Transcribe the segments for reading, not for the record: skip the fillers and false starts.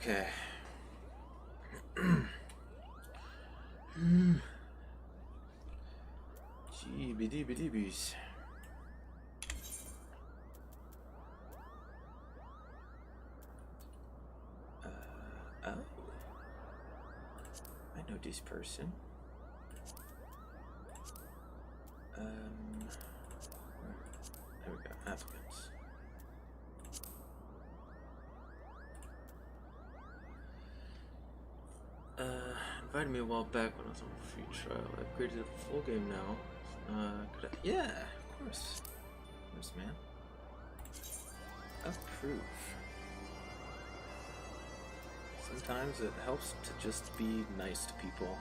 Okay. Jeebidibidibis. Oh. I know this person. There we go. Applicants. Invited me a while back when I was on a free trial. I upgraded to full game now. Could I? Yeah, of course. Of course, man. Approve. Sometimes it helps to just be nice to people.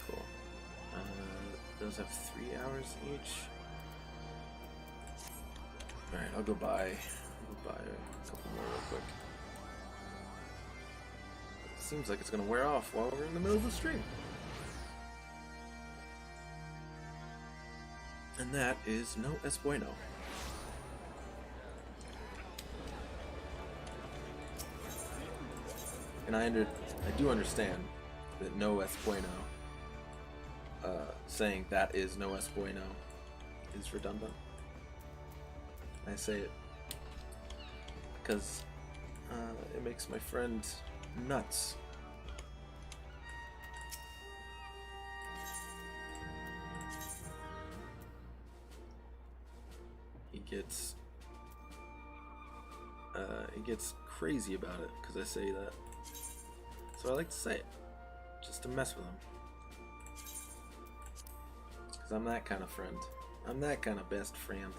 Cool. Those have 3 hours each. Alright, I'll go buy a couple more real quick. It seems like it's gonna wear off while we're in the middle of the stream. And that is no es bueno. And I do understand that no es bueno, saying that is no es bueno is redundant. I say it because it makes my friend nuts. He gets crazy about it because I say that. So I like to say it, just to mess with him. Because I'm that kind of friend. I'm that kind of best friend.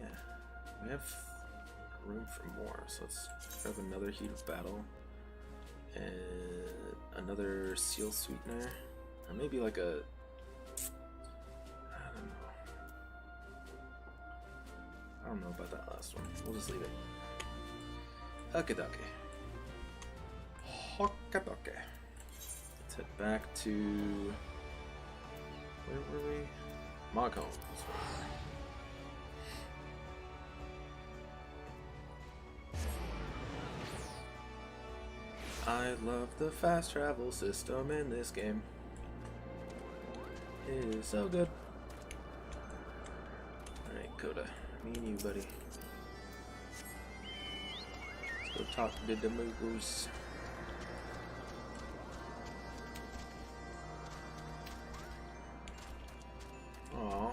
Yeah. We have room for more, so let's grab another Heat of Battle. And another Seal Sweetener. Or maybe like a... I don't know about that last one. We'll just leave it. Okidoki. Hokadoke. Let's head back to... Where were we? Moghome. That's where we were. I love the fast travel system in this game. It is so good. Alright, Coda. Me and you, buddy. Let's go talk to the Moogles. Aw.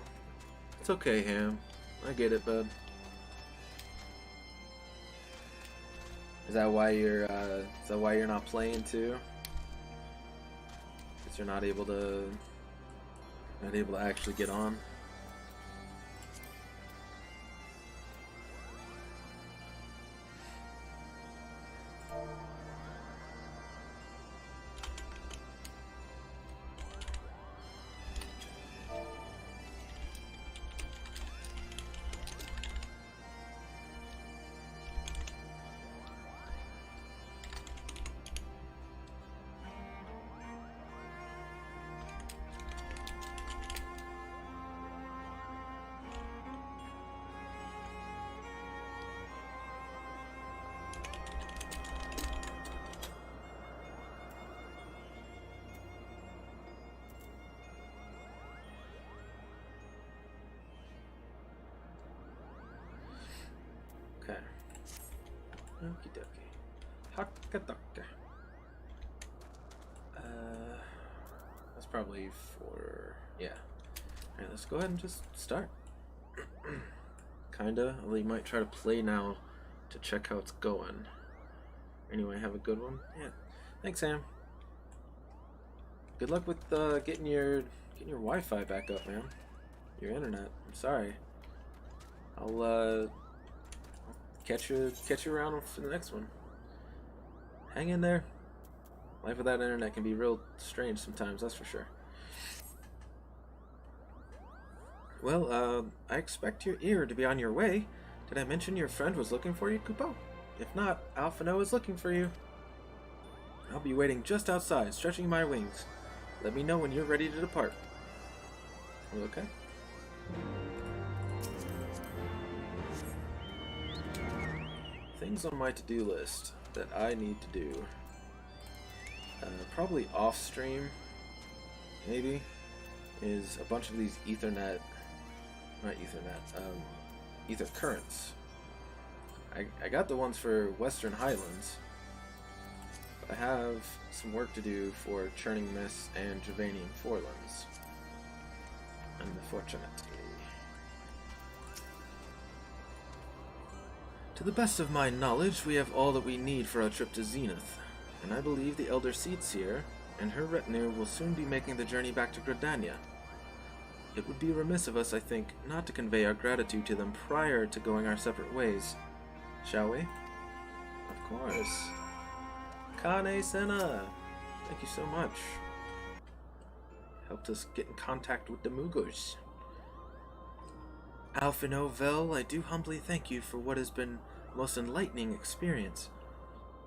It's okay, Ham. I get it, bud. Is that why you're not playing too? Because you're not able to actually get on? Okay. Okie dokie. Hakadaka. That's probably for... yeah. Alright, let's go ahead and just start. Kinda. Although you might try to play now to check how it's going. Anyway, have a good one. Yeah. Thanks, Sam. Good luck with getting your Wi-Fi back up, man. Your internet. I'm sorry. I'll catch you around for the next one. Hang in there. Life without internet can be real strange sometimes, that's for sure. Well, I expect your ear to be on your way. Did I mention your friend was looking for you, Kupo? If not, Alphino is looking for you. I'll be waiting just outside, stretching my wings. Let me know when you're ready to depart. Okay. Things on my to-do list that I need to do. Probably off-stream, maybe, is a bunch of these Ether currents. I got the ones for Western Highlands. I have some work to do for Churning Mist and Javanian Forelands. Unfortunately. To the best of my knowledge, we have all that we need for our trip to Zenith, and I believe the Elder Seedseer and her retinue will soon be making the journey back to Gridania. It would be remiss of us, I think, not to convey our gratitude to them prior to going our separate ways. Shall we? Of course. Kane Senna! Thank you so much. Helped us get in contact with the Moogers. Alphino Vel, I do humbly thank you for what has been a most enlightening experience.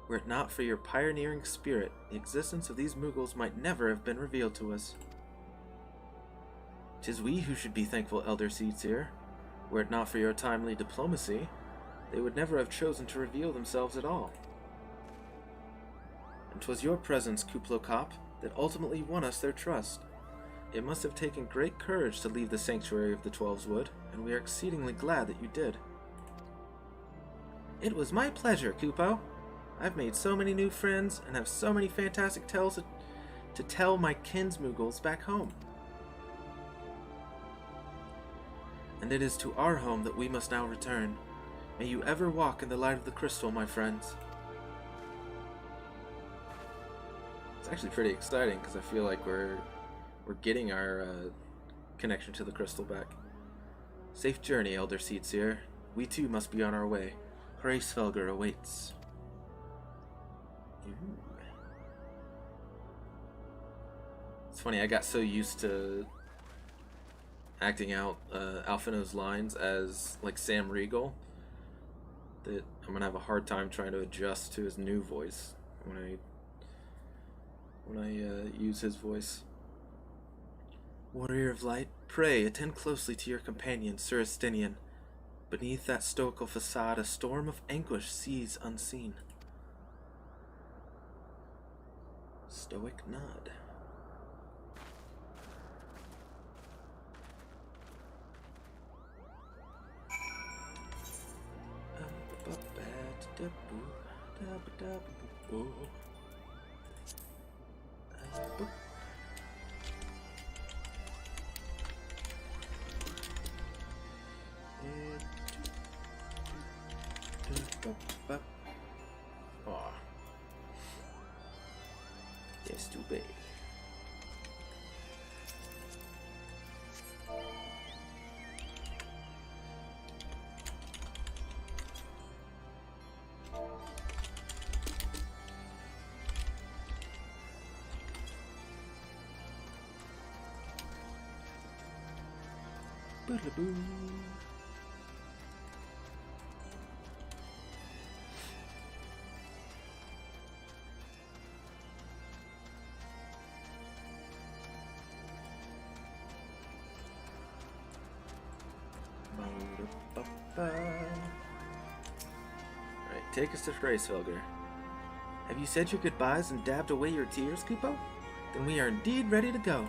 Were it not for your pioneering spirit, the existence of these Moogles might never have been revealed to us. 'Tis we who should be thankful, Elder Seedseer. Were it not for your timely diplomacy, they would never have chosen to reveal themselves at all. And 'twas your presence, Kuplokop, that ultimately won us their trust. It must have taken great courage to leave the sanctuary of the Twelves Wood, and we are exceedingly glad that you did. It was my pleasure, Kupo. I've made so many new friends, and have so many fantastic tales to tell my kinsmoogles back home. And it is to our home that we must now return. May you ever walk in the light of the crystal, my friends. It's actually pretty exciting, because I feel like we're getting our connection to the crystal back. Safe journey, Elder Seedseer. We too must be on our way. Hraesvelgr awaits. Ooh. It's funny, I got so used to acting out Alphino's lines as like Sam Riegel that I'm gonna have a hard time trying to adjust to his new voice when I use his voice. Warrior of Light, pray attend closely to your companion, Sir Estinian. Beneath that stoical facade, a storm of anguish sees unseen. Stoic nod. Aw. Yes, too big. Boodle-boo. Alright, take us to Hraesvelgr. Have you said your goodbyes and dabbed away your tears, Kupo? Then we are indeed ready to go.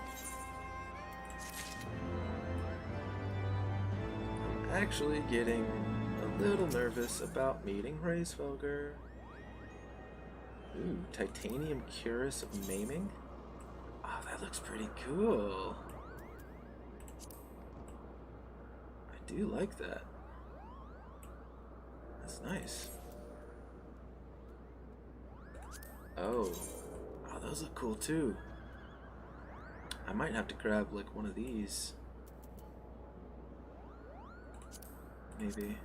I'm actually getting a little nervous about meeting Hraesvelgr. Ooh, titanium cuirass of maiming? Oh, that looks pretty cool. I do like that. That's nice. Oh, those look cool too. I might have to grab like one of these. Maybe.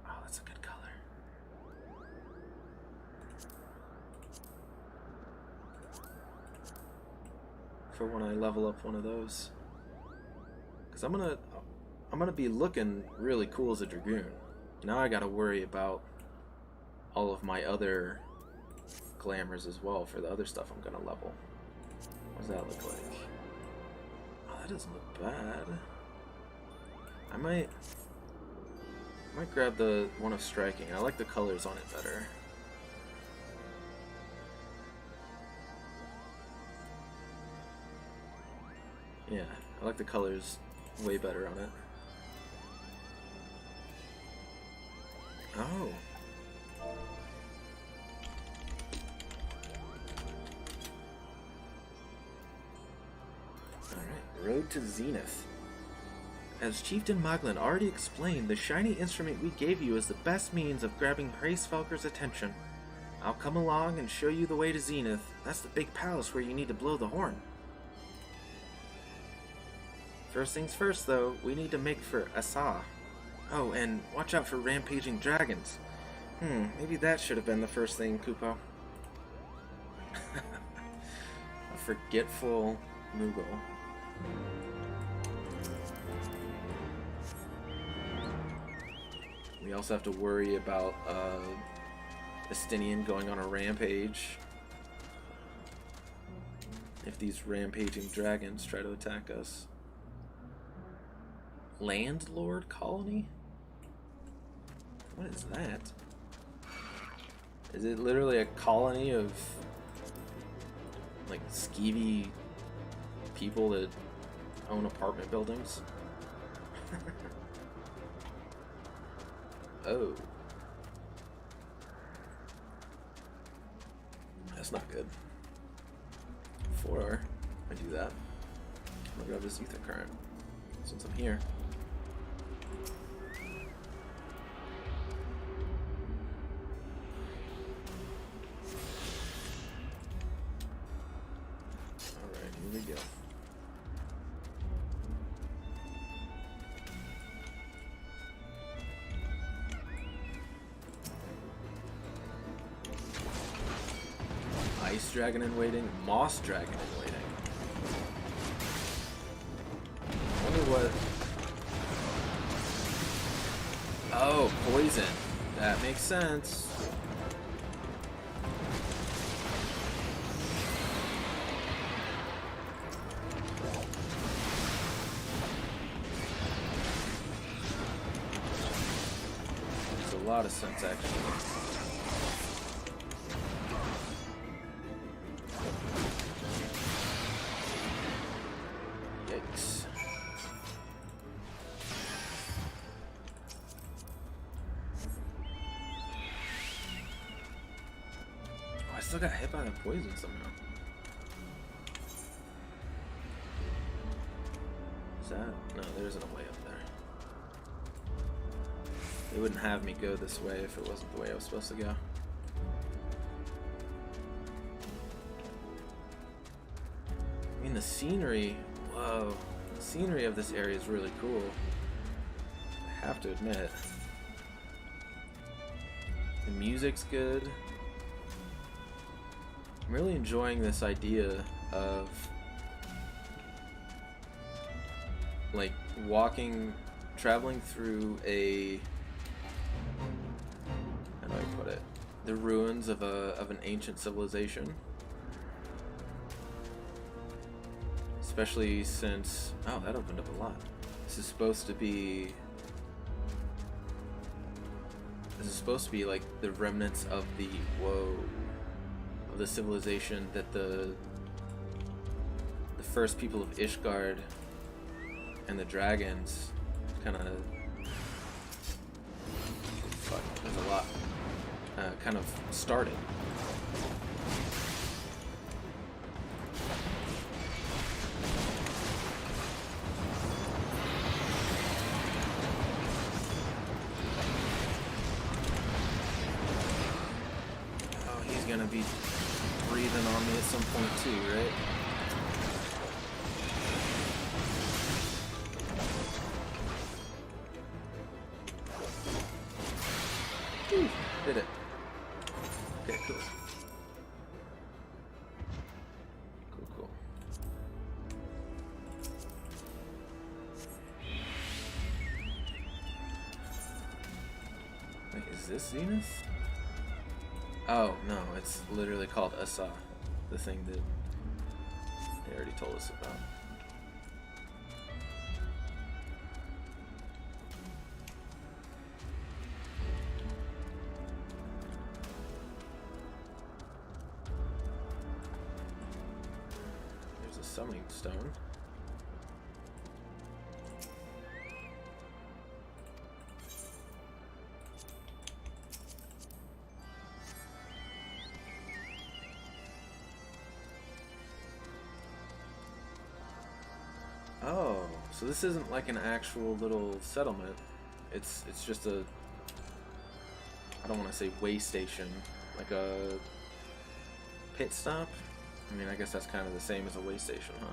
Oh, that's a good color. For when I level up one of those. Because I'm gonna be looking really cool as a Dragoon. Now I gotta worry about all of my other glamours as well for the other stuff I'm gonna level. What does that look like? Oh, that doesn't look bad. I might grab the one of striking. I like the colors on it better. Yeah, I like the colors way better on it. Oh. Alright, Road to Zenith. As Chieftain Moglin already explained, the shiny instrument we gave you is the best means of grabbing Hraesvelgur's attention. I'll come along and show you the way to Zenith. That's the big palace where you need to blow the horn. First things first, though, we need to make for Asa. Oh, and watch out for rampaging dragons. Maybe that should have been the first thing, Kupo. A forgetful Moogle. We also have to worry about Estinian going on a rampage if these rampaging dragons try to attack us. Landlord colony? What is that? Is it literally a colony of like skeevy people that own apartment buildings? Oh. That's not good. Before I do that, I'm gonna grab this ether current since I'm here. Alright, here we go. Ice dragon in waiting, moss dragon in waiting. I wonder what. Oh, poison. That makes sense. Makes a lot of sense, actually. I still got hit by the poison somehow. Is that? No, there isn't a way up there. They wouldn't have me go this way if it wasn't the way I was supposed to go. I mean, the scenery, whoa. The scenery of this area is really cool. I have to admit. The music's good. I'm really enjoying this idea of like traveling through how do I put it? The ruins of an ancient civilization. Especially since, oh, that opened up a lot. This is supposed to be like the remnants of the civilization that the first people of Ishgard and the dragons kind of there's a lot kind of started. Oh, he's gonna be breathing on me at some point too, right? Ooh, did it. Okay, cool. Cool. Wait, is this Zenith? Oh, no, it's literally called Asa, the thing that they already told us about. There's a summoning stone. Oh, so this isn't like an actual little settlement. It's just a, I don't want to say way station, like a pit stop. I mean, I guess that's kind of the same as a way station, huh?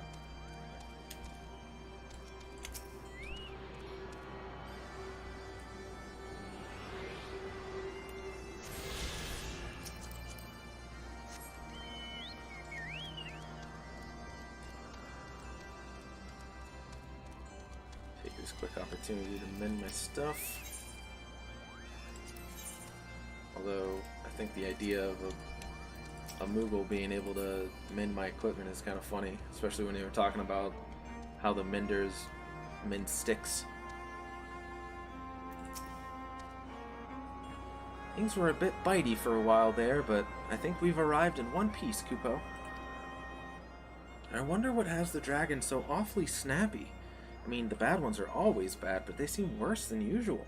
Take this quick opportunity to mend my stuff. Although, I think the idea of a Moogle being able to mend my equipment is kind of funny, especially when they were talking about how the menders mend sticks. Things were a bit bitey for a while there, but I think we've arrived in one piece, Kupo. I wonder what has the dragon so awfully snappy. I mean, the bad ones are always bad, but they seem worse than usual.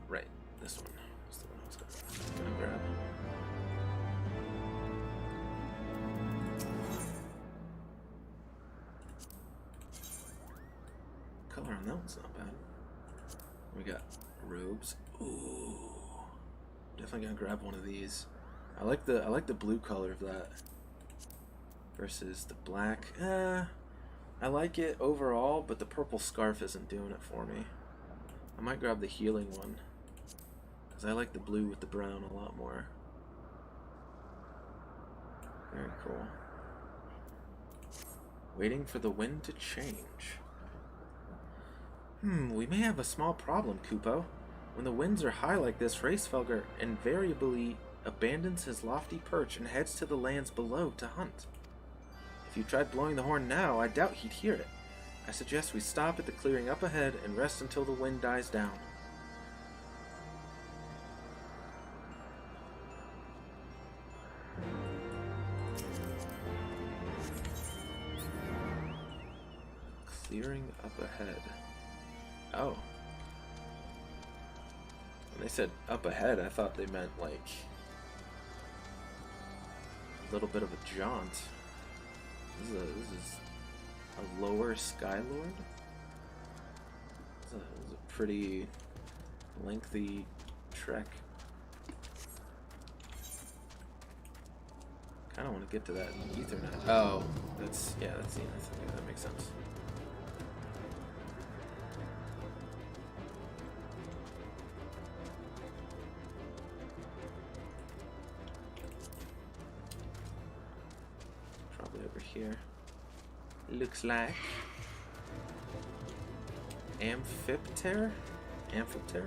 Right, this one. That's the one I was gonna grab. Color on that one's not bad. We got robes. Ooh, definitely gonna grab one of these. I like the blue color of that versus the black. I like it overall, but the purple scarf isn't doing it for me. I might grab the healing one, because I like the blue with the brown a lot more. Very cool. Waiting for the wind to change. We may have a small problem, Kupo. When the winds are high like this, Racefelger invariably abandons his lofty perch and heads to the lands below to hunt. If you tried blowing the horn now, I doubt he'd hear it. I suggest we stop at the clearing up ahead and rest until the wind dies down. Clearing up ahead. Oh. When they said up ahead, I thought they meant like a little bit of a jaunt. This is a lower Skylord? This is a pretty lengthy trek. Kinda want to get to that Ethernet. Oh, that's Zenith. Okay, that makes sense. Probably over here. Looks like Amphipter? Amphipter?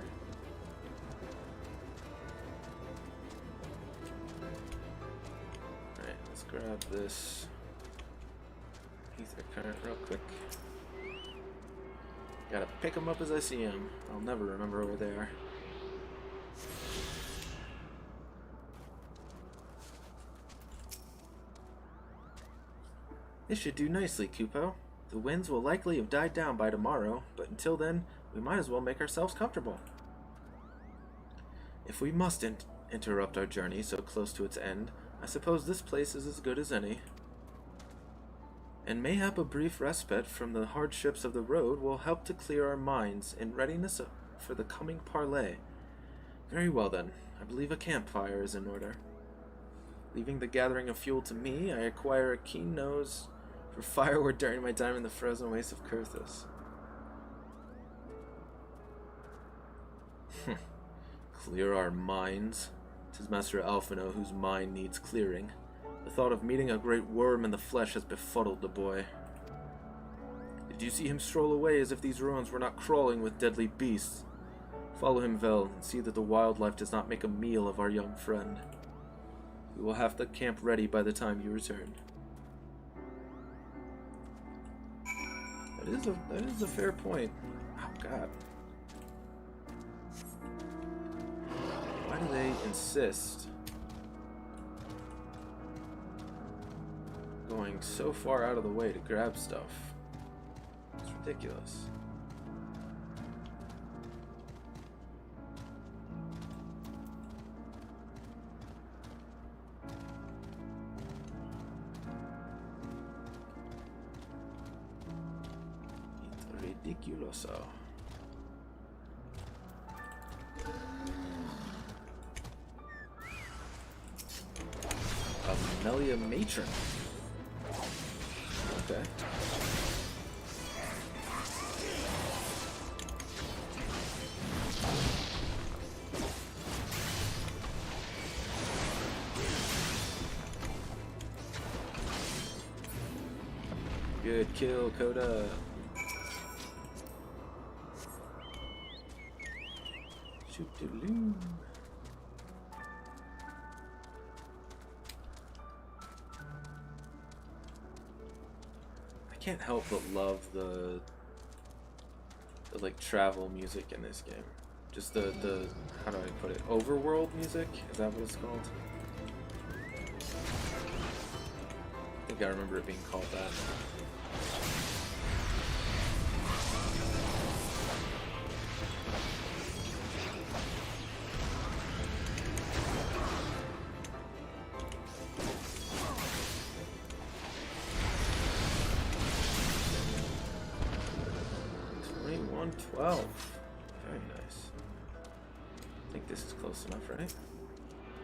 Alright, let's grab this ether current real quick. Gotta pick them up as I see them. I'll never remember where they are. This should do nicely, Kupo. The winds will likely have died down by tomorrow, but until then, we might as well make ourselves comfortable. If we must interrupt our journey so close to its end, I suppose this place is as good as any. And mayhap a brief respite from the hardships of the road will help to clear our minds in readiness for the coming parley. Very well then, I believe a campfire is in order. Leaving the gathering of fuel to me, I acquire a keen nose for firewood during my time in the frozen wastes of Kurthus. Clear our minds? 'Tis Master Alphino whose mind needs clearing. The thought of meeting a great worm in the flesh has befuddled the boy. Did you see him stroll away as if these ruins were not crawling with deadly beasts? Follow him, Vel, and see that the wildlife does not make a meal of our young friend. We will have the camp ready by the time you return. That is a fair point. Oh God. Why do they insist going so far out of the way to grab stuff? It's ridiculous. Ridiculoso. Amelia Matron. Okay. Good kill, Coda. Shoot-de-loo. I can't help but love the like travel music in this game. Just the how do I put it? Overworld music? Is that what it's called? I think I remember it being called that. Very nice. I think this is close enough, right?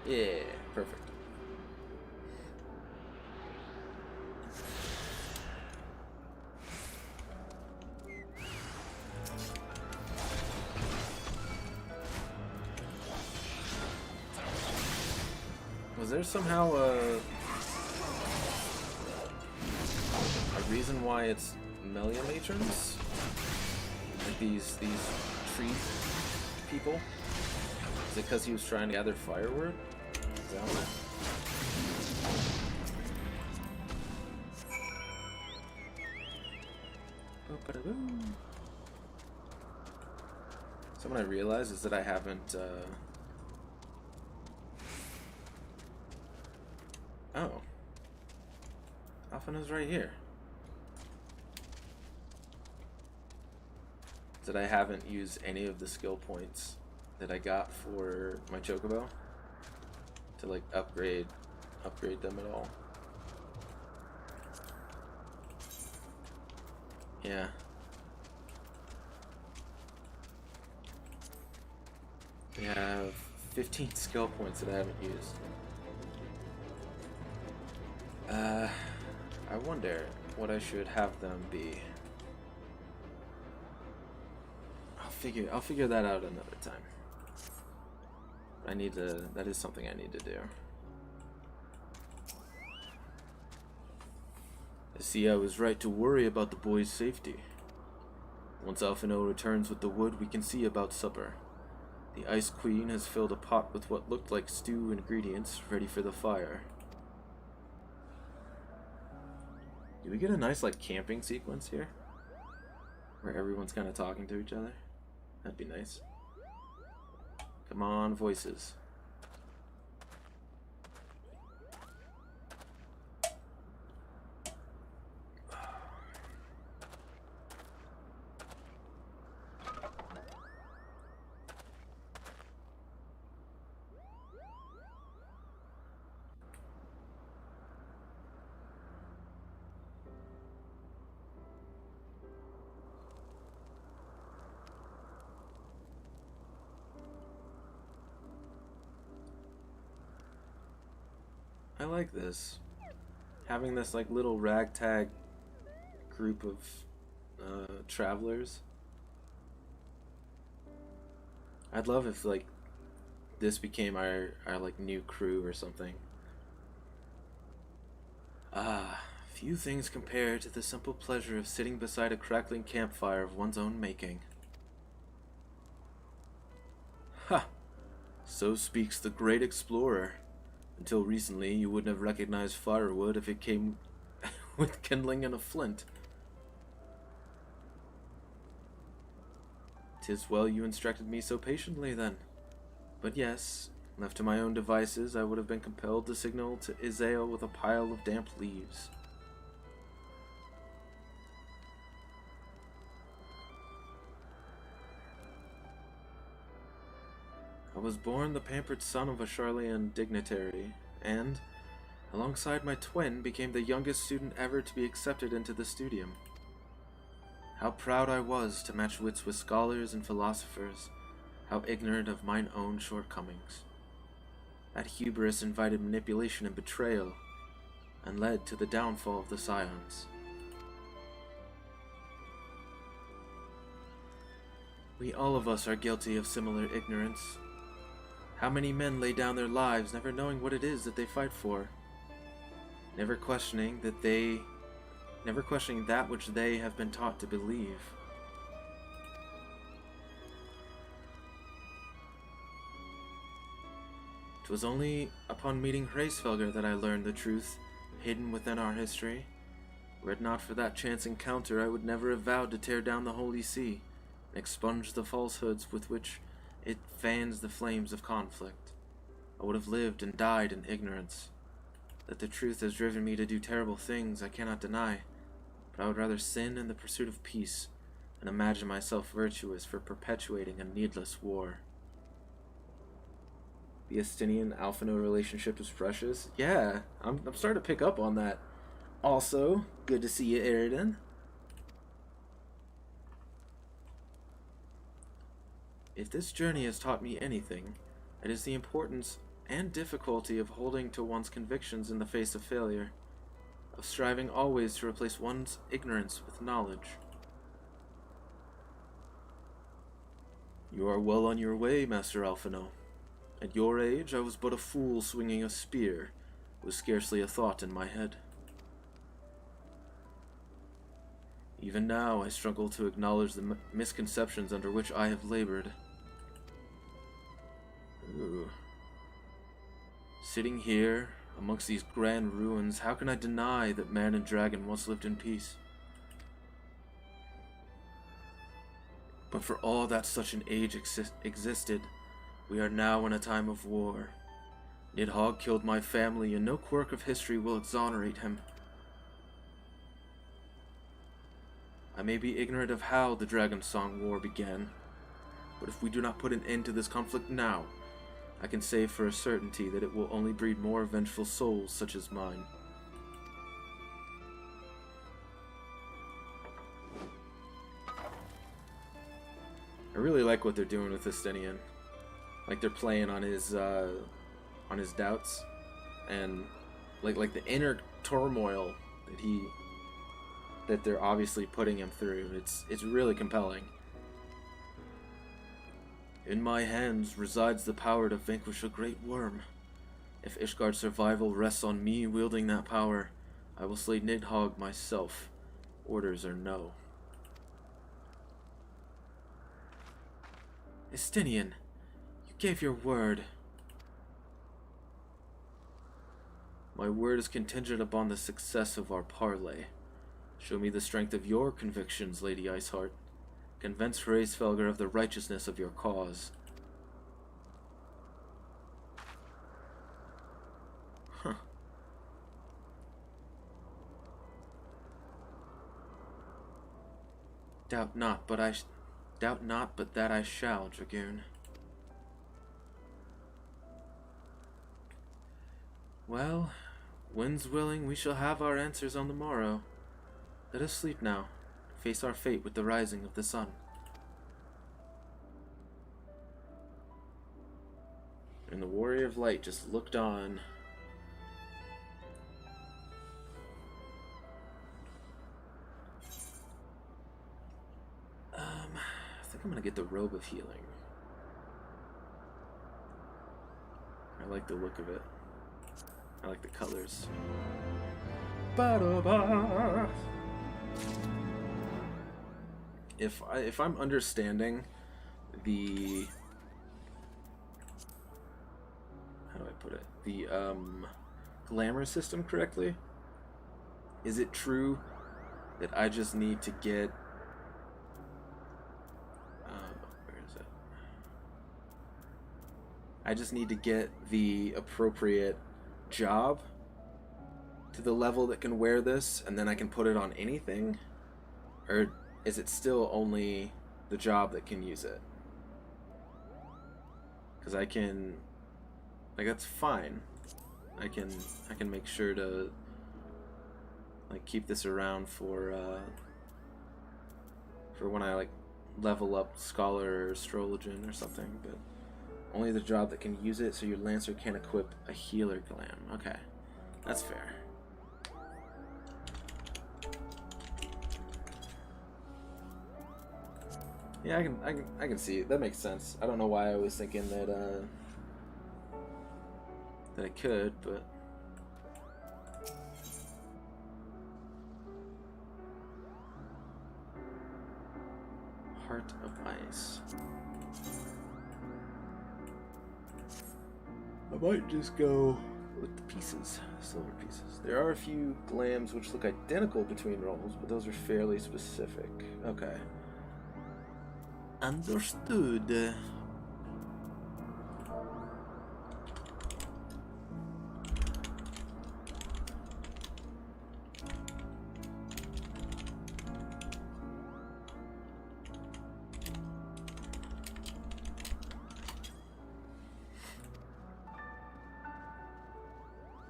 Yeah, perfect. Was there somehow a reason why it's Melia Matrons? Like these tree people? Is it because he was trying to gather firewood? Is that what? Something I realized is that I haven't oh. Alphina's right here. That I haven't used any of the skill points that I got for my Chocobo to like upgrade them at all. Yeah. We have 15 skill points that I haven't used. I wonder what I should have them be. I'll figure that out another time. That is something I need to do. I see I was right to worry about the boy's safety. Once Alphino returns with the wood, we can see about supper. The Ice Queen has filled a pot with what looked like stew ingredients ready for the fire. Do we get a nice like camping sequence here? Where everyone's kind of talking to each other? That'd be nice. Come on, voices. I like this. Having this like little ragtag group of travelers. I'd love if like this became our like new crew or something. Ah, few things compare to the simple pleasure of sitting beside a crackling campfire of one's own making. Ha! So speaks the great explorer. Until recently, you wouldn't have recognized firewood if it came with kindling and a flint. 'Tis well you instructed me so patiently, then. But yes, left to my own devices, I would have been compelled to signal to Izael with a pile of damp leaves. I was born the pampered son of a Charlean dignitary, and, alongside my twin, became the youngest student ever to be accepted into the studium. How proud I was to match wits with scholars and philosophers, how ignorant of mine own shortcomings. That hubris invited manipulation and betrayal, and led to the downfall of the Scions. We all of us are guilty of similar ignorance. How many men lay down their lives never knowing what it is that they fight for, never questioning that which they have been taught to believe. It was only upon meeting Hraesvelgr that I learned the truth hidden within our history. Were it not for that chance encounter, I would never have vowed to tear down the Holy See and expunge the falsehoods with which it fans the flames of conflict. I would have lived and died in ignorance. That the truth has driven me to do terrible things I cannot deny, but I would rather sin in the pursuit of peace and imagine myself virtuous for perpetuating a needless war. The Estinian-Alphino relationship is precious. Yeah, I'm starting to pick up on that. Also, good to see you, Eridan. If this journey has taught me anything, it is the importance and difficulty of holding to one's convictions in the face of failure, of striving always to replace one's ignorance with knowledge. You are well on your way, Master Alphino. At your age, I was but a fool swinging a spear, with scarcely a thought in my head. Even now, I struggle to acknowledge the misconceptions under which I have labored. Ooh. Sitting here, amongst these grand ruins, how can I deny that man and dragon once lived in peace? But for all that such an age existed, we are now in a time of war. Nidhogg killed my family, and no quirk of history will exonerate him. I may be ignorant of how the Dragon Song War began, but if we do not put an end to this conflict now, I can say for a certainty that it will only breed more vengeful souls such as mine. I really like what they're doing with Estinian. Like they're playing on his doubts, and like the inner turmoil that they're obviously putting him through. It's really compelling. In my hands resides the power to vanquish a great worm. If Ishgard's survival rests on me wielding that power, I will slay Nidhogg myself. Orders or no. Estinian, you gave your word. My word is contingent upon the success of our parley. Show me the strength of your convictions, Lady Iceheart. Convince Hraesvelgr of the righteousness of your cause. Huh. Doubt not, but that I shall, Dragoon. Well, wind's willing, we shall have our answers on the morrow. Let us sleep now, face our fate with the rising of the sun. And the Warrior of Light just looked on. I think I'm gonna get the Robe of Healing. I like the look of it. I like the colors. Ba-da-ba. If I'm understanding the, how do I put it, the glamour system correctly. Is it true that I just need to get where is it? I just need to get the appropriate job to the level that can wear this, and then I can put it on anything? Or is it still only the job that can use it? Because I can, like, that's fine. I can make sure to like keep this around for when I like level up Scholar or Astrologian or something, but only the job that can use it, so your Lancer can equip a healer glam. Okay, that's fair. Yeah, I can see it. That makes sense. I don't know why I was thinking that I could, but Heart of Ice. I might just go with the pieces, silver pieces. There are a few glams which look identical between rolls, but those are fairly specific. Okay. Understood.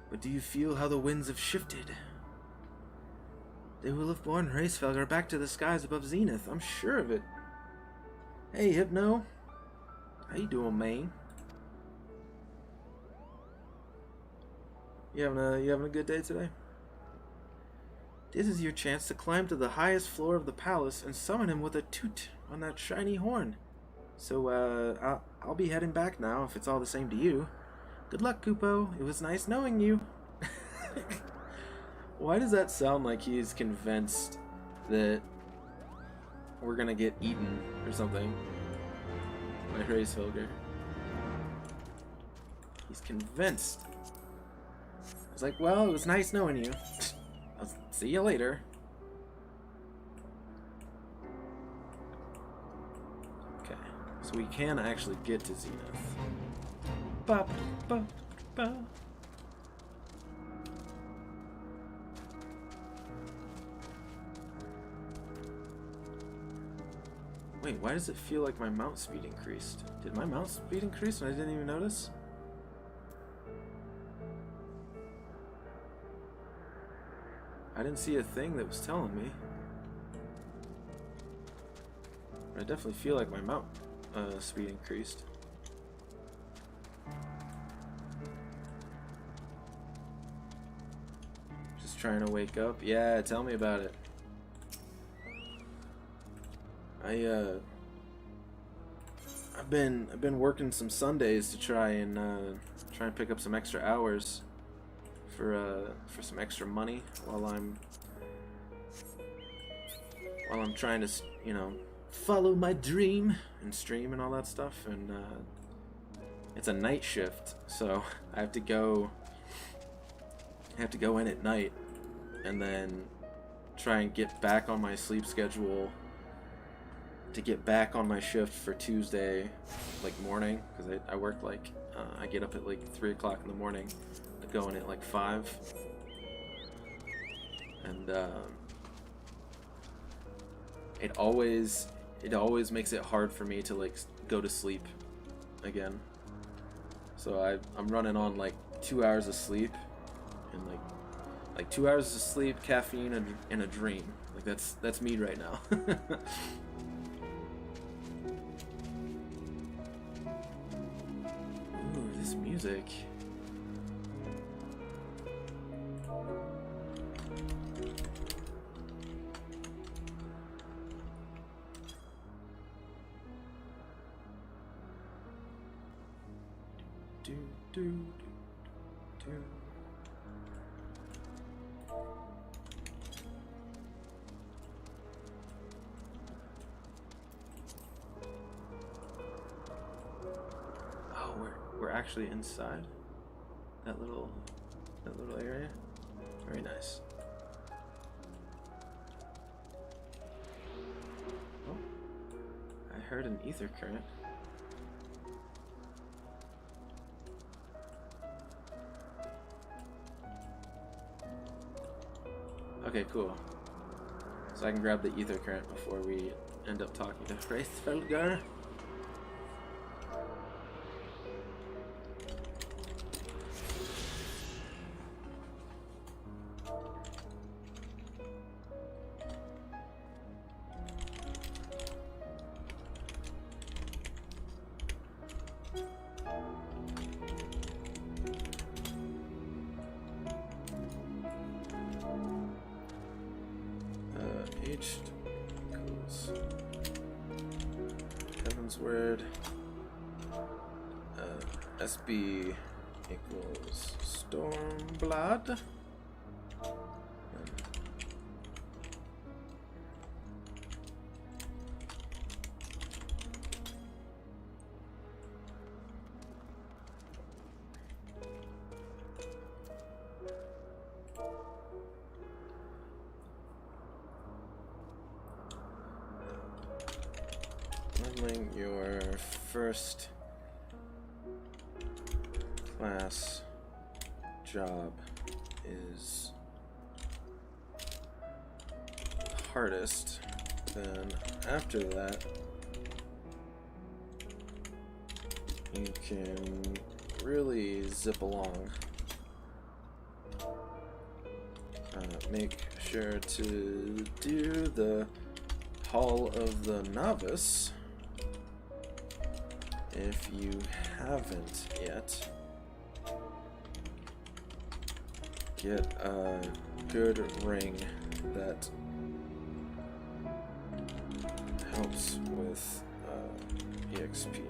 But do you feel how the winds have shifted? The Willif-born Racefelg are back to the skies above Zenith. I'm sure of it. Hey, Hypno. How you doing, man? You having a good day today? This is your chance to climb to the highest floor of the palace and summon him with a toot on that shiny horn. So, I'll be heading back now if it's all the same to you. Good luck, Kupo. It was nice knowing you. Why does that sound like he's convinced that we're gonna get eaten or something by Hraesvelgr? He's convinced. I was like, well, it was nice knowing you. I'll see you later. Okay, so we can actually get to Zenith. Ba, ba, ba. Wait, why does it feel like my mount speed increased? Did my mount speed increase and I didn't even notice? I didn't see a thing that was telling me. But I definitely feel like my mount speed increased. Just trying to wake up. Yeah, tell me about it. I've been working some Sundays to try and pick up some extra hours for some extra money while I'm trying to, you know, follow my dream and stream and all that stuff. And it's a night shift, so I have to go in at night and then try and get back on my sleep schedule to get back on my shift for Tuesday, like morning, because I work like I get up at like 3 o'clock in the morning, I go in at like 5, and it always makes it hard for me to like go to sleep again. So I'm running on like 2 hours of sleep, and like 2 hours of sleep, caffeine, and a dream. Like that's me right now. Ooh, this music. Do do do do. Oh, we're actually inside. that little area. Very nice. Oh, I heard an ether current. Okay, cool. So I can grab the ether current before we end up talking to Heavensward. H equals Heavensward. SB equals Stormblood. Leveling your first class job is hardest. Then after that, you can really zip along. Make sure to do the Hall of the Novice if you haven't yet. Get a good ring that helps with EXP.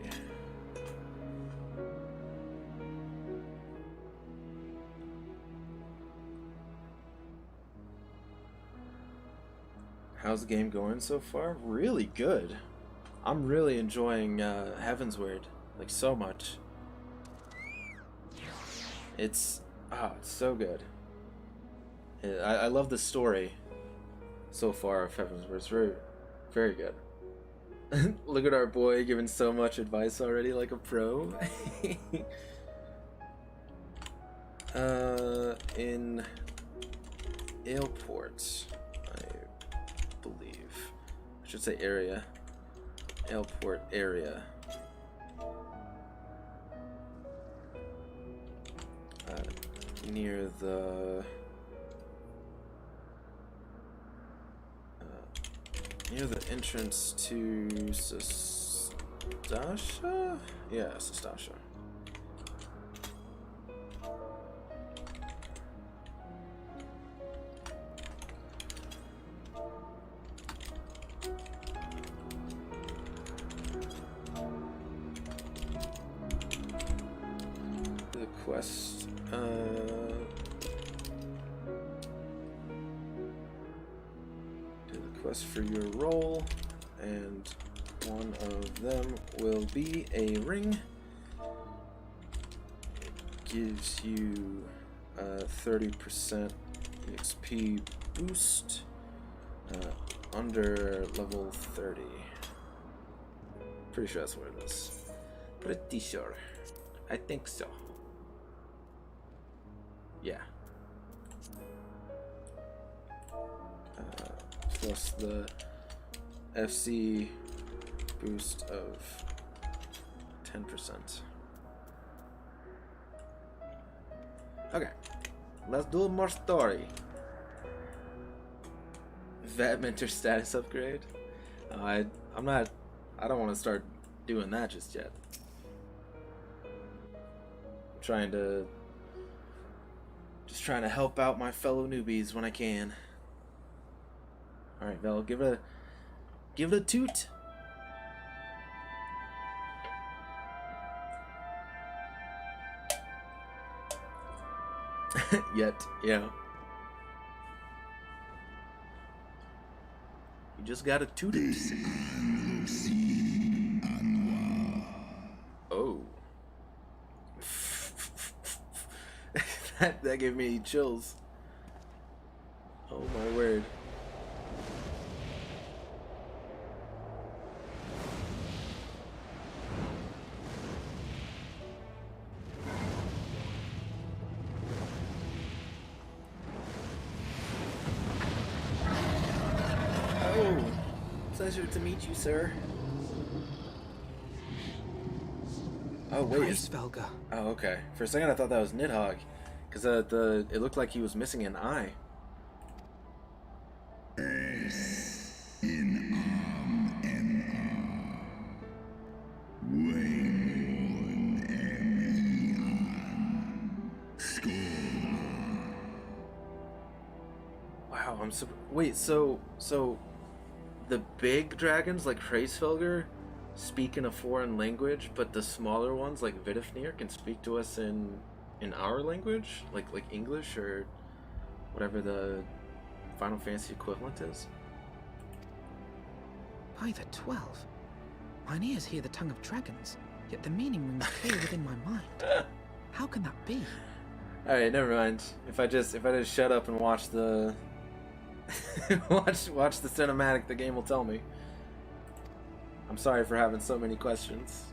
How's the game going so far? Really good. I'm really enjoying Heavensward, like, so much. It's so good. I love the story so far of Heavensward. It's very, very good. Look at our boy giving so much advice already, like a pro. In Aleport, I believe. I should say area. Aleport area. Near the entrance to Sastasha? Yeah, Sastasha. The quest. Do the quest for your role, and one of them will be a ring. It gives you a 30% EXP boost under level 30. Pretty sure that's what it is. Pretty sure. I think so. Yeah. Plus the FC boost of 10%. Okay, let's do more story. Vet mentor status upgrade. I don't want to start doing that just yet. I'm trying to help out my fellow newbies when I can. All right, Vel, give it a toot. Yet, yeah. You just gotta toot it. Oh. That gave me chills. Oh my word. Oh, pleasure to meet you, sir. Oh wait. Heavensward. Oh, okay. For a second I thought that was Nidhogg, because it looked like he was missing an eye. Wow, wait, so the big dragons like Hraesvelgr speak in a foreign language, but the smaller ones like Vidifnir can speak to us in our language, like English or whatever the Final Fantasy equivalent is. By the 12. Mine ears hear the tongue of dragons, yet the meaning rings clear within my mind. How can that be? Alright, never mind. If I just shut up and watch the watch the cinematic, the game will tell me. I'm sorry for having so many questions.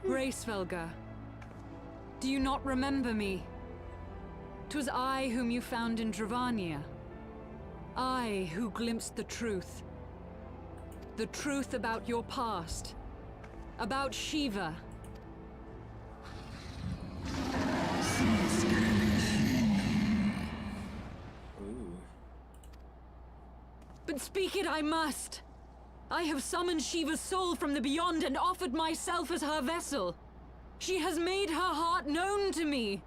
Hraesvelgr, do you not remember me? 'Twas I whom you found in Dravania. I who glimpsed the truth. The truth about your past. About Shiva. Ooh. But speak it I must. I have summoned Shiva's soul from the beyond and offered myself as her vessel. She has made her heart known to me.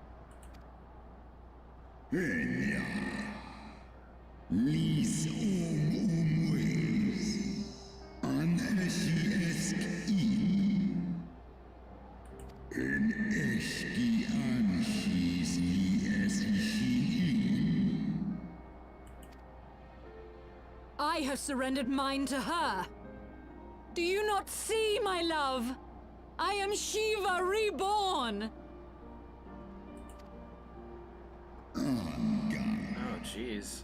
I have surrendered mine to her. Do you not see, my love? I am Shiva reborn. Oh, jeez.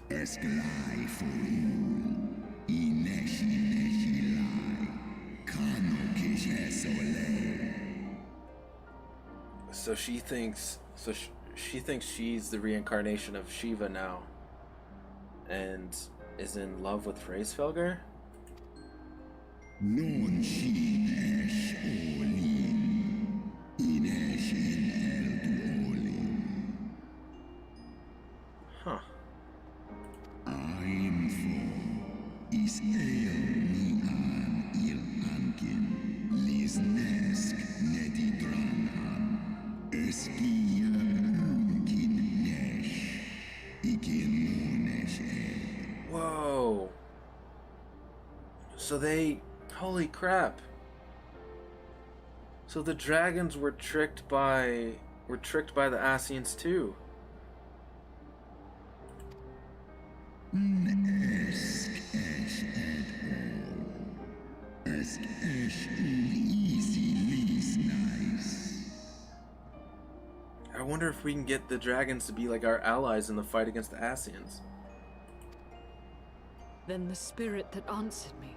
So she thinks she's the reincarnation of Shiva now, and is in love with Hraesvelgr? Huh. Whoa. So holy crap. So the dragons were tricked by the Ascians too. I wonder if we can get the dragons to be like our allies in the fight against the Ascians. Then the spirit that answered me.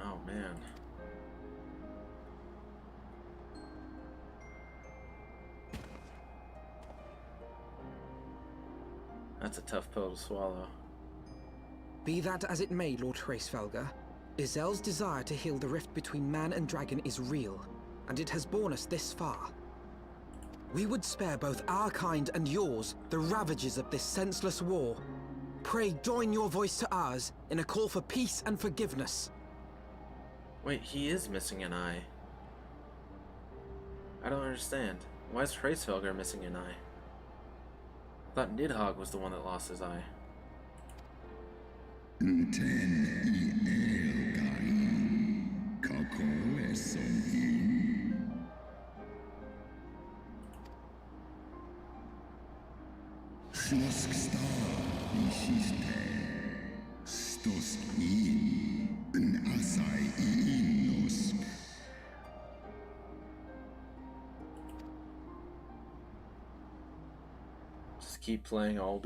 Oh man. That's a tough pill to swallow. Be that as it may, Lord Hraesvelgr, Izel's desire to heal the rift between man and dragon is real, and it has borne us this far. We would spare both our kind and yours the ravages of this senseless war. Pray join your voice to ours in a call for peace and forgiveness. Wait, he is missing an eye. I don't understand. Why is Hraesvelgr missing an eye? I thought Nidhogg was the one that lost his eye. Just keep playing. All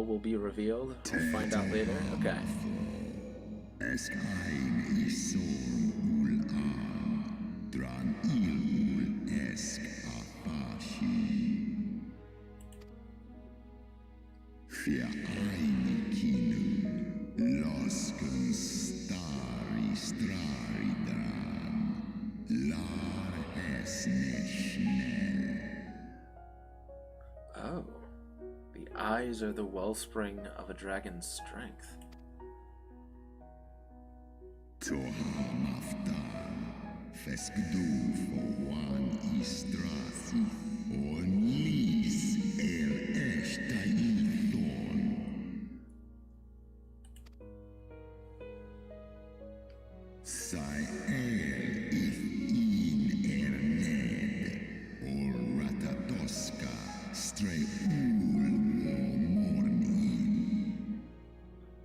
will be revealed. We'll find out later. Okay. Oh. The eyes are the wellspring of a dragon's strength.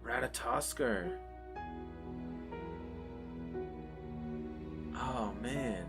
Ratatoskr. Oh man.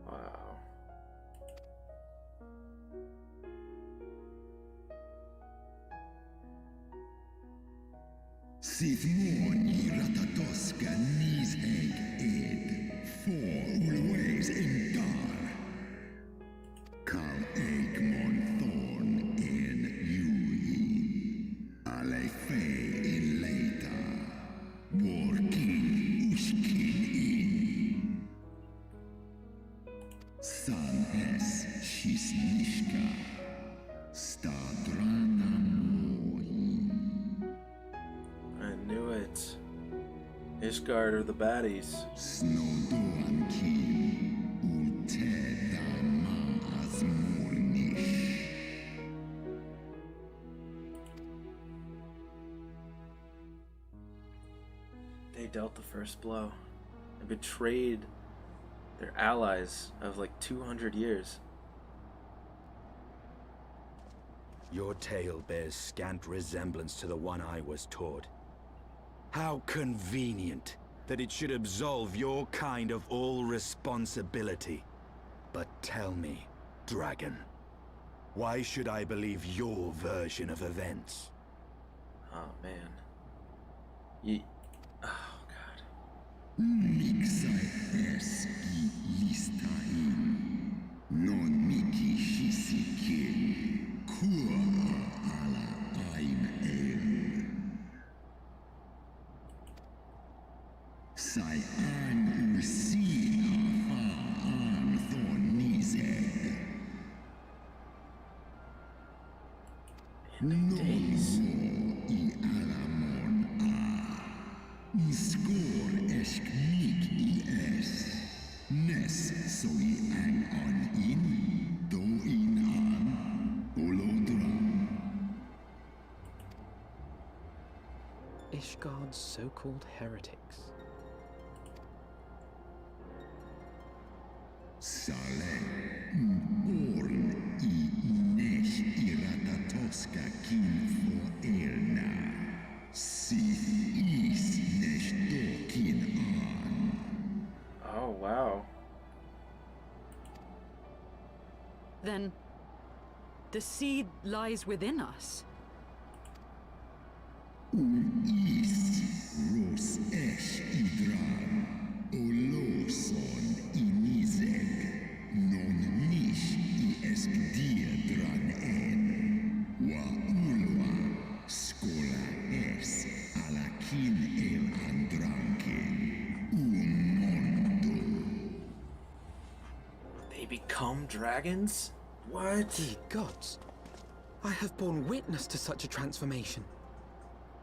Wow. Sithmoni Ratatoska Nisheg Ed, for always in Dar. Kal Egmon Thorn in Yui, Alefe in Leita, Working Ushkin in. San es Shisnishka, Stadrana Moi. I knew it. Ishgard are the baddies. Snowdoan ki Uteda ma azmurnish. They dealt the first blow and betrayed their allies of like 200 years. Your tale bears scant resemblance to the one I was taught. How convenient that it should absolve your kind of all responsibility. But tell me, dragon, why should I believe your version of events? Oh man. Oh god. Mixai eski listain. Non miki shisikin. Kua ala aim el. Sai an usi afa an thon nizeg. In days. I alamon a. Skor esk nik I es. Nes soi an in. Do in an. Olodra. Ishgard's so-called heretics. Sale. Orn I nesh iratatoska kin for erna. Sith is nesh dokin an. Oh wow. Then, the seed lies within us. Is ros esh idran. Oloson inizeg. Non nish I esk diedran en. Wa ulwa. Skola es. Alakin el andranken. Mondo. become dragons? What? Ye gods, I have borne witness to such a transformation.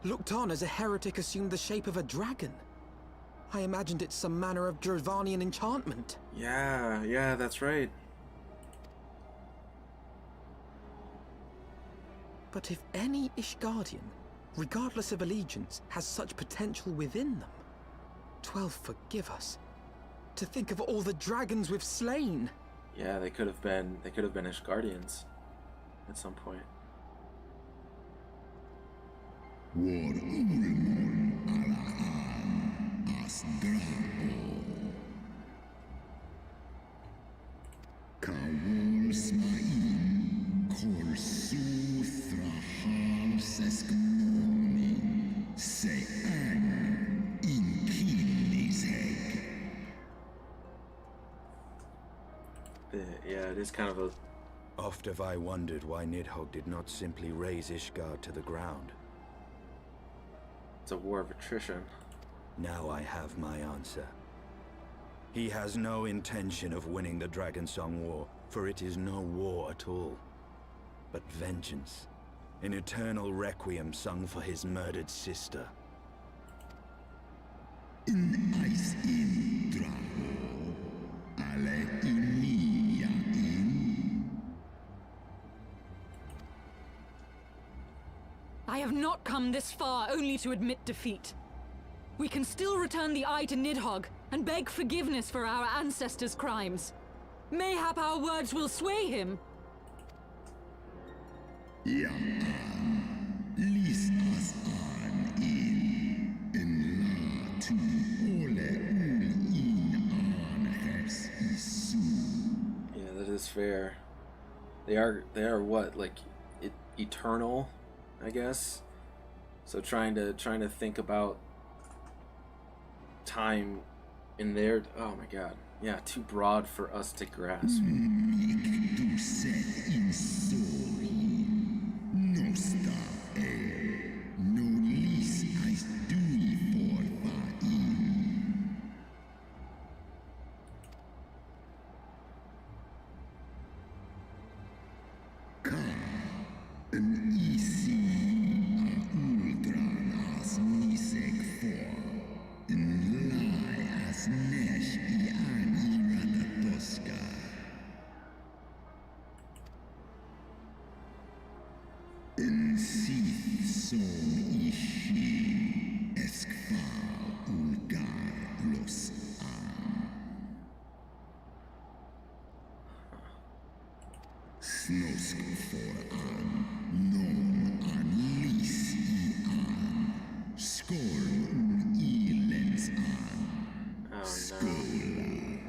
Looked on as a heretic assumed the shape of a dragon. I imagined it some manner of Dravanian enchantment. Yeah, that's right. But if any Ishgardian, regardless of allegiance, has such potential within them, 12 forgive us. To think of all the dragons we've slain. Yeah, they could have been Ishgardians at some point. War ulmon alahan as drao. Kawol smaim kol su thrahal seskmoni se an in kilisheg. Yeah, it is kind of a... Oft have I wondered why Nidhogg did not simply raze Ishgard to the ground. It's a war of attrition. Now I have my answer. He has no intention of winning the Dragonsong War, for it is no war at all, but vengeance. An eternal requiem sung for his murdered sister. In ice in drao. Ale inia in. I have not come this far only to admit defeat. We can still return the eye to Nidhogg and beg forgiveness for our ancestors' crimes. Mayhap our words will sway him. Ja an. Lis as an in la tu ole ul in an hes isu. Yeah, that is fair. They are what, like eternal, I guess. So trying to think about time in their, oh my god, yeah, too broad for us to grasp. Mik du set in sori. No sta no lis as dui for va in. Ka an isi a ultran as nisek for. In lai as nesh I an iratatoska. In sith son ishi eskfa ulgar los an. Snosk for an, non an lis I an. Skol lens an. Oh no. Skola.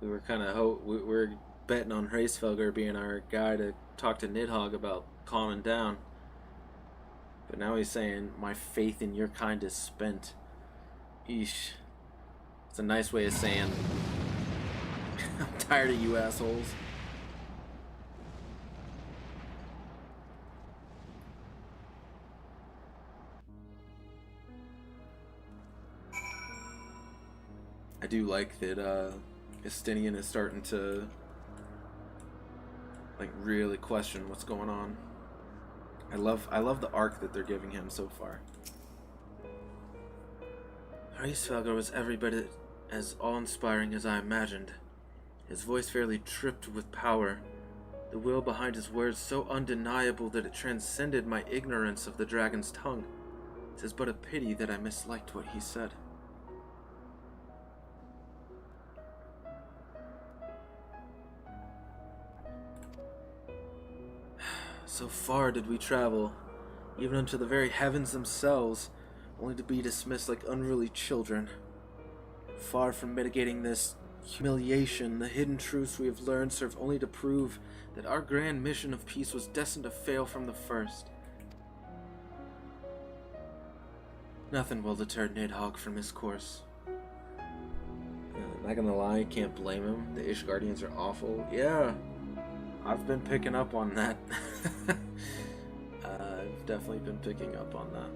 We were kind of we were betting on Hraesvelgr being our guy to talk to Nidhogg about calming down. But now he's saying, my faith in your kind is spent. Eesh. It's a nice way of saying, I'm tired of you assholes. I do like that Estinian is starting to like really question what's going on. I love the arc that they're giving him so far. Hraesvelgr was every bit as awe-inspiring as I imagined. His voice fairly tripped with power, the will behind his words so undeniable that it transcended my ignorance of the dragon's tongue. 'Tis but a pity that I misliked what he said. So far did we travel, even unto the very heavens themselves, only to be dismissed like unruly children. Far from mitigating this humiliation, the hidden truths we have learned serve only to prove that our grand mission of peace was destined to fail from the first. Nothing will deter Nidhogg from his course. Not gonna lie, can't blame him. The Ishgardians are awful. Yeah, I've been picking up on that. I've definitely been picking up on that.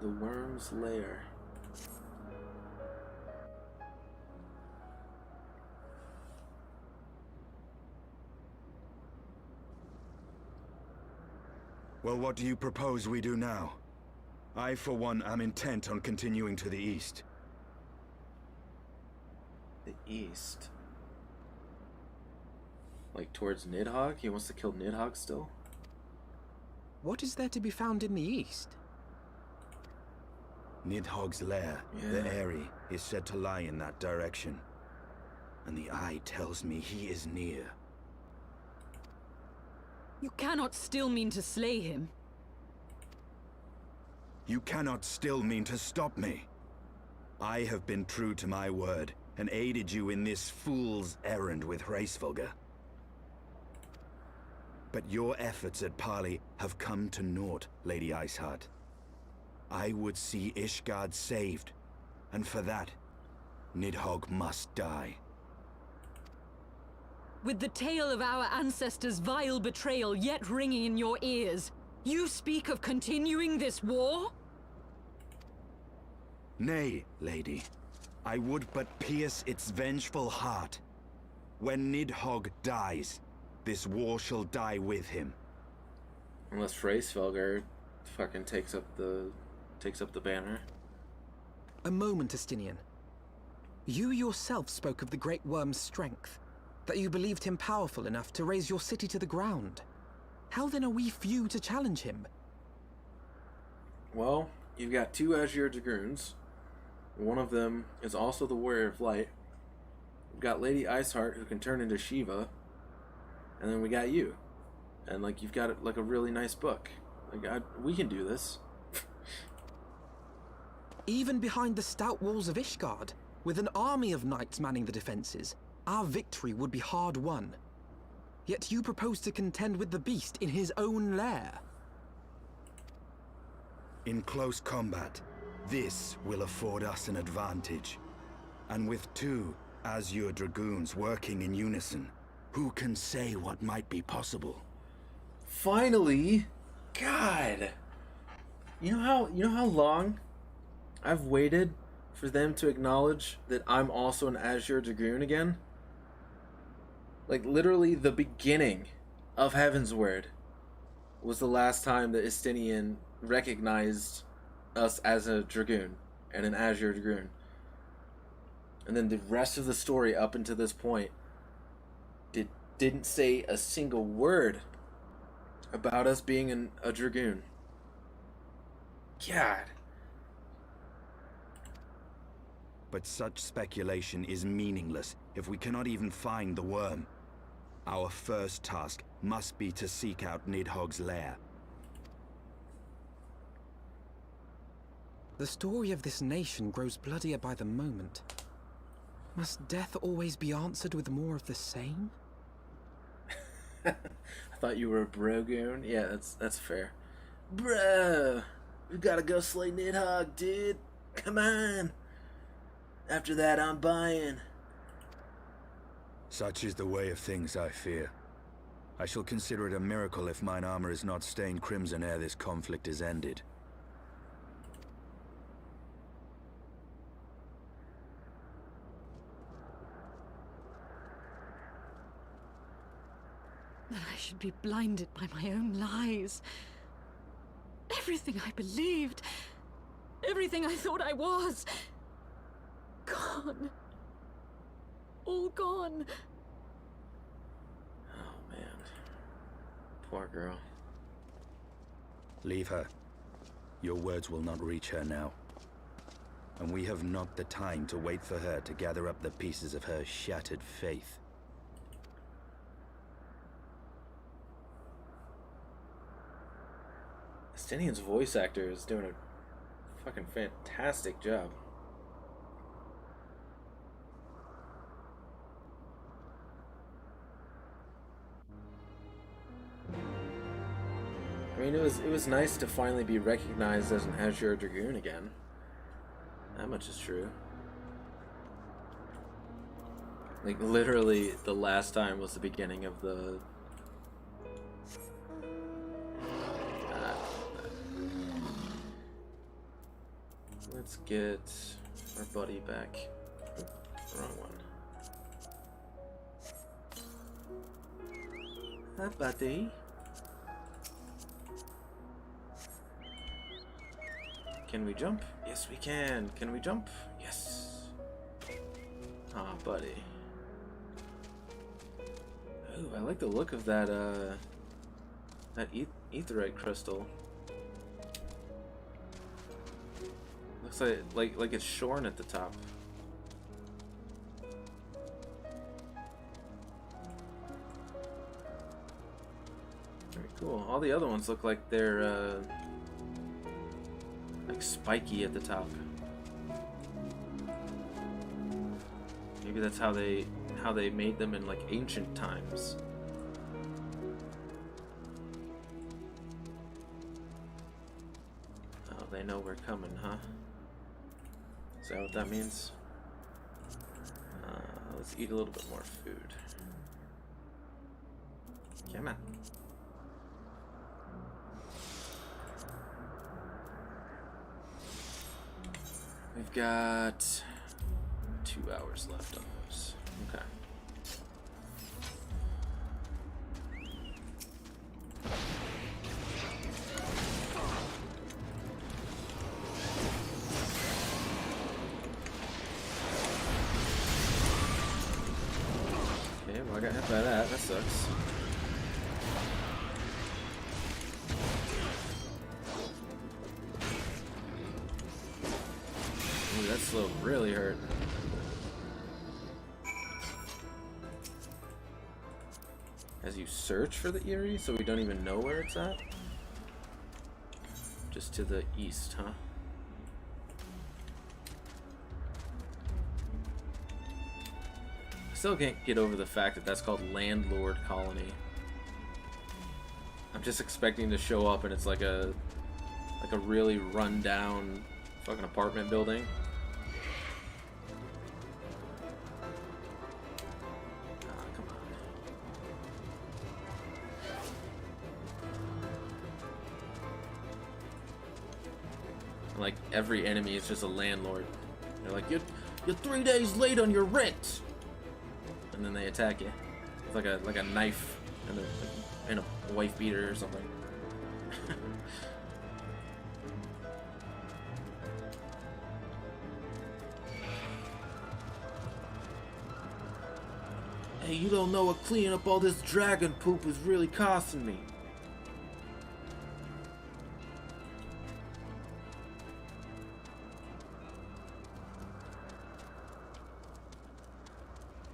The worm's lair. Well, what do you propose we do now? I, for one, am intent on continuing to the east. The east? Like towards Nidhogg? He wants to kill Nidhogg still? What is there to be found in the east? Nidhogg's lair, the Eyrie, is said to lie in that direction. And the eye tells me he is near. You cannot still mean to slay him. You cannot still mean to stop me. I have been true to my word, and aided you in this fool's errand with Hraesvelgr. But your efforts at parley have come to naught, Lady Iceheart. I would see Ishgard saved, and for that, Nidhogg must die. With the tale of our ancestors' vile betrayal yet ringing in your ears, you speak of continuing this war? Nay, lady. I would but pierce its vengeful heart. When Nidhogg dies, this war shall die with him. Unless Hraesvelgr fucking takes up the banner. A moment, Estinian. You yourself spoke of the Great Worm's strength, that you believed him powerful enough to raise your city to the ground. How then are we few to challenge him? Well, you've got two Azure Dragoons. One of them is also the Warrior of Light. We've got Lady Iceheart, who can turn into Shiva. And then we got you. And, like, you've got, like, a really nice book. Like, we can do this. Even behind the stout walls of Ishgard, with an army of knights manning the defenses, our victory would be hard won. Yet you propose to contend with the beast in his own lair. In close combat, this will afford us an advantage. And with two Azure Dragoons working in unison, who can say what might be possible? Finally! God! You know how long I've waited for them to acknowledge that I'm also an Azure Dragoon again? Like, literally the beginning of Heavensward was the last time that Estinian recognized us as a Dragoon and an Azure Dragoon. And then the rest of the story up until this point didn't say a single word about us being a Dragoon. God. But such speculation is meaningless if we cannot even find the worm. Our first task must be to seek out Nidhogg's lair. The story of this nation grows bloodier by the moment. Must death always be answered with more of the same? I thought you were a brogoon. Yeah, that's fair. Bro, we gotta go slay Nidhogg, dude. Come on. After that, I'm buying. Such is the way of things, I fear. I shall consider it a miracle if mine armor is not stained crimson ere this conflict is ended. That I should be blinded by my own lies. Everything I believed, everything I thought I was, gone. All gone. Oh, man. Poor girl. Leave her. Your words will not reach her now. And we have not the time to wait for her to gather up the pieces of her shattered faith. Estinian's voice actor is doing a fucking fantastic job. I mean, it was nice to finally be recognized as an Azure Dragoon again. That much is true. Like, literally, the last time was the beginning of the... Let's get our buddy back. Oop, wrong one. Hi, buddy. Can we jump? Yes, we can. Can we jump? Yes. Ah, buddy. Ooh, I like the look of that, etherite crystal. Looks like it's shorn at the top. Very cool. All the other ones look like they're, like spiky at the top. Maybe that's how they made them in like ancient times. Oh, they know we're coming, huh? Is that what that means? Let's eat a little bit more food. Come on. We've got 2 hours left on those. Okay. Okay, well I got hit by that. That sucks. Ooh, that slow really hurt. As you search for the Eyrie, so we don't even know where it's at? Just to the east, huh? I still can't get over the fact that that's called Landlord Colony. I'm just expecting to show up and it's like a really run down fucking apartment building. Like every enemy is just a landlord. They're like, you're 3 days late on your rent, and then they attack you with like a knife and a wife beater or something. Hey, you don't know what cleaning up all this dragon poop is really costing me.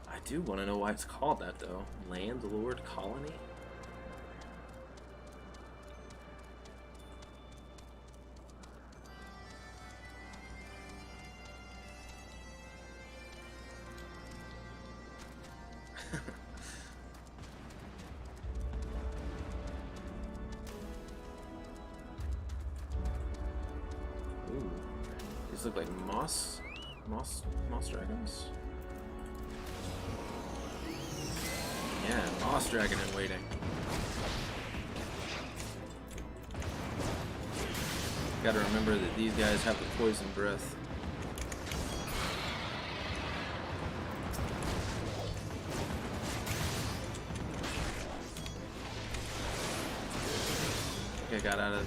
I do want to know why it's called that, though. Landlord Colony? Ooh. These look like moss dragons. Yeah, moss dragon in waiting. Gotta remember that these guys have the poison breath. Okay, got out of...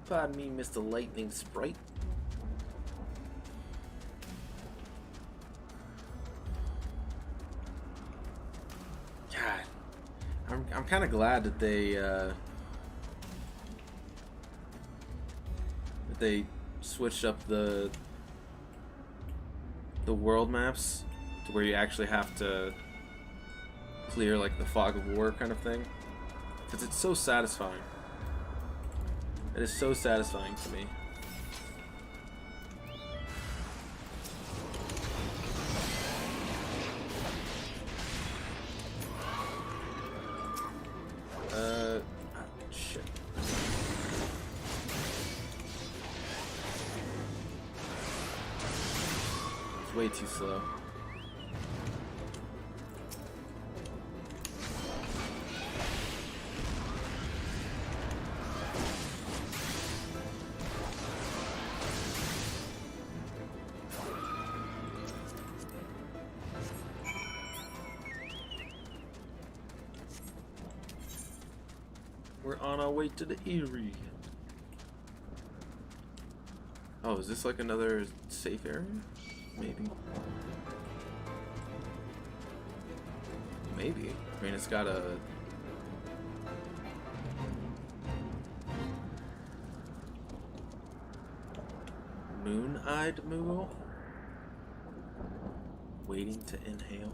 Pardon me, Mr. Lightning Sprite. God, I'm kind of glad that they switched up the world maps to where you actually have to clear like the fog of war kind of thing, because it's so satisfying. It is so satisfying to me. It's way too slow. We're on our way to the Eyrie. Oh, is this like another safe area? Maybe. Maybe. I mean, it's got a... Moon-eyed Moogle? Waiting to inhale.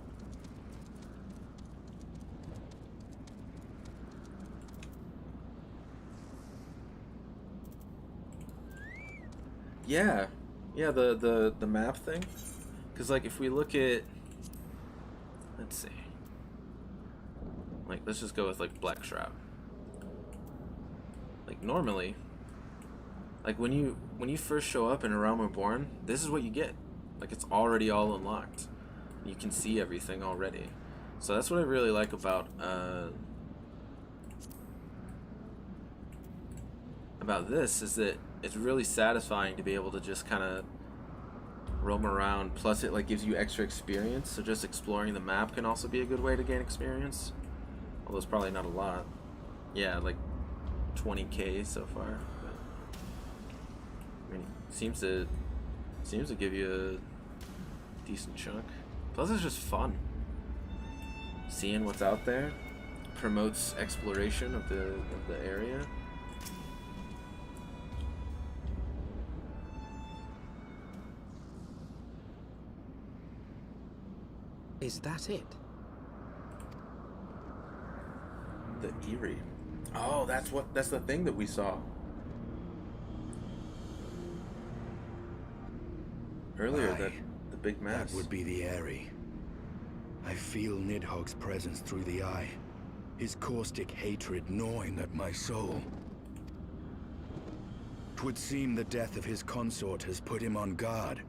Yeah, the map thing, because like if we look at, let's see, like let's just go with like Black Shroud. Like normally, like when you first show up in A Realm Reborn, this is what you get. Like it's already all unlocked. You can see everything already. So that's what I really like about this, is that it's really satisfying to be able to just kind of roam around. Plus it like gives you extra experience, so just exploring the map can also be a good way to gain experience, although it's probably not a lot. Yeah, like 20k so far, but, I mean, it seems to give you a decent chunk. Plus it's just fun seeing what's out there. Promotes exploration of the area. Is that it? The Eyrie. Oh, that's the thing that we saw earlier. Aye, The big mass. That would be the Eyrie. I feel Nidhogg's presence through the eye, his caustic hatred gnawing at my soul. 'Twould seem the death of his consort has put him on guard.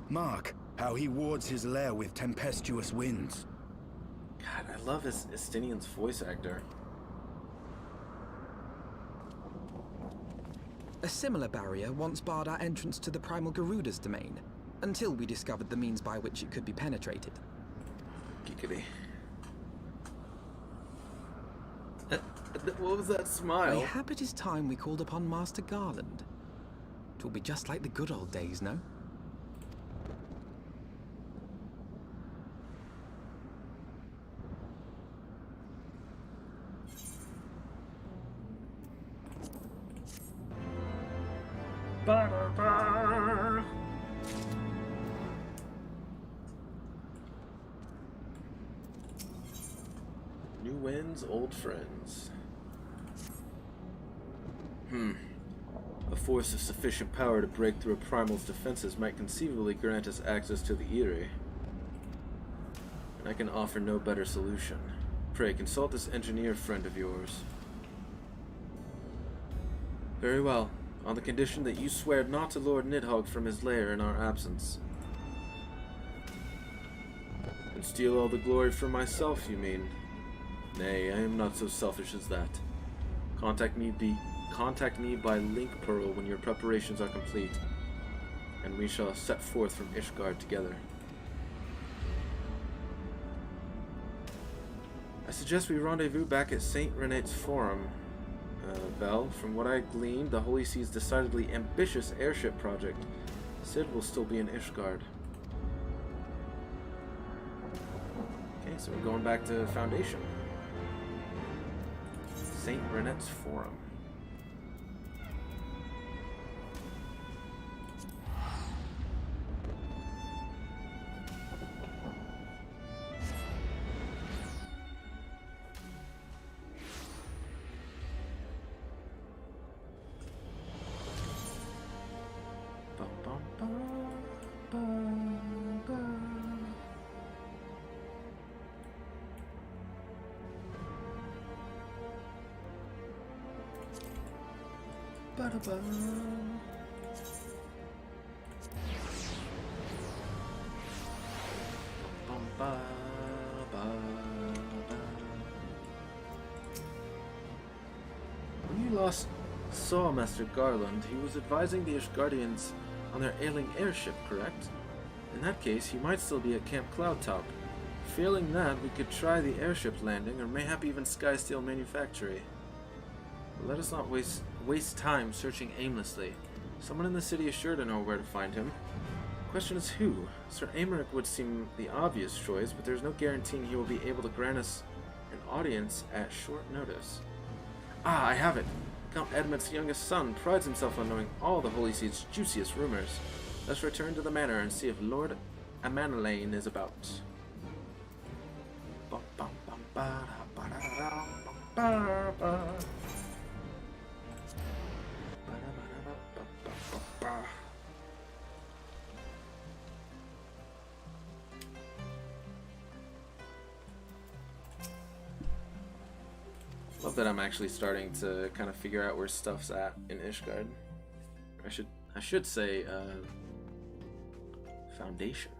Mark how he wards his lair with tempestuous winds. God, I love Estinian's voice actor. A similar barrier once barred our entrance to the Primal Garuda's domain, until we discovered the means by which it could be penetrated. Geekity. What was that smile? Mayhap it is time we called upon Master Garland. 'Twill be just like the good old days, no? New winds, old friends. A force of sufficient power to break through a primal's defenses might conceivably grant us access to the Eyrie. And I can offer no better solution. Pray, consult this engineer friend of yours. Very well, on the condition that you swear not to Lord Nidhogg from his lair in our absence. And steal all the glory for myself, you mean? Nay, I am not so selfish as that. Contact me by link pearl when your preparations are complete, and we shall set forth from Ishgard together. I suggest we rendezvous back at Saint Renate's Forum. Vel, from what I gleaned, the Holy See's decidedly ambitious airship project. Sid will still be in Ishgard. Okay, so we're going back to Foundation. Saint Renate's Forum. ba, ba, ba. When you last saw Master Garland, he was advising the Ishgardians on their ailing airship, correct? In that case, he might still be at Camp Cloudtop. Failing that, we could try the airship landing, or mayhap even Skysteel Manufactory. But let us not waste time searching aimlessly. Someone in the city is sure to know where to find him. The question is who? Sir Aymeric would seem the obvious choice, but there's no guaranteeing he will be able to grant us an audience at short notice. Ah, I have it! Count Edmund's youngest son prides himself on knowing all the Holy Seed's juiciest rumors. Let's return to the manor and see if Lord Amanelane is about. Love that I'm actually starting to kind of figure out where stuff's at in Ishgard. I should say Foundation.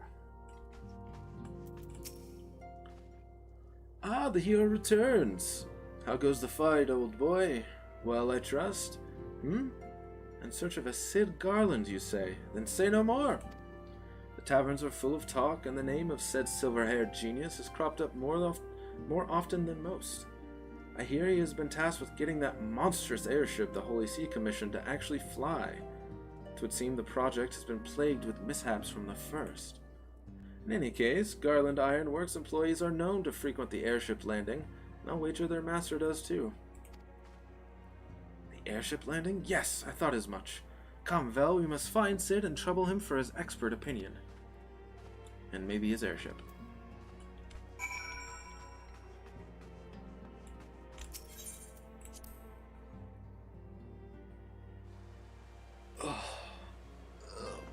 Ah, the hero returns. How goes the fight, old boy? Well, I trust. In search of a Cid Garland, you say? Then say no more. The taverns are full of talk, and the name of said silver-haired genius has cropped up more often than most. I hear he has been tasked with getting that monstrous airship the Holy See commissioned to actually fly. It would seem the project has been plagued with mishaps from the first. In any case, Garland Ironworks employees are known to frequent the airship landing, and I'll wager their master does too. The airship landing? Yes, I thought as much. Come, Vel, we must find Cid and trouble him for his expert opinion. And maybe his airship.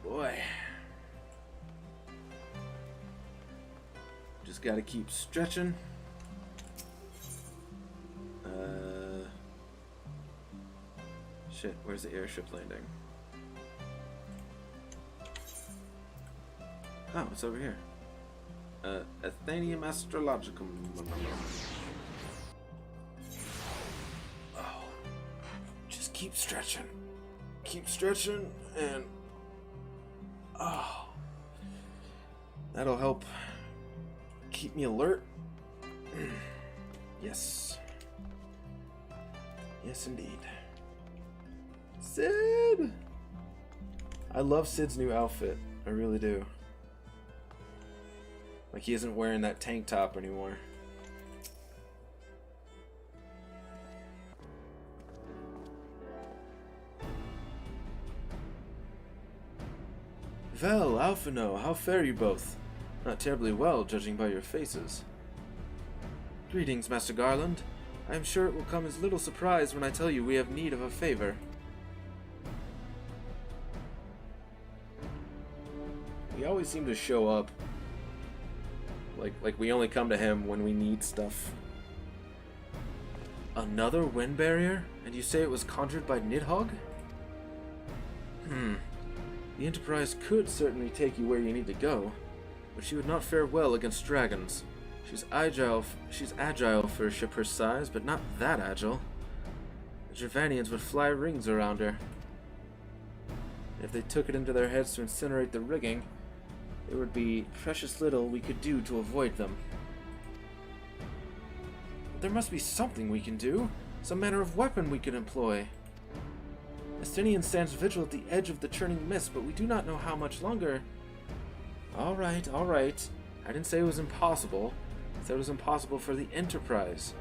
Boy. Just gotta keep stretching. Shit, where's the airship landing? Oh, it's over here. Athenium Astrologicum. Oh. Just keep stretching. Keep stretching and... Oh. That'll help keep me alert. Yes. Yes, indeed. Cid! I love Cid's new outfit. I really do. Like he isn't wearing that tank top anymore. Vel, Alphino, how fare you both? Not terribly well, judging by your faces. Greetings, Master Garland. I am sure it will come as little surprise when I tell you we have need of a favor. He always seems to show up. Like we only come to him when we need stuff. Another wind barrier? And you say it was conjured by Nidhogg? The Enterprise could certainly take you where you need to go, but she would not fare well against dragons. She's agile for a ship her size, but not that agile. The Javanians would fly rings around her. If they took it into their heads to incinerate the rigging, there would be precious little we could do to avoid them. But there must be something we can do, some manner of weapon we could employ. Estinian stands vigil at the edge of the churning mist, but we do not know how much longer. All right. I didn't say it was impossible. I said it was impossible for the Enterprise.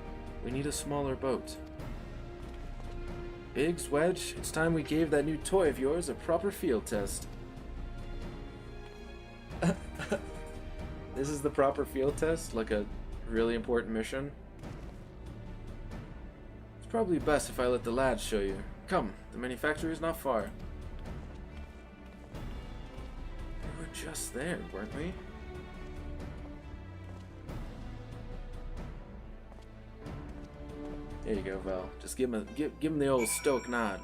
We need a smaller boat. Biggs, Wedge, it's time we gave that new toy of yours a proper field test. This is the proper field test? Like a really important mission? It's probably best if I let the lads show you. Come, the manufactory is not far. We were just there, weren't we? There you go, Val. Just give him the old stoic nod.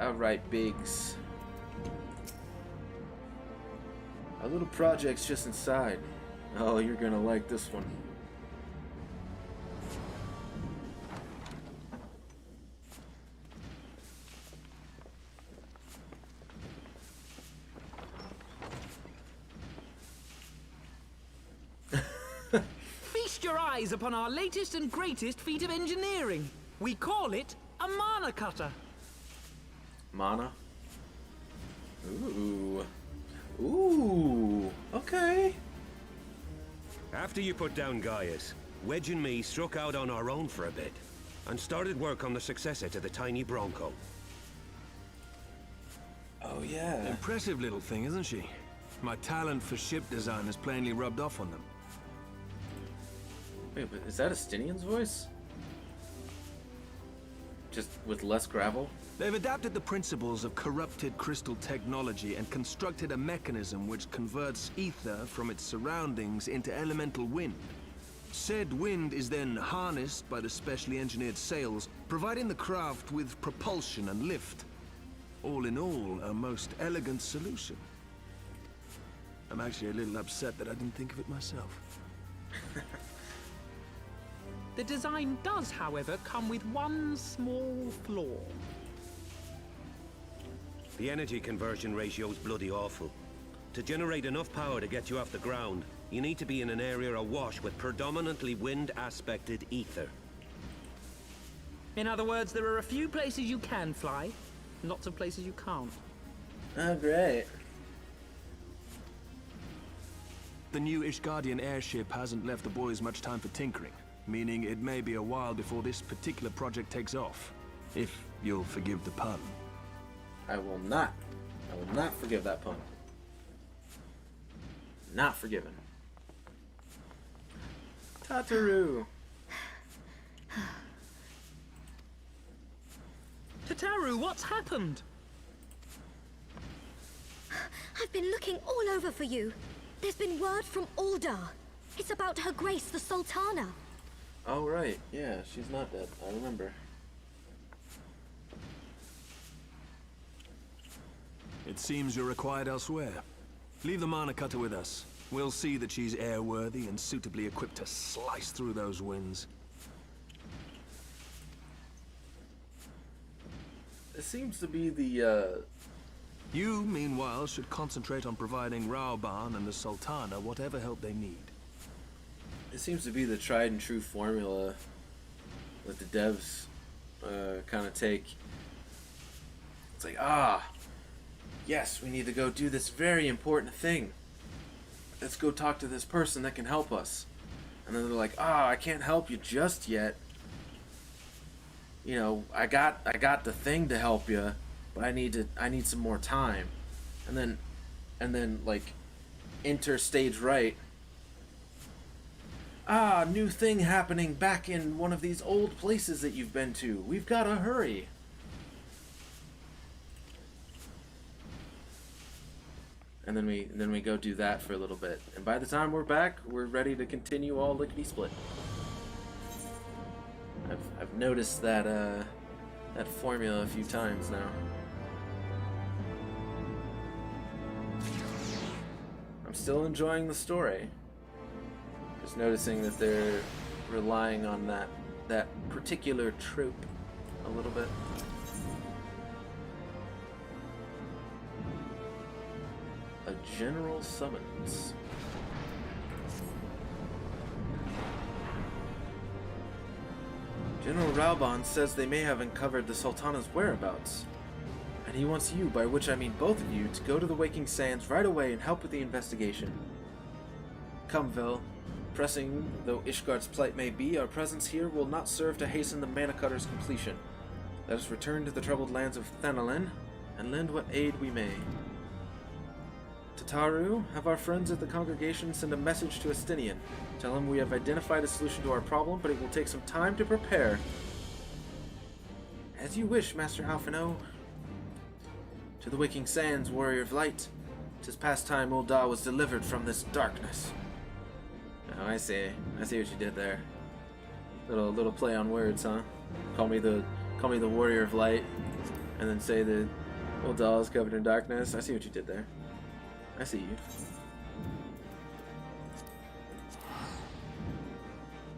Alright, Biggs. Our little project's just inside. Oh, you're gonna like this one. Feast your eyes upon our latest and greatest feat of engineering. We call it a mana cutter. Mana? Ooh. Ooh. Okay. After you put down Gaius, Wedge and me struck out on our own for a bit, and started work on the successor to the tiny Bronco. Oh, yeah. Impressive little thing, isn't she? My talent for ship design has plainly rubbed off on them. Wait, but is that Estinian's voice? Just with less gravel? They've adapted the principles of corrupted crystal technology and constructed a mechanism which converts ether from its surroundings into elemental wind. Said wind is then harnessed by the specially engineered sails, providing the craft with propulsion and lift. All in all, a most elegant solution. I'm actually a little upset that I didn't think of it myself. The design does, however, come with one small flaw. The energy conversion ratio's bloody awful. To generate enough power to get you off the ground, you need to be in an area awash with predominantly wind-aspected ether. In other words, there are a few places you can fly, lots of places you can't. Oh, great. The new Ishgardian airship hasn't left the boys much time for tinkering, meaning it may be a while before this particular project takes off. If you'll forgive the pun. I will not. I will not forgive that pun. Not forgiven. Tataru. Tataru, what's happened? I've been looking all over for you. There's been word from Aldar. It's about Her Grace the Sultana. Oh, right. Yeah, she's not dead. I remember. It seems you're required elsewhere. Leave the mana cutter with us. We'll see that she's airworthy and suitably equipped to slice through those winds. It seems to be the, You, meanwhile, should concentrate on providing Raoban and the Sultana whatever help they need. It seems to be the tried and true formula that the devs kind of take. It's like, yes, we need to go do this very important thing. Let's go talk to this person that can help us. And then they're like, I can't help you just yet. You know, I got the thing to help you, but I need some more time. And then like enter stage right. New thing happening back in one of these old places that you've been to. We've got to hurry. And then we go do that for a little bit. And by the time we're back, we're ready to continue all lickety-split. I've noticed that that formula a few times now. I'm still enjoying the story. Just noticing that they're relying on that particular trope a little bit. A general summons. General Raoban says they may have uncovered the Sultana's whereabouts, and he wants you, by which I mean both of you, to go to the Waking Sands right away and help with the investigation. Come, Vel. Pressing though Ishgard's plight may be, our presence here will not serve to hasten the Mana Cutter's completion. Let us return to the troubled lands of Thanalin, and lend what aid we may. Tataru, have our friends at the congregation send a message to Estinian. Tell him we have identified a solution to our problem, but it will take some time to prepare. As you wish, Master Alphino. To the Waking Sands, Warrior of Light. 'Tis past time Ul'dah was delivered from this darkness. Oh, I see. I see what you did there. Little play on words, huh? Call me the Warrior of Light. and then say that Uldal is covered in darkness. I see what you did there. I see you.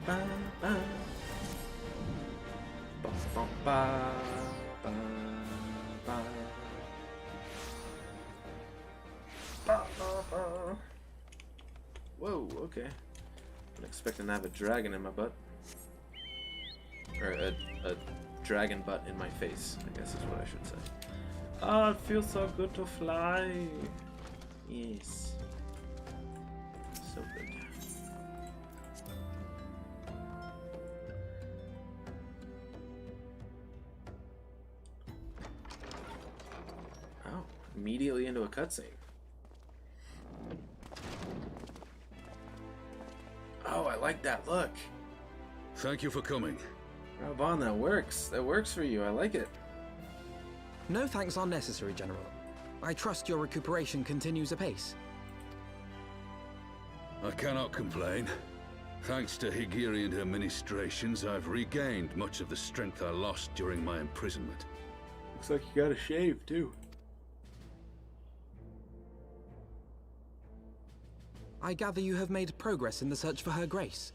Ba, ba. Ba, ba, ba, ba, ba. Ba, ba, ba. Whoa, okay. I'm expecting to have a dragon in my butt. Or a dragon butt in my face, I guess is what I should say. Oh, it feels so good to fly. Yes. So good. Oh, immediately into a cutscene. Oh, I like that look. Thank you for coming. Raban, that works. That works for you. I like it. No thanks are necessary, General. I trust your recuperation continues apace. I cannot complain. Thanks to Higiri and her ministrations, I've regained much of the strength I lost during my imprisonment. Looks like you got a shave, too. I gather you have made progress in the search for Her Grace.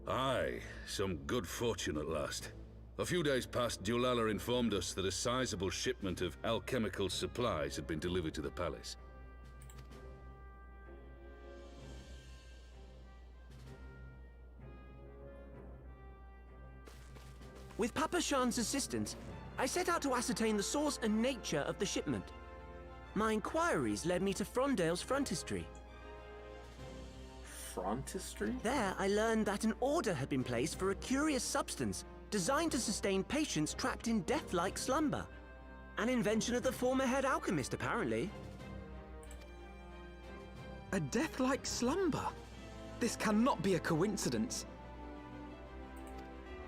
Aye, some good fortune at last. A few days past, Dulala informed us that a sizable shipment of alchemical supplies had been delivered to the palace. With Papa Shan's assistance, I set out to ascertain the source and nature of the shipment. My inquiries led me to Frondale's frontistery. Frontistery? There, I learned that an order had been placed for a curious substance designed to sustain patients trapped in death-like slumber. An invention of the former head alchemist, apparently. A death-like slumber? This cannot be a coincidence.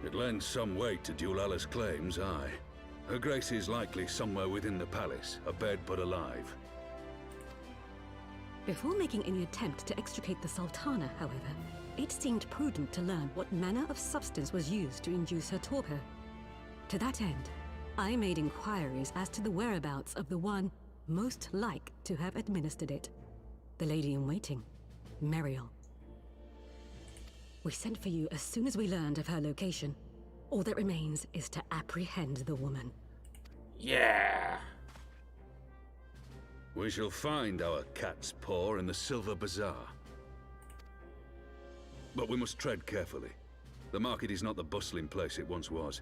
It lends some weight to Dulala's claims, aye. Her Grace is likely somewhere within the palace, abed but alive. Before making any attempt to extricate the Sultana, however, it seemed prudent to learn what manner of substance was used to induce her torpor. To that end, I made inquiries as to the whereabouts of the one most like to have administered it. The lady in waiting, Meriel. We sent for you as soon as we learned of her location. All that remains is to apprehend the woman. Yeah! We shall find our cat's paw in the Silver Bazaar. But we must tread carefully. The market is not the bustling place it once was,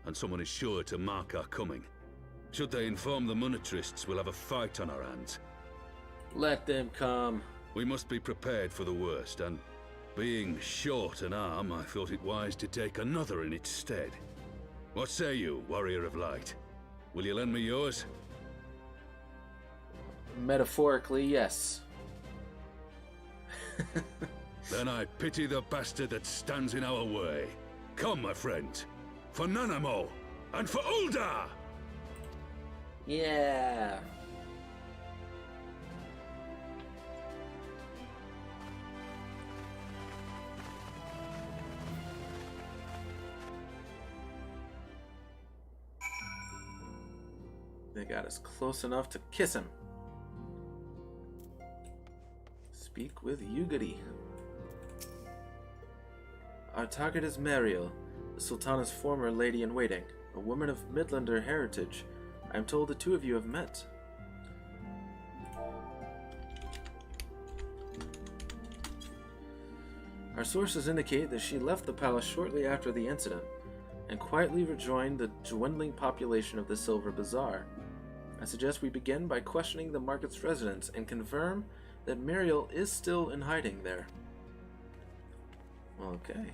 and someone is sure to mark our coming. Should they inform the monetarists, we'll have a fight on our hands. Let them come. We must be prepared for the worst, and being short an arm, I thought it wise to take another in its stead. What say you, Warrior of Light? Will you lend me yours? Metaphorically, yes. Then I pity the bastard that stands in our way. Come, my friends, for Nanamo, and for Ulda! Yeah. They got us close enough to kiss him. Speak with Yugiri. Our target is Meriel, the Sultana's former lady-in-waiting, a woman of Midlander heritage. I am told the two of you have met. Our sources indicate that she left the palace shortly after the incident, and quietly rejoined the dwindling population of the Silver Bazaar. I suggest we begin by questioning the market's residents and confirm that Meriel is still in hiding there. Okay.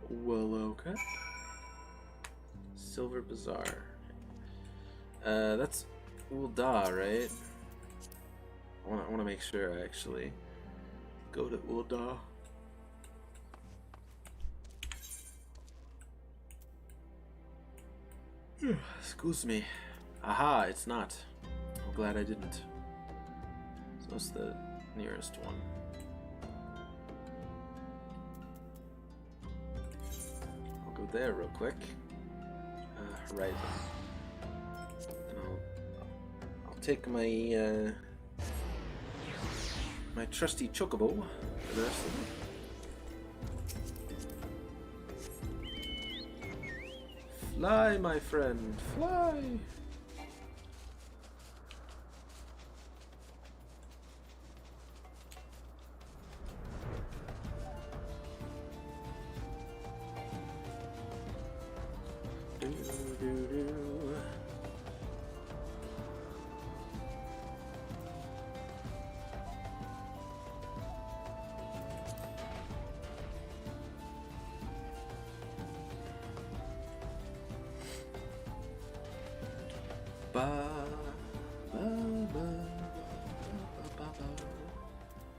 Well, okay. Silver Bazaar. That's Ulda, right? I want to make sure I actually go to Ulda. Excuse me. Aha, it's not. I'm glad I didn't. So what's the nearest one? I'll go there real quick. horizon. And I'll take my my trusty chocobo for the rest of it. Fly, my friend, fly!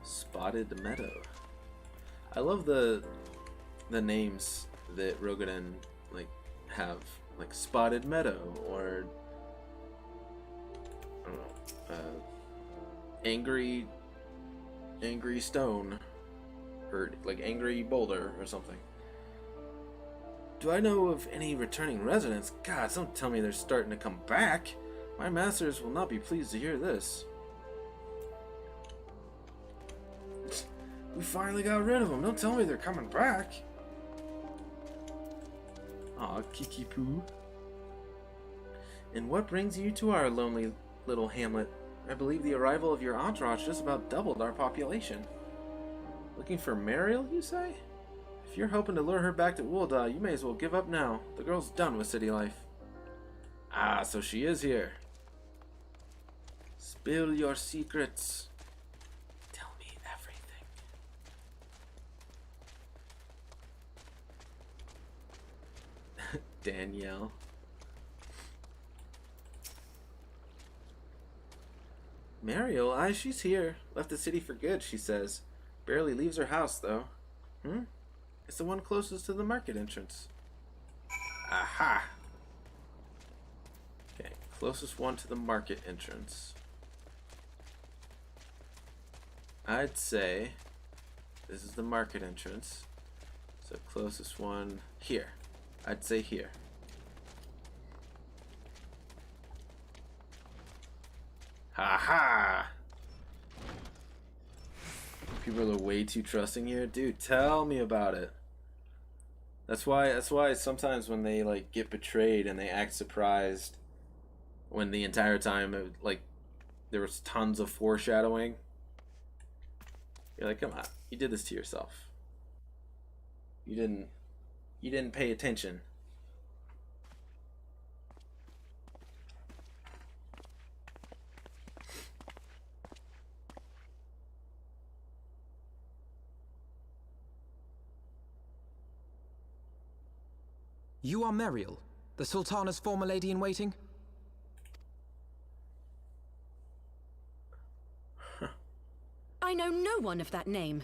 Spotted Meadow. I love the names that Rogaden like have, like Spotted Meadow, or I don't know, Angry Stone, or like Angry Boulder or something. Do I know of any returning residents? God, don't tell me they're starting to come back. My masters will not be pleased to hear this. We finally got rid of them. Don't tell me they're coming back. Aw, Kiki Poo. And what brings you to our lonely little hamlet? I believe the arrival of your entourage just about doubled our population. Looking for Mariel, you say? If you're hoping to lure her back to Ul'dah, you may as well give up now. The girl's done with city life. Ah, so she is here. Spill your secrets. Tell me everything. Danielle. Mariel, aye, she's here. Left the city for good, she says. Barely leaves her house, though. It's the one closest to the market entrance. Aha! Okay, closest one to the market entrance. I'd say this is the market entrance. So closest one here. I'd say here. Ha-ha! People are way too trusting here. Dude, tell me about it. That's why sometimes when they like get betrayed and they act surprised when the entire time there was tons of foreshadowing. You're like, come on, you did this to yourself. You didn't pay attention. You are Mariel, the Sultana's former lady-in-waiting? I know no one of that name.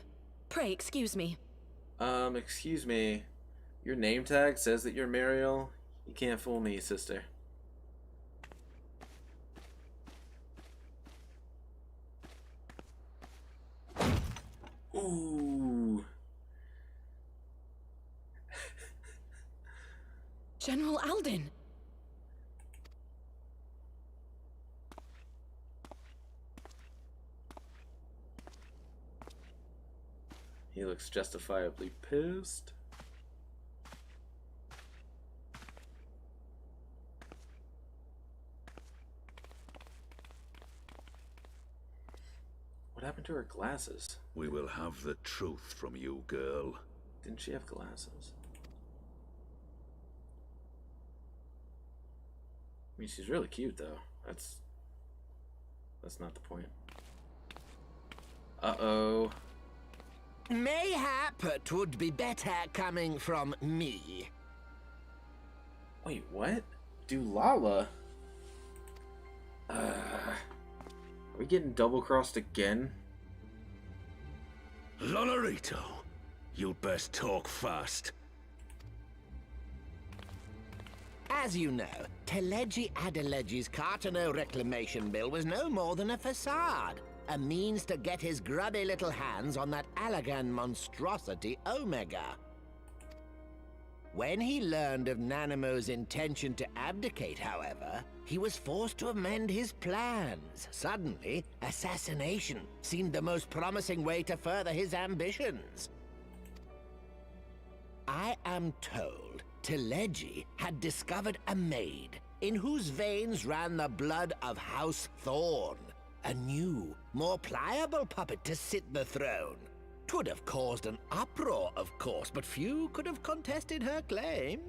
Pray excuse me. Excuse me. Your name tag says that you're Mariel. You can't fool me, sister. Ooh. General Alden. He looks justifiably pissed. What happened to her glasses? We will have the truth from you, girl. Didn't she have glasses? I mean, she's really cute, though. That's not the point. Uh-oh. Mayhap it would be better coming from me. Wait, what? Dulala? Are we getting double-crossed again? Lonorito, you'd best talk fast. As you know, Teleji Adeleji's Cartano reclamation bill was no more than a facade. A means to get his grubby little hands on that Allagan monstrosity Omega. When he learned of Nanamo's intention to abdicate, however, he was forced to amend his plans. Suddenly, assassination seemed the most promising way to further his ambitions. I am told Teleji had discovered a maid in whose veins ran the blood of House Thorn, a new, more pliable puppet to sit the throne. 'Twould have caused an uproar, of course, but few could have contested her claim.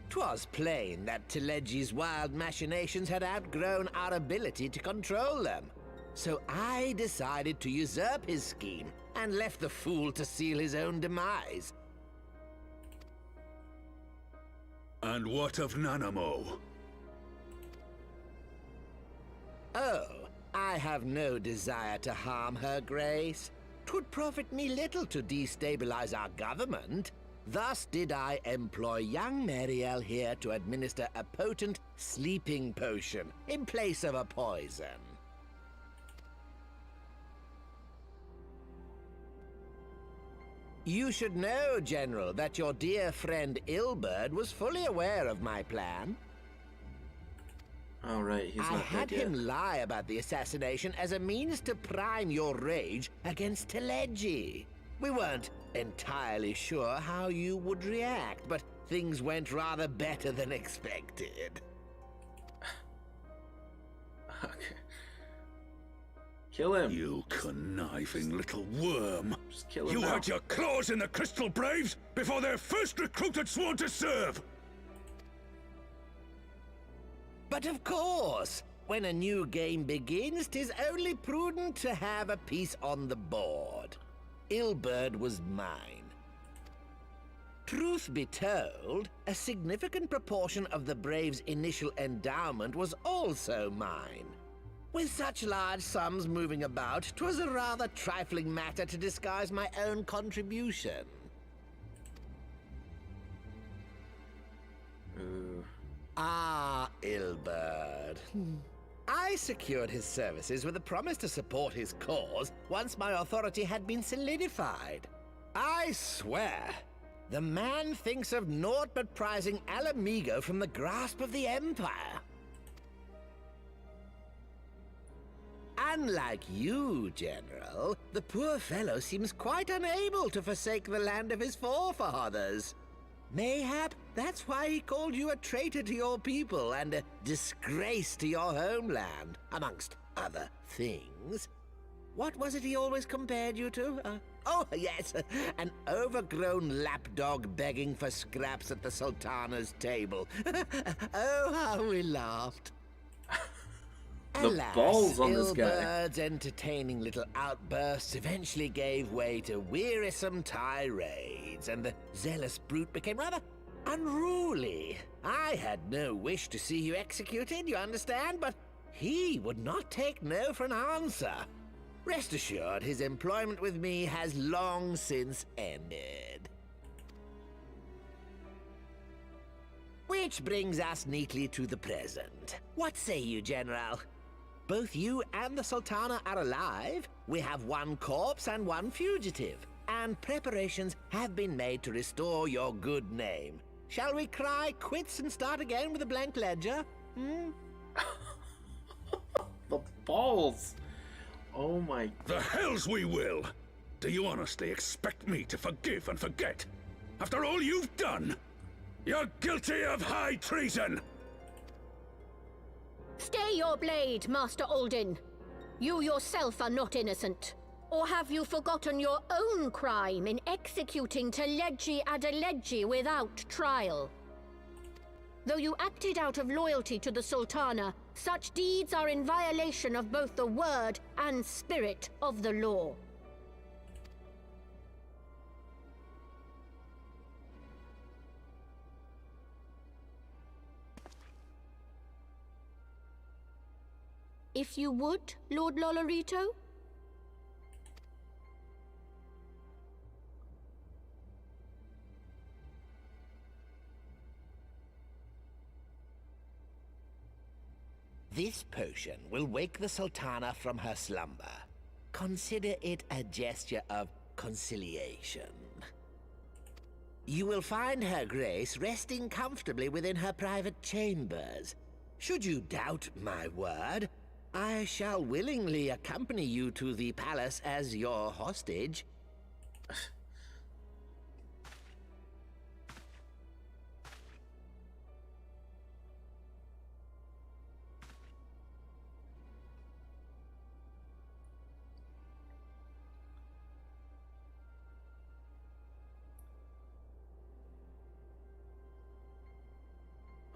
'Twas plain that Teleji's wild machinations had outgrown our ability to control them. So I decided to usurp his scheme and left the fool to seal his own demise. And what of Nanamo? Oh, I have no desire to harm her grace. 'Twould profit me little to destabilize our government. Thus did I employ young Mariel here to administer a potent sleeping potion in place of a poison. You should know, General, that your dear friend Ilberd was fully aware of my plan. All right, he's I not had dead yet. him lie about the assassination as a means to prime your rage against Teleji. We weren't entirely sure how you would react, but things went rather better than expected. Okay. Kill him. You conniving little worm. Just kill him You now. had your claws in the Crystal Braves before their first recruit had sworn to serve! But of course, when a new game begins, 'tis only prudent to have a piece on the board. Ilberd was mine. Truth be told, a significant proportion of the Braves' initial endowment was also mine. With such large sums moving about, 'twas a rather trifling matter to disguise my own contribution. Ah, Ilberd. I secured his services with a promise to support his cause once my authority had been solidified. I swear, the man thinks of naught but prizing Alamigo from the grasp of the Empire. Unlike you, General, the poor fellow seems quite unable to forsake the land of his forefathers. Mayhap that's why he called you a traitor to your people and a disgrace to your homeland, amongst other things. What was it he always compared you to? Oh, yes, an overgrown lapdog begging for scraps at the Sultana's table. Oh, how we laughed. The Alas, balls on this guy. Ilberd's entertaining little outbursts eventually gave way to wearisome tirades, and the zealous brute became rather unruly. I had no wish to see you executed, you understand, but he would not take no for an answer. Rest assured, his employment with me has long since ended. Which brings us neatly to the present. What say you, General? Both you and the Sultana are alive. We have one corpse and one fugitive, and preparations have been made to restore your good name. Shall we cry quits and start again with a blank ledger? The balls! Oh my... The hells we will! Do you honestly expect me to forgive and forget? After all you've done? You're guilty of high treason! Stay your blade, Master Alden. You yourself are not innocent. Or have you forgotten your own crime in executing Teleji Adeleji without trial? Though you acted out of loyalty to the Sultana, such deeds are in violation of both the word and spirit of the law. If you would, Lord Lolorito? This potion will wake the Sultana from her slumber. Consider it a gesture of conciliation. You will find her grace resting comfortably within her private chambers. Should you doubt my word, I shall willingly accompany you to the palace as your hostage.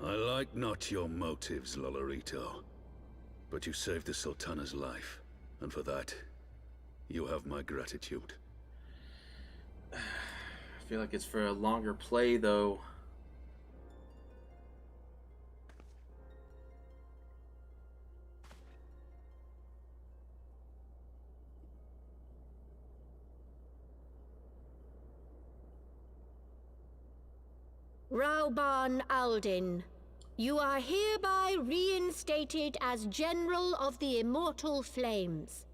I like not your motives, Lolorito. But you saved the Sultana's life, and for that, you have my gratitude. I feel like it's for a longer play, though. Rauban Aldin, you are hereby reinstated as General of the Immortal Flames.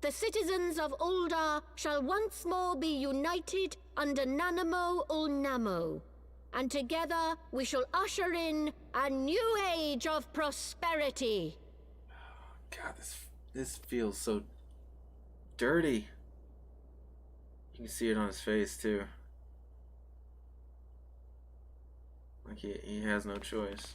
The citizens of Ul'dah shall once more be united under Nanamo Ul'Namo, and together we shall usher in a new age of prosperity. God, this feels so dirty. You can see it on his face, too. Like he has no choice.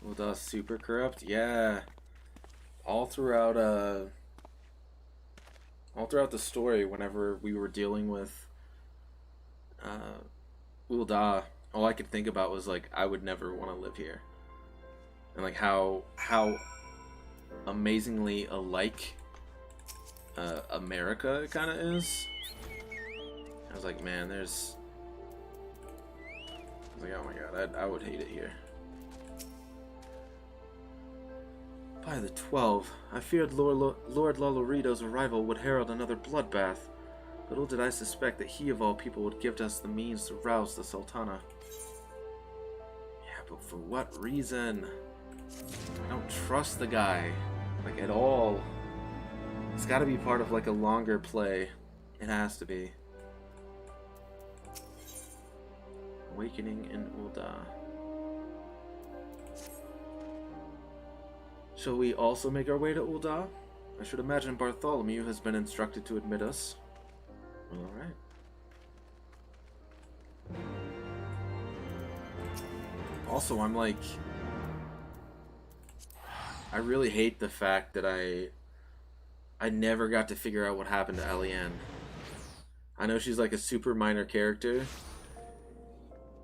Uldah's super corrupt? Yeah. All throughout the story, whenever we were dealing with Ul'dah, all I could think about was like I would never want to live here, and like how amazingly alike America kind of is. I was like, man, I was like, oh my god, I would hate it here. By the 12, I feared Lord Lolorito's arrival would herald another bloodbath. Little did I suspect that he of all people would give us the means to rouse the Sultana. Yeah, but for what reason? I don't trust the guy, like, at all. It's gotta be part of, like, a longer play. It has to be. Awakening in Ul'dah. Shall we also make our way to Ul'dah? I should imagine Bartholomew has been instructed to admit us. Alright. Also, I'm like... I really hate the fact that I never got to figure out what happened to Eliane. I know she's like a super minor character,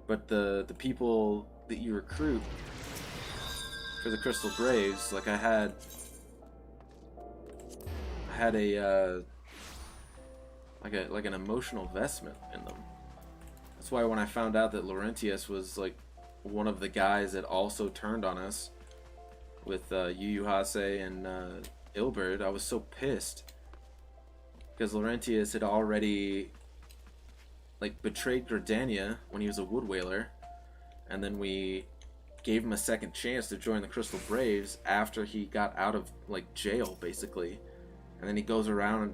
but the people that you recruit for the Crystal Braves, like I had a like an emotional investment in them. That's why when I found out that Laurentius was like one of the guys that also turned on us with Yu Yu Hase and Ilberd, I was so pissed because Laurentius had already like betrayed Gridania when he was a wood whaler, and then we gave him a second chance to join the Crystal Braves after he got out of like jail basically, and then he goes around and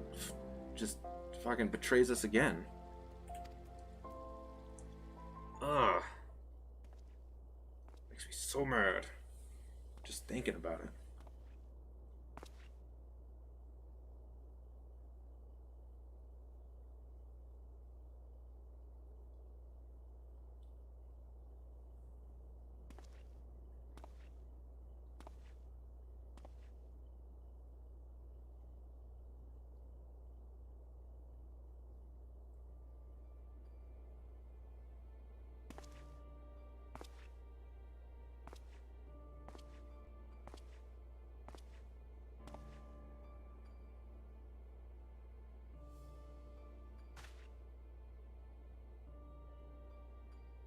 just fucking betrays us again. Ugh. Makes me so mad just thinking about it.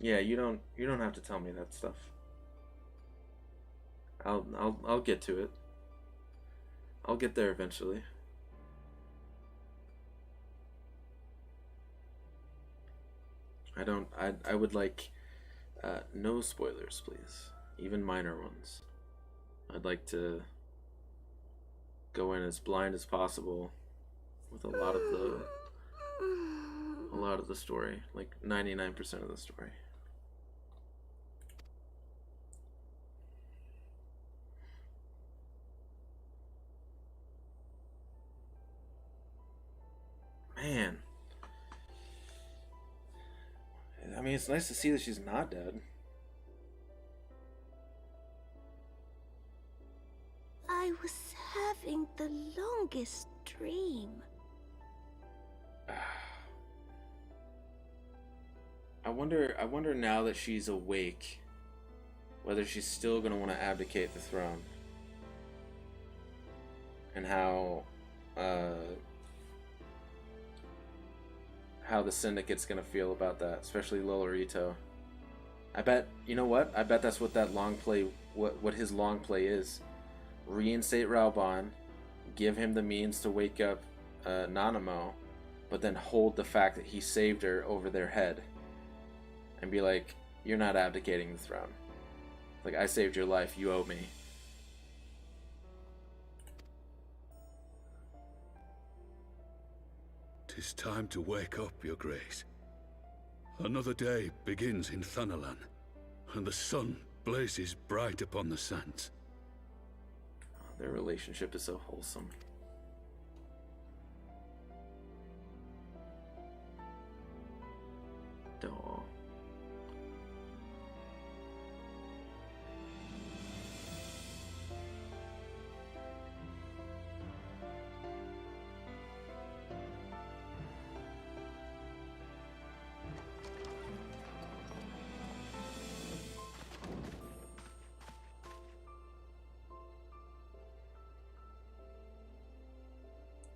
Yeah, you don't have to tell me that stuff. I'll get to it. I'll get there eventually. I would like no spoilers, please. Even minor ones. I'd like to go in as blind as possible with a lot of the story, like 99% of the story. Man. I mean, it's nice to see that she's not dead. I was having the longest dream. I wonder now that she's awake, whether she's still gonna want to abdicate the throne, and how the Syndicate's gonna feel about that, especially Lolorito. I bet, you know what? I bet that's what that long play, what his long play is. Reinstate Raoban, give him the means to wake up Nanamo, but then hold the fact that he saved her over their head. And be like, you're not abdicating the throne. Like, I saved your life, you owe me. 'Tis time to wake up, Your Grace. Another day begins in Thanalan, and the sun blazes bright upon the sands. Their relationship is so wholesome. Aw.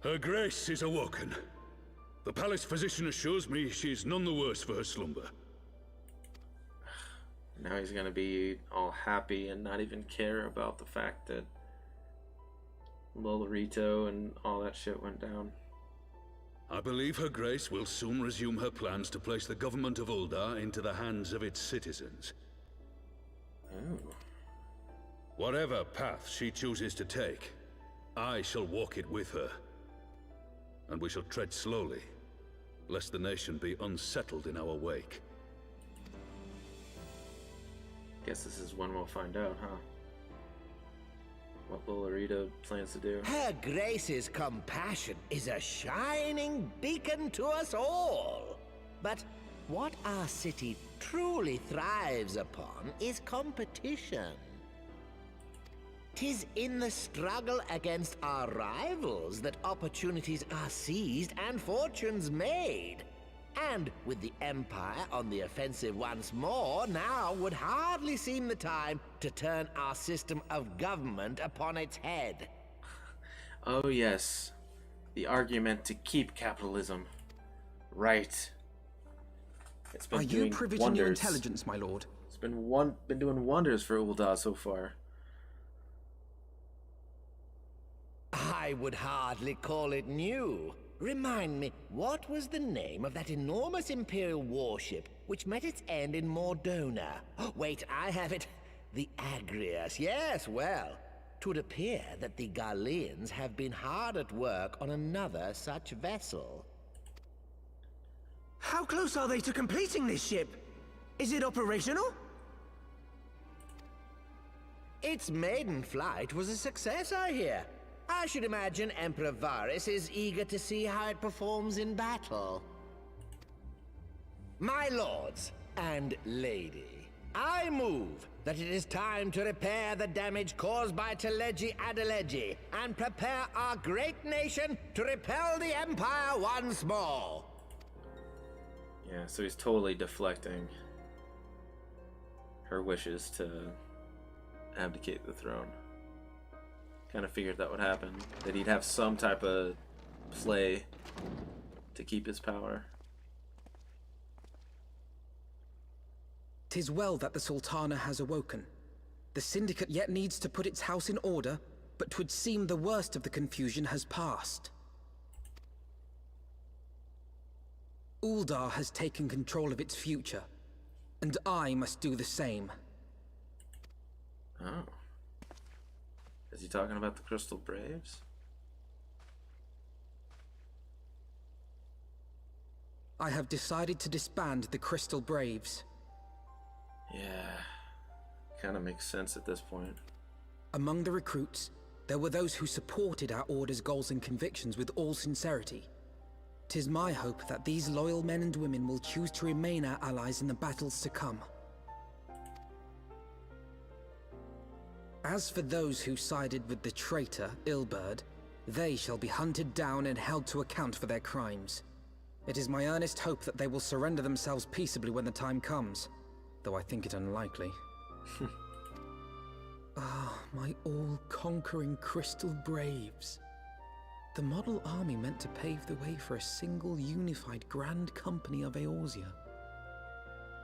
Her Grace is awoken. The palace physician assures me she's none the worse for her slumber. Now he's gonna be all happy and not even care about the fact that Lolorito and all that shit went down. I believe Her Grace will soon resume her plans to place the government of Uldar into the hands of its citizens. Oh. Whatever path she chooses to take, I shall walk it with her. And we shall tread slowly, lest the nation be unsettled in our wake. Guess this is when we'll find out, huh? What Lolorito plans to do. Her Grace's compassion is a shining beacon to us all. But what our city truly thrives upon is competition. 'Tis in the struggle against our rivals that opportunities are seized and fortunes made. And with the Empire on the offensive once more, now would hardly seem the time to turn our system of government upon its head. Oh yes, the argument to keep capitalism. Right. It's been Are doing you privy wonders. to new intelligence, my lord? It's been doing wonders for Uldar so far. I would hardly call it new. Remind me, what was the name of that enormous Imperial warship which met its end in Mordona? Oh, wait, I have it. The Agrias. Yes, well, 'twould appear that the Garleans have been hard at work on another such vessel. How close are they to completing this ship? Is it operational? Its maiden flight was a success, I hear. I should imagine Emperor Varys is eager to see how it performs in battle. My lords and lady, I move that it is time to repair the damage caused by Teleji Adeleji and prepare our great nation to repel the Empire once more. Yeah, so he's totally deflecting her wishes to abdicate the throne. Kind of figured that would happen. That he'd have some type of play to keep his power. 'Tis well that the Sultana has awoken. The Syndicate yet needs to put its house in order, but 'twould seem the worst of the confusion has passed. Uldar has taken control of its future, and I must do the same. Oh. Is he talking about the Crystal Braves? I have decided to disband the Crystal Braves. Yeah. Kind of makes sense at this point. Among the recruits, there were those who supported our Order's goals and convictions with all sincerity. 'Tis my hope that these loyal men and women will choose to remain our allies in the battles to come. As for those who sided with the traitor, Ilberd, they shall be hunted down and held to account for their crimes. It is my earnest hope that they will surrender themselves peaceably when the time comes, though I think it unlikely. Ah, my all-conquering Crystal Braves. The model army meant to pave the way for a single unified grand company of Eorzea.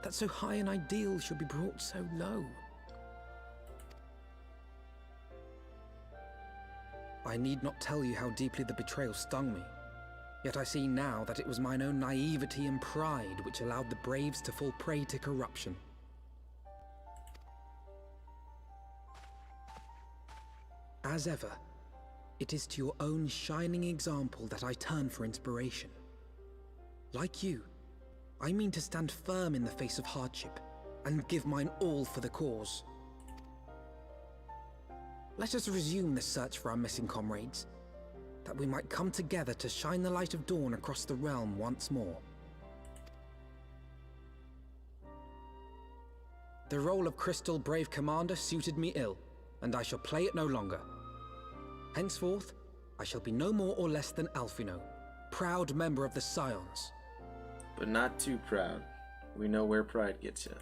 That so high an ideal should be brought so low. I need not tell you how deeply the betrayal stung me. Yet I see now that it was mine own naivety and pride which allowed the Braves to fall prey to corruption. As ever, it is to your own shining example that I turn for inspiration. Like you, I mean to stand firm in the face of hardship and give mine all for the cause. Let us resume the search for our missing comrades, that we might come together to shine the light of dawn across the realm once more. The role of Crystal Brave Commander suited me ill, and I shall play it no longer. Henceforth, I shall be no more or less than Alphino, proud member of the Scions. But not too proud. We know where pride gets you.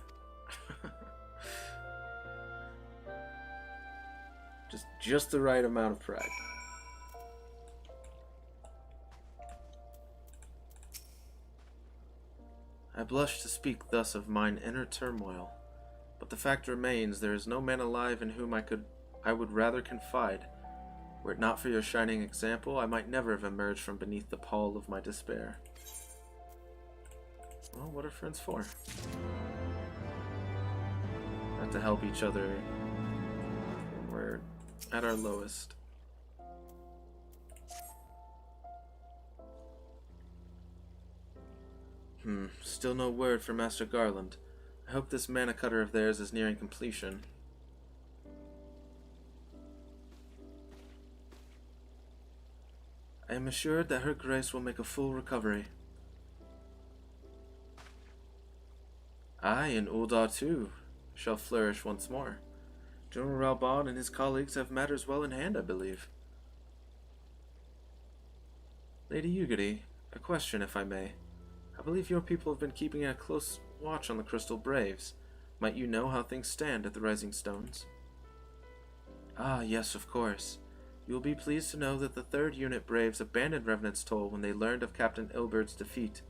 Just the right amount of pride. I blush to speak thus of mine inner turmoil, but the fact remains there is no man alive in whom I would rather confide. Were it not for your shining example, I might never have emerged from beneath the pall of my despair. Well, what are friends for? Not to help each other when we're at our lowest. Still no word from Master Garland. I hope this mana cutter of theirs is nearing completion. I am assured that her grace will make a full recovery. I and Uldar too shall flourish once more. General Ralbon and his colleagues have matters well in hand, I believe. Lady Yugiri, a question if I may. I believe your people have been keeping a close watch on the Crystal Braves. Might you know how things stand at the Rising Stones? Ah, yes, of course. You will be pleased to know that the 3rd Unit Braves abandoned Revenant's Toll when they learned of Captain Ilberd's defeat.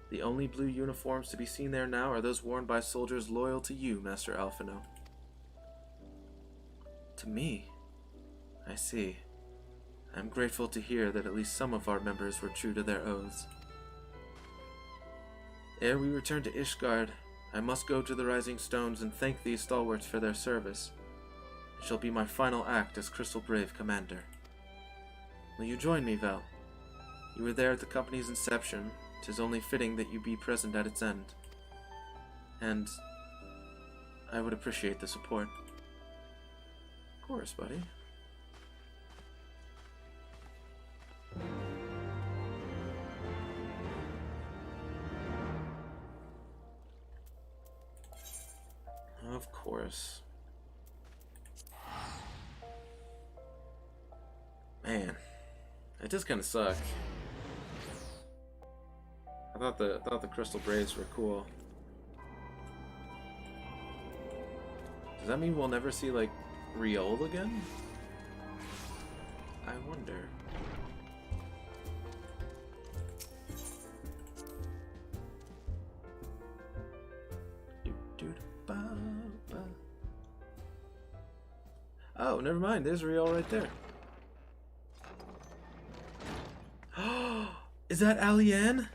The only blue uniforms to be seen there now are those worn by soldiers loyal to you, Master Alphino. To me? I see. I am grateful to hear that at least some of our members were true to their oaths. Ere we return to Ishgard, I must go to the Rising Stones and thank these stalwarts for their service. It shall be my final act as Crystal Brave Commander. Will you join me, Vel? You were there at the company's inception. 'Tis only fitting that you be present at its end. And I would appreciate the support. Of course, buddy. Of course. Man, it does kind of suck. I thought the Crystal Braves were cool. Does that mean we'll never see like Riol again? I wonder. Oh, never mind. There's Riel right there. Is that Alien?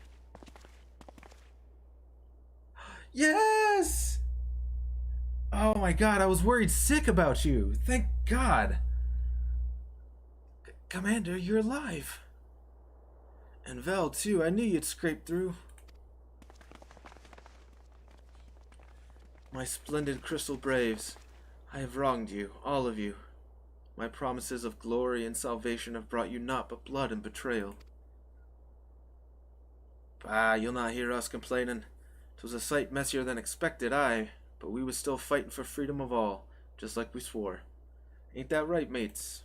Yes! Oh my god, I was worried sick about you. Thank God. Commander, you're alive. And Vel, too. I knew you'd scrape through. My splendid Crystal Braves, I have wronged you, all of you. My promises of glory and salvation have brought you naught but blood and betrayal. Bah, you'll not hear us complaining. 'Twas a sight messier than expected, aye, but we was still fighting for freedom of all, just like we swore. Ain't that right, mates?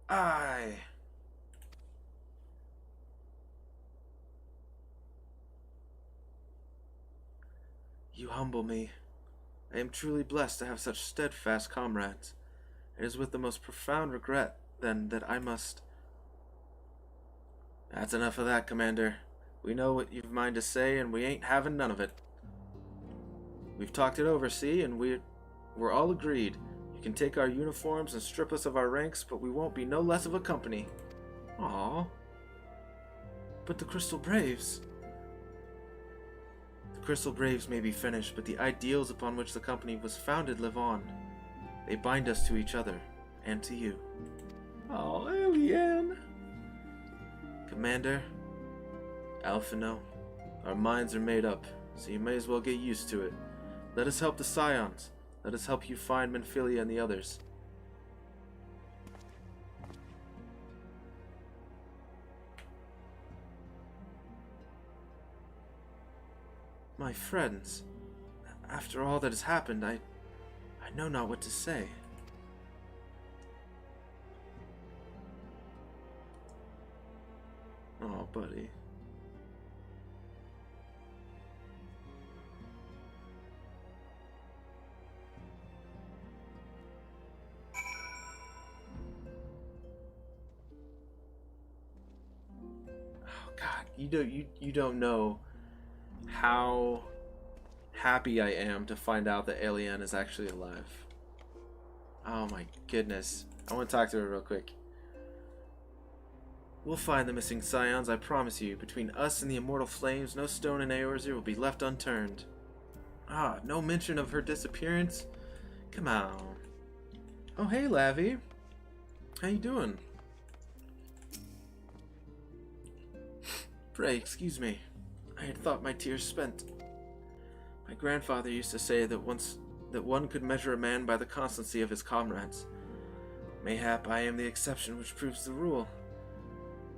Aye. You humble me. I am truly blessed to have such steadfast comrades. It is with the most profound regret, then, that I must... That's enough of that, Commander. We know what you've mind to say, and we ain't having none of it. We've talked it over, see, and we're all agreed. You can take our uniforms and strip us of our ranks, but we won't be no less of a company. Aww. But the Crystal Braves... The Crystal Braves may be finished, but the ideals upon which the company was founded live on. They bind us to each other, and to you. Oh, Alien! Commander, Alphino, our minds are made up, so you may as well get used to it. Let us help the Scions. Let us help you find Menphilia and the others. My friends, after all that has happened, I know not what to say. Oh, buddy. Oh God, you don't know how happy I am to find out that Alien is actually alive. Oh my goodness. I want to talk to her real quick. We'll find the missing Scions, I promise you. Between us and the immortal flames, no stone in Eorzea will be left unturned. Ah, no mention of her disappearance? Come on. Oh, hey, Lavi. How you doing? Pray, excuse me. I had thought my tears spent. My grandfather used to say that one could measure a man by the constancy of his comrades. Mayhap I am the exception which proves the rule.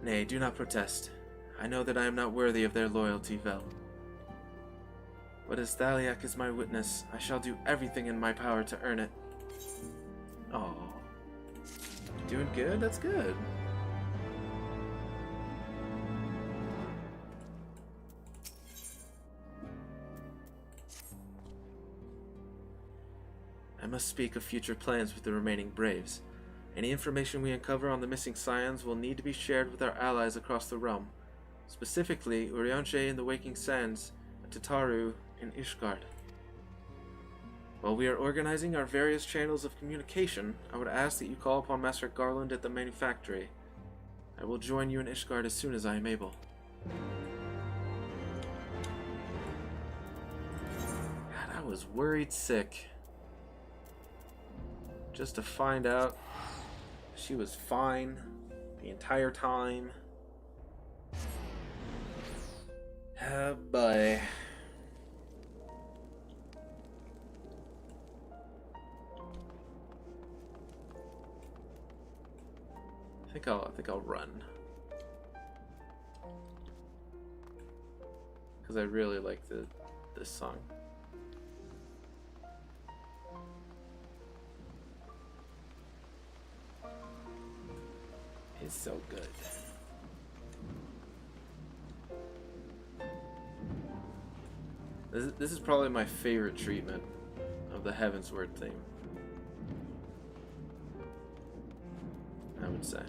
Nay, do not protest. I know that I am not worthy of their loyalty, Vel. But as Thaliak is my witness, I shall do everything in my power to earn it. Oh, doing good? That's good. I must speak of future plans with the remaining Braves. Any information we uncover on the missing Scions will need to be shared with our allies across the realm, specifically Urianger in the Waking Sands and Tataru in Ishgard. While we are organizing our various channels of communication, I would ask that you call upon Master Garland at the manufactory. I will join you in Ishgard as soon as I am able. God, I was worried sick. Just to find out she was fine the entire time. Oh boy. I think I'll run. Because I really like this song. It's so good. This is probably my favorite treatment of the Heavensward theme. I would say.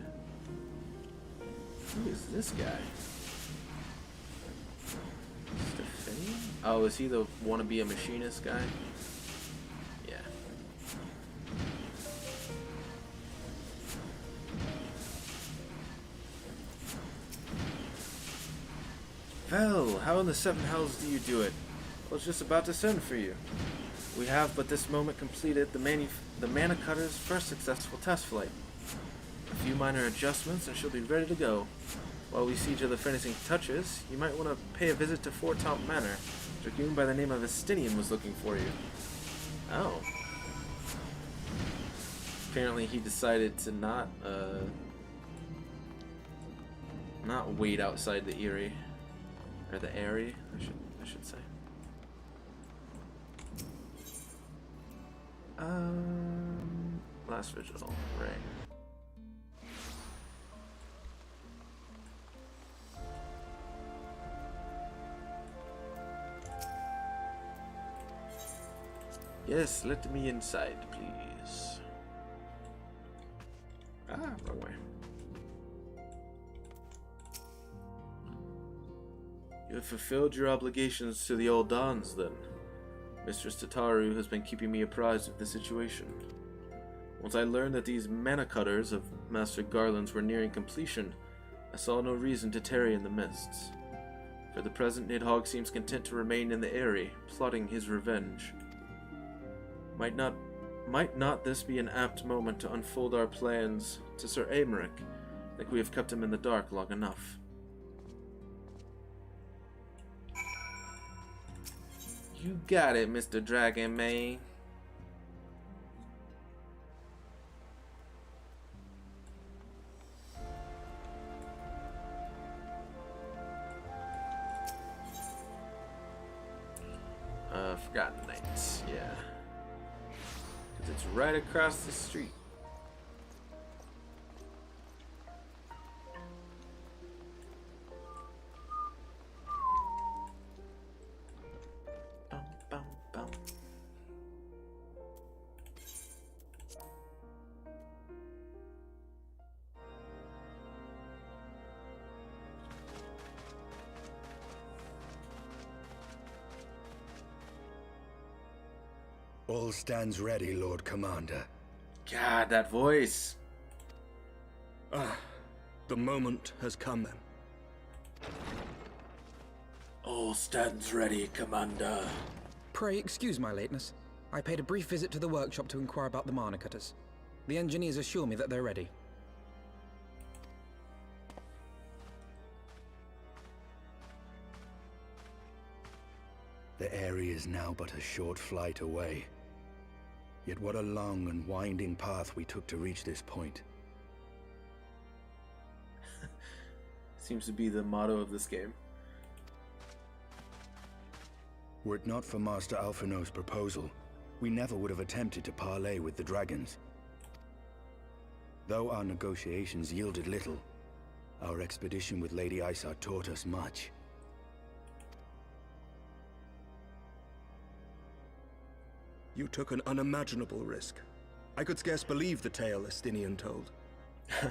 Who is this guy? Stephanie? Oh, is he the wanna be a machinist guy? Yeah. Vel, how in the seven hells do you do it? I was just about to send for you. We have but this moment completed the Mana Cutter's first successful test flight. A few minor adjustments and she'll be ready to go. While we see to the finishing touches, you might want to pay a visit to Fort Top Manor. A dragoon by the name of Estinian was looking for you. Oh. Apparently he decided to not wait outside the Eyrie. Or the Eyrie, I should say. Last Vigil, right. Yes, let me inside, please. Wrong way. You have fulfilled your obligations to the old Dons, then. Mistress Tataru has been keeping me apprised of the situation. Once I learned that these Mana Cutters of Master Garland's were nearing completion, I saw no reason to tarry in the mists. For the present, Nidhogg seems content to remain in the Eyrie, plotting his revenge. Might not this be an apt moment to unfold our plans to Sir Aymeric? I think we have kept him in the dark long enough. You got it, Mr. Dragon Man. Forgotten Knights, yeah. Because it's right across the street. Bum, bum, bum. All stands ready, Lord Commander. God, that voice. The moment has come then. All stands ready, Commander. Pray excuse my lateness. I paid a brief visit to the workshop to inquire about the Mana Cutters. The engineers assure me that they're ready. The area is now but a short flight away. Yet what a long and winding path we took to reach this point. Seems to be the motto of this game. Were it not for Master Alphino's proposal, we never would have attempted to parley with the dragons. Though our negotiations yielded little, our expedition with Lady Isar taught us much. You took an unimaginable risk. I could scarce believe the tale Estinian told. I'm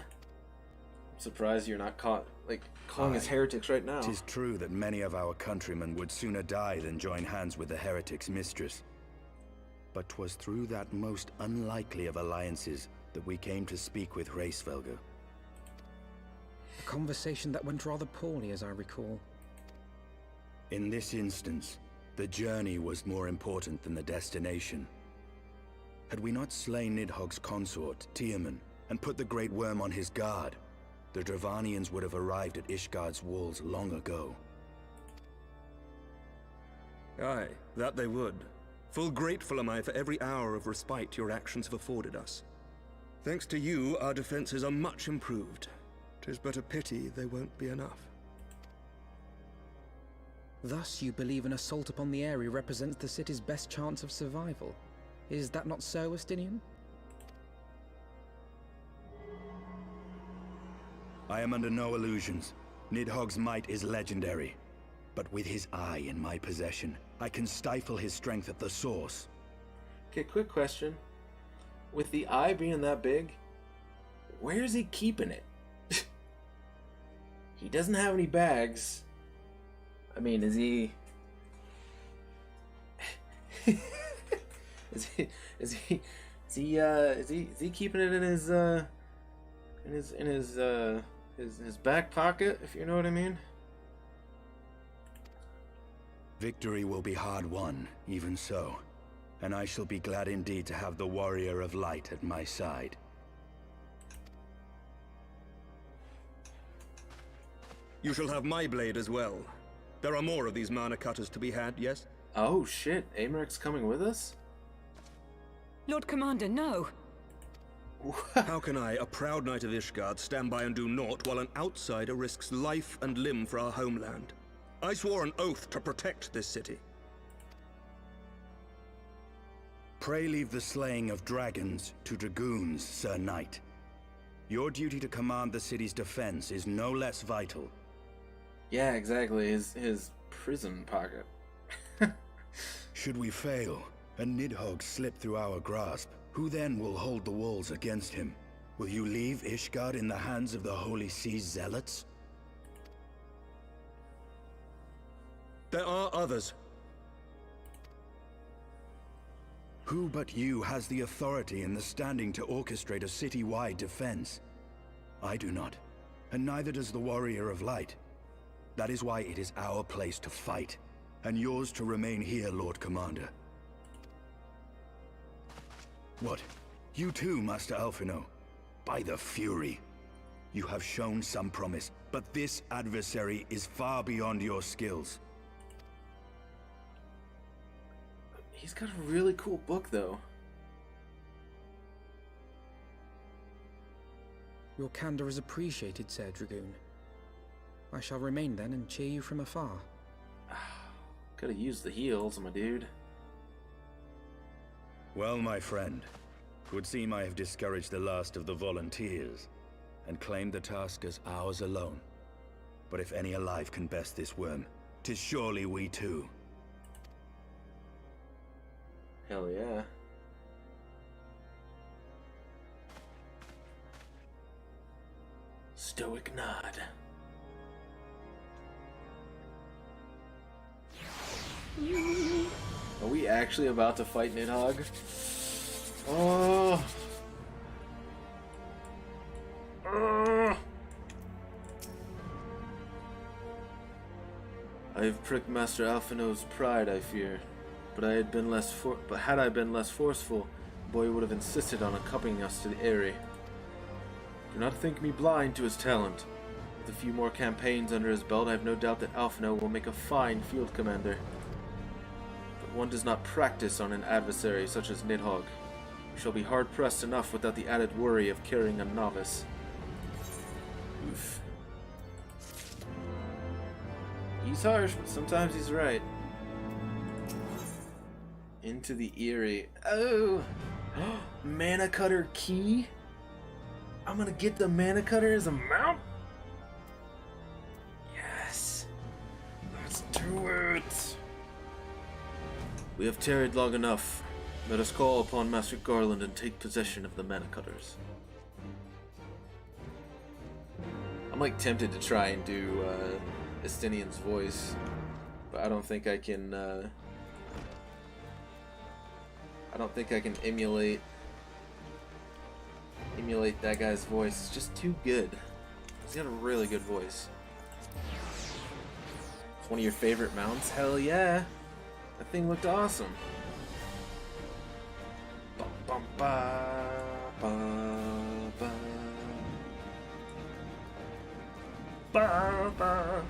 surprised you're not calling us heretics right now. 'Tis true that many of our countrymen would sooner die than join hands with the heretic's mistress. But 'twas through that most unlikely of alliances that we came to speak with Hraesvelgr. A conversation that went rather poorly, as I recall. In this instance, the journey was more important than the destination. Had we not slain Nidhogg's consort, Tiaman, and put the Great Worm on his guard, the Dravanians would have arrived at Ishgard's walls long ago. Aye, that they would. Full grateful am I for every hour of respite your actions have afforded us. Thanks to you, our defenses are much improved. 'Tis but a pity they won't be enough. Thus, you believe an assault upon the area represents the city's best chance of survival. Is that not so, Estinian? I am under no illusions. Nidhogg's might is legendary. But with his eye in my possession, I can stifle his strength at the source. Okay, quick question. With the eye being that big, where's he keeping it? He doesn't have any bags. I mean, is he keeping it in his back pocket, if you know what I mean? Victory will be hard won, even so. And I shall be glad indeed to have the Warrior of Light at my side. You shall have my blade as well. There are more of these mana cutters to be had, yes? Oh shit, Amaric's coming with us? Lord Commander, no. How can I, a proud knight of Ishgard, stand by and do naught while an outsider risks life and limb for our homeland? I swore an oath to protect this city. Pray leave the slaying of dragons to dragoons, Sir Knight. Your duty to command the city's defense is no less vital. Yeah, exactly. His prison pocket. Should we fail, and Nidhogg slip through our grasp, who then will hold the walls against him? Will you leave Ishgard in the hands of the Holy Sea's zealots? There are others. Who but you has the authority and the standing to orchestrate a city-wide defense? I do not, and neither does the Warrior of Light. That is why it is our place to fight, and yours to remain here, Lord Commander. What? You too, Master Alphino? By the Fury! You have shown some promise, but this adversary is far beyond your skills. He's got a really cool book, though. Your candor is appreciated, Sir Dragoon. I shall remain then and cheer you from afar. Could have used the heals, my dude. Well, my friend, 'twould seem I have discouraged the last of the volunteers, and claimed the task as ours alone. But if any alive can best this worm, 'tis surely we too. Hell yeah. Stoic nod. Are we actually about to fight Nidhogg? Oh. I have pricked Master Alphino's pride, I fear. But had I been less forceful, the boy would have insisted on accompanying us to the Eyrie. Do not think me blind to his talent. With a few more campaigns under his belt, I have no doubt that Alphino will make a fine field commander. But one does not practice on an adversary such as Nidhogg. We shall be hard-pressed enough without the added worry of carrying a novice. Oof. He's harsh, but sometimes he's right. Into the Eyrie. Oh! Mana Cutter key? I'm gonna get the Mana Cutter as a mount? Yes! Let's do it! We have tarried long enough. Let us call upon Master Garland and take possession of the Mana Cutters. I'm like tempted to try and do Estinian's voice, but I don't think I can emulate that guy's voice. It's just too good. He's got a really good voice. It's one of your favorite mounts? Hell yeah! That thing looked awesome. Bum, bum, ba, ba, ba. Ba, ba.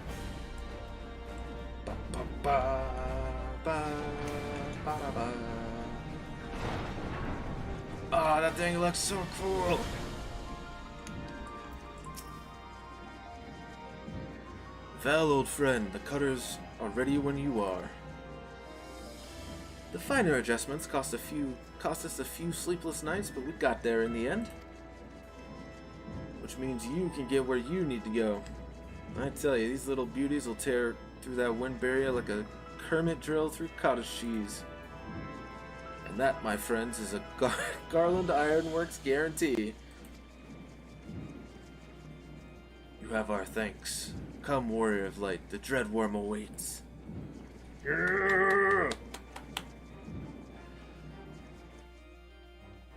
Ba, ba, ba, ba, ba, ba. Oh, that thing looks so cool! Well, old friend, the cutters are ready when you are. The finer adjustments cost us a few sleepless nights, but we got there in the end. Which means you can get where you need to go. I tell you, these little beauties will tear through that wind barrier like a Kermit drill through cottage cheese. And that, my friends, is a Garland Ironworks guarantee. You have our thanks. Come, Warrior of Light, the dread worm awaits. Yeah!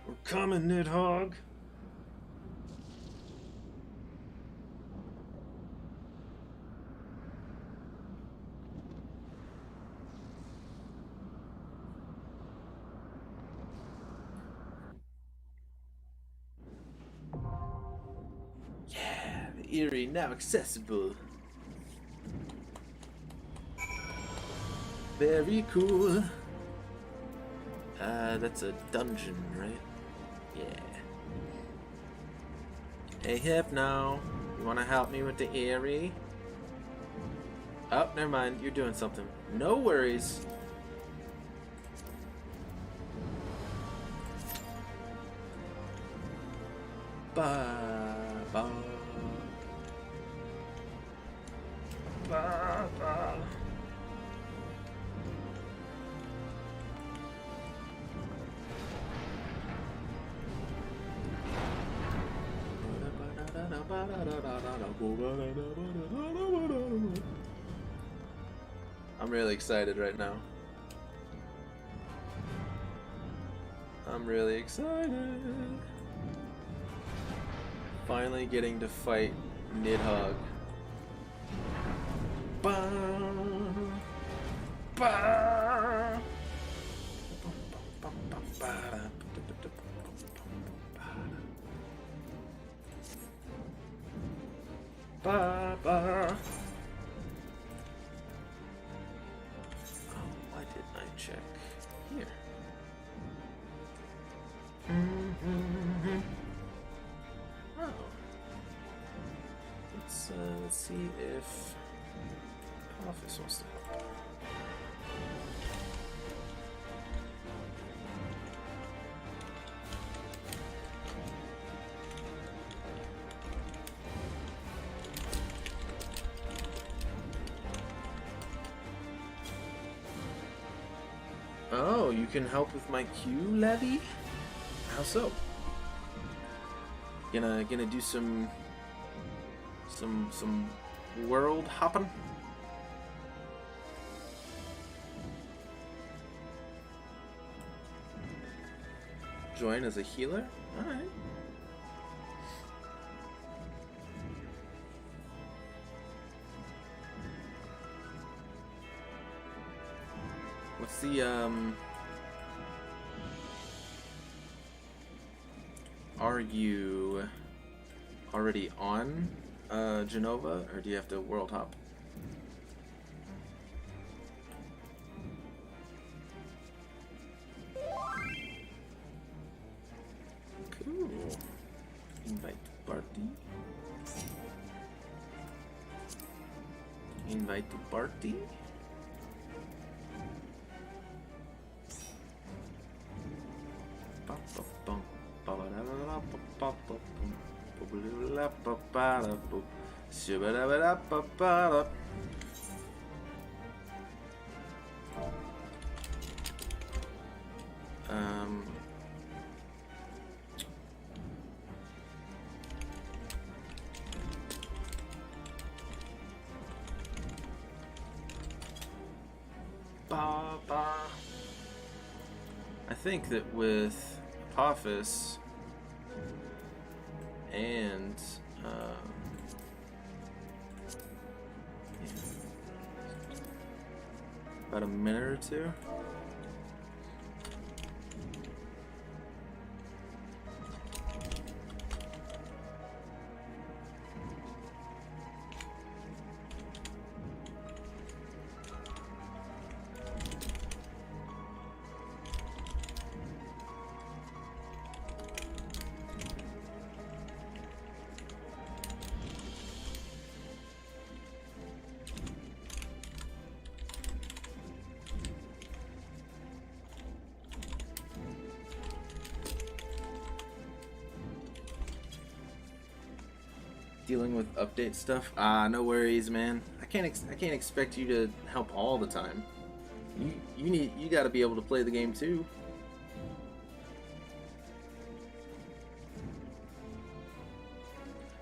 We're coming, Nidhogg. Eyrie now accessible. Very cool. That's a dungeon, right? Yeah. Hey, Hip, now. You wanna help me with the Eyrie? Oh, never mind. You're doing something. No worries. Ba ba ba ba. I'm really excited right now. I'm really excited. Finally getting to fight Nidhogg. Ba ba. Ba ba. Oh, why didn't I check here? Oh. Let's see if Office wants to help. Oh, you can help with my Q levy? How so? Gonna do some world hopping? Join as a healer? Alright. What's the are you already on Genova, or do you have to world hop? Cool. Invite to party. Invite to party. I think that with Apophis and about a minute or two. Dealing with update stuff? No worries, man. I can't expect you to help all the time. You got to be able to play the game too.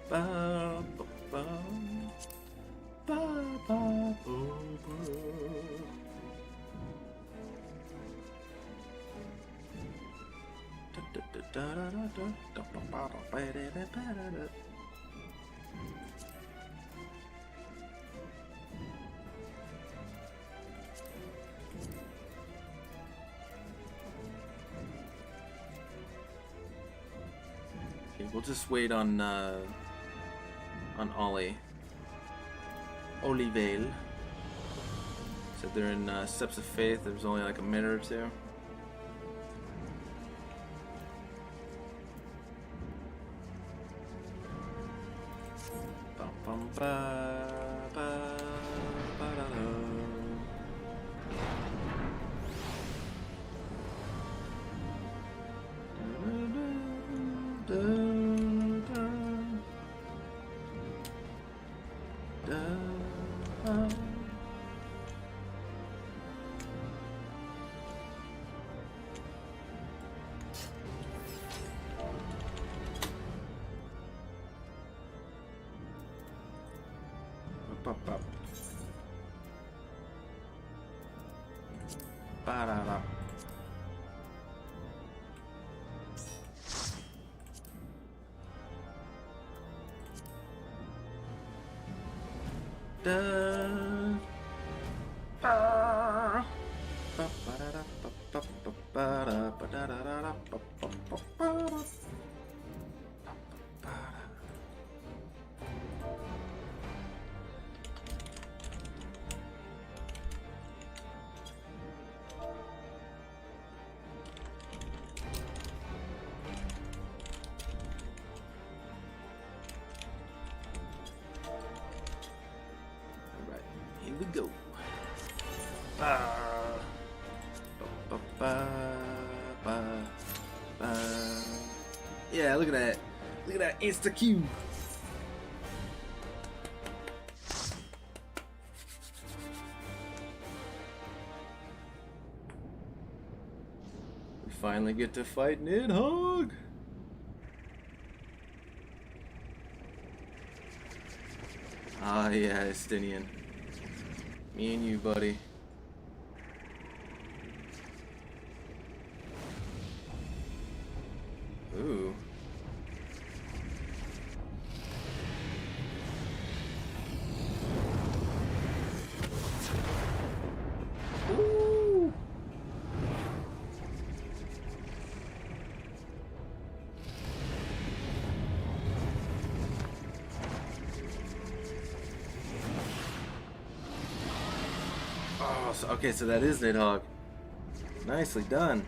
Ba, ba, ba. Ba, ba, bo, bo. Da, da, da, da, da, da, da, ba, ba, ba, da, da, da, da, da. We'll just wait on on Ollie. Olivale. Said they're in Steps of Faith. There's only like a minute or two. Bum, bum, ba, ba, ba, da, da. Ba-da-da. Here we go. Yeah, look at that. Look at that insta Q. We finally get to fight Nidhogg. Ah, yeah, Estinian. Me and you, buddy. Ooh. Ooh. Oh, so, okay, so that is Nidhogg. Nicely done.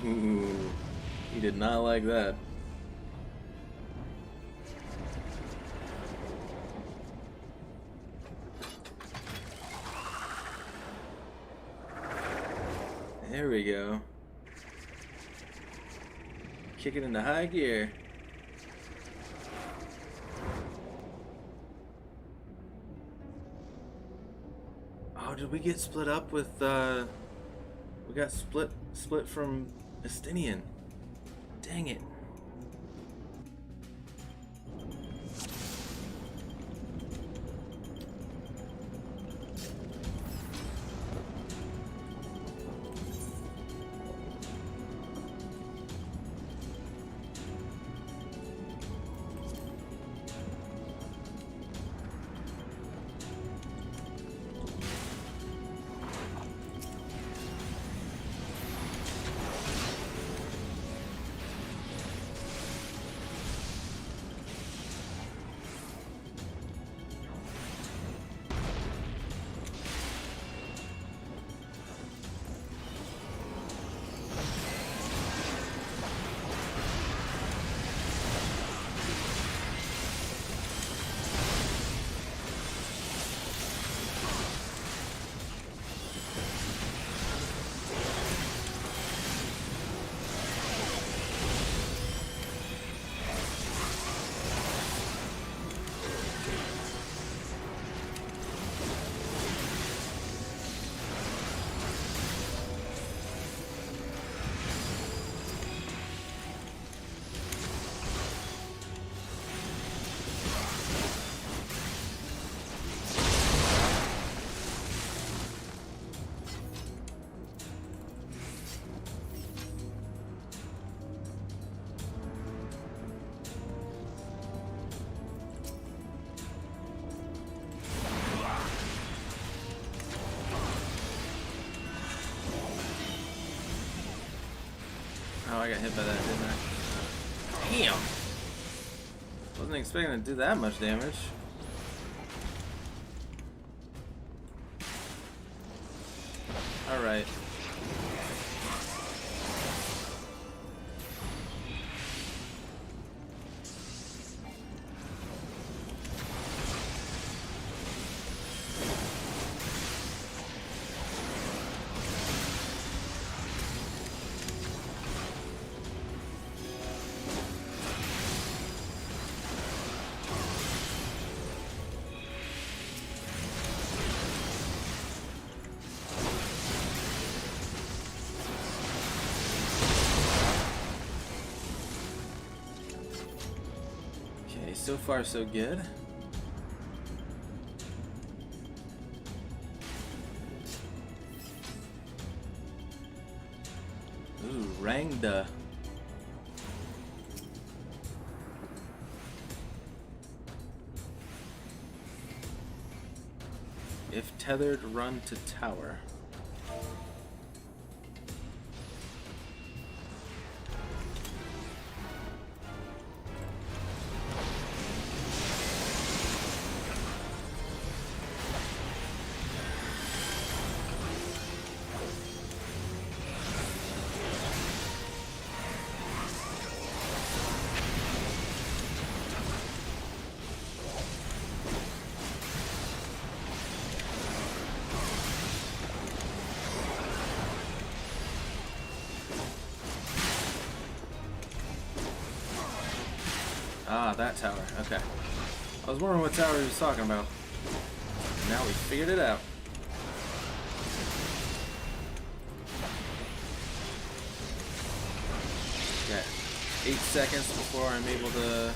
Ooh, he did not like that. There we go. Kick it into high gear. Oh, did we get split up with we got split from Estinian. Dang it. I got hit by that, didn't I? Damn! Wasn't expecting to do that much damage. Alright. So far, so good. Ooh, Rangda. If tethered, run to tower. Ah, that tower. Okay. I was wondering what tower he was talking about. Now we figured it out. Okay. 8 seconds before I'm able to...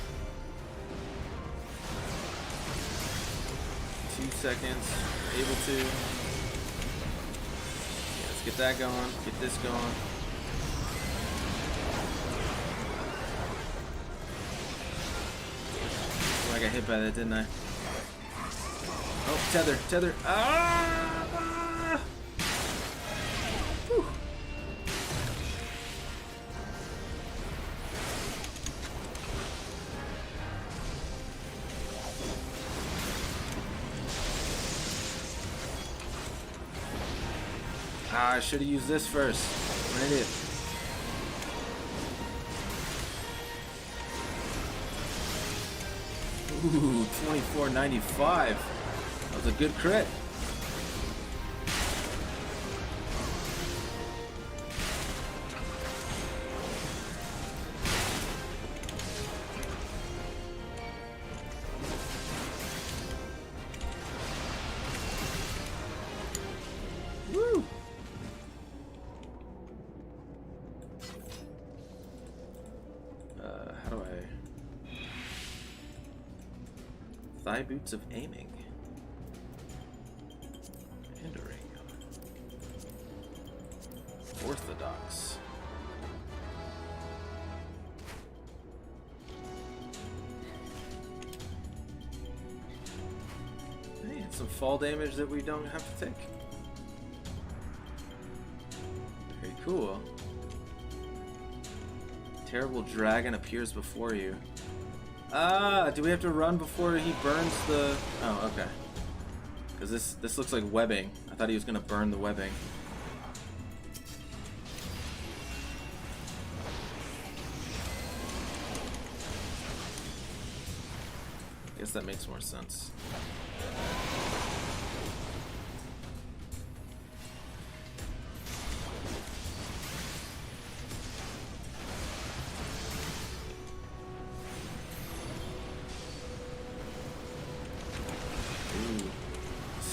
2 seconds. Able to. Yeah, let's get that going. Get this going. I got hit by that, didn't I? Oh, tether, tether. Ah! Whew. Ah, I should have used this first. I'm an idiot. Ooh, 24.95. That was a good crit. Woo! How do I... Thigh boots of aiming. Hindering. Orthodox. Hey, and some fall damage that we don't have to take. Very cool. Terrible dragon appears before you. Ah, do we have to run before he burns the... Oh, okay. Because this looks like webbing. I thought he was going to burn the webbing. I guess that makes more sense.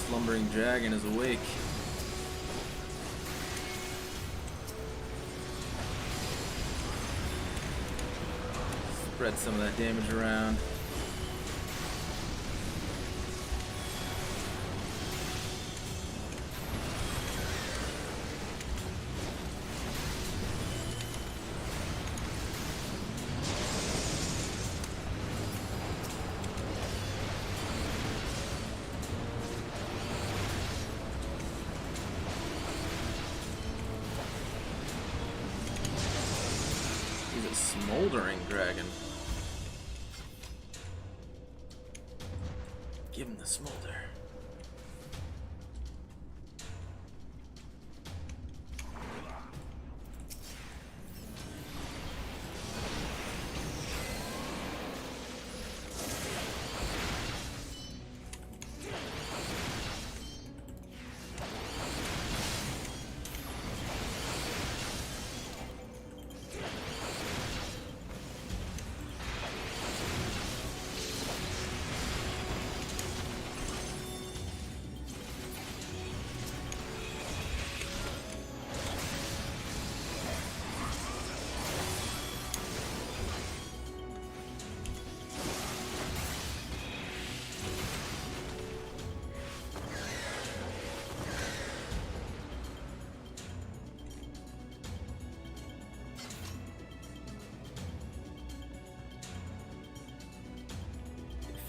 Slumbering dragon is awake. Spread some of that damage around. Smoldering dragon. Give him the smolder.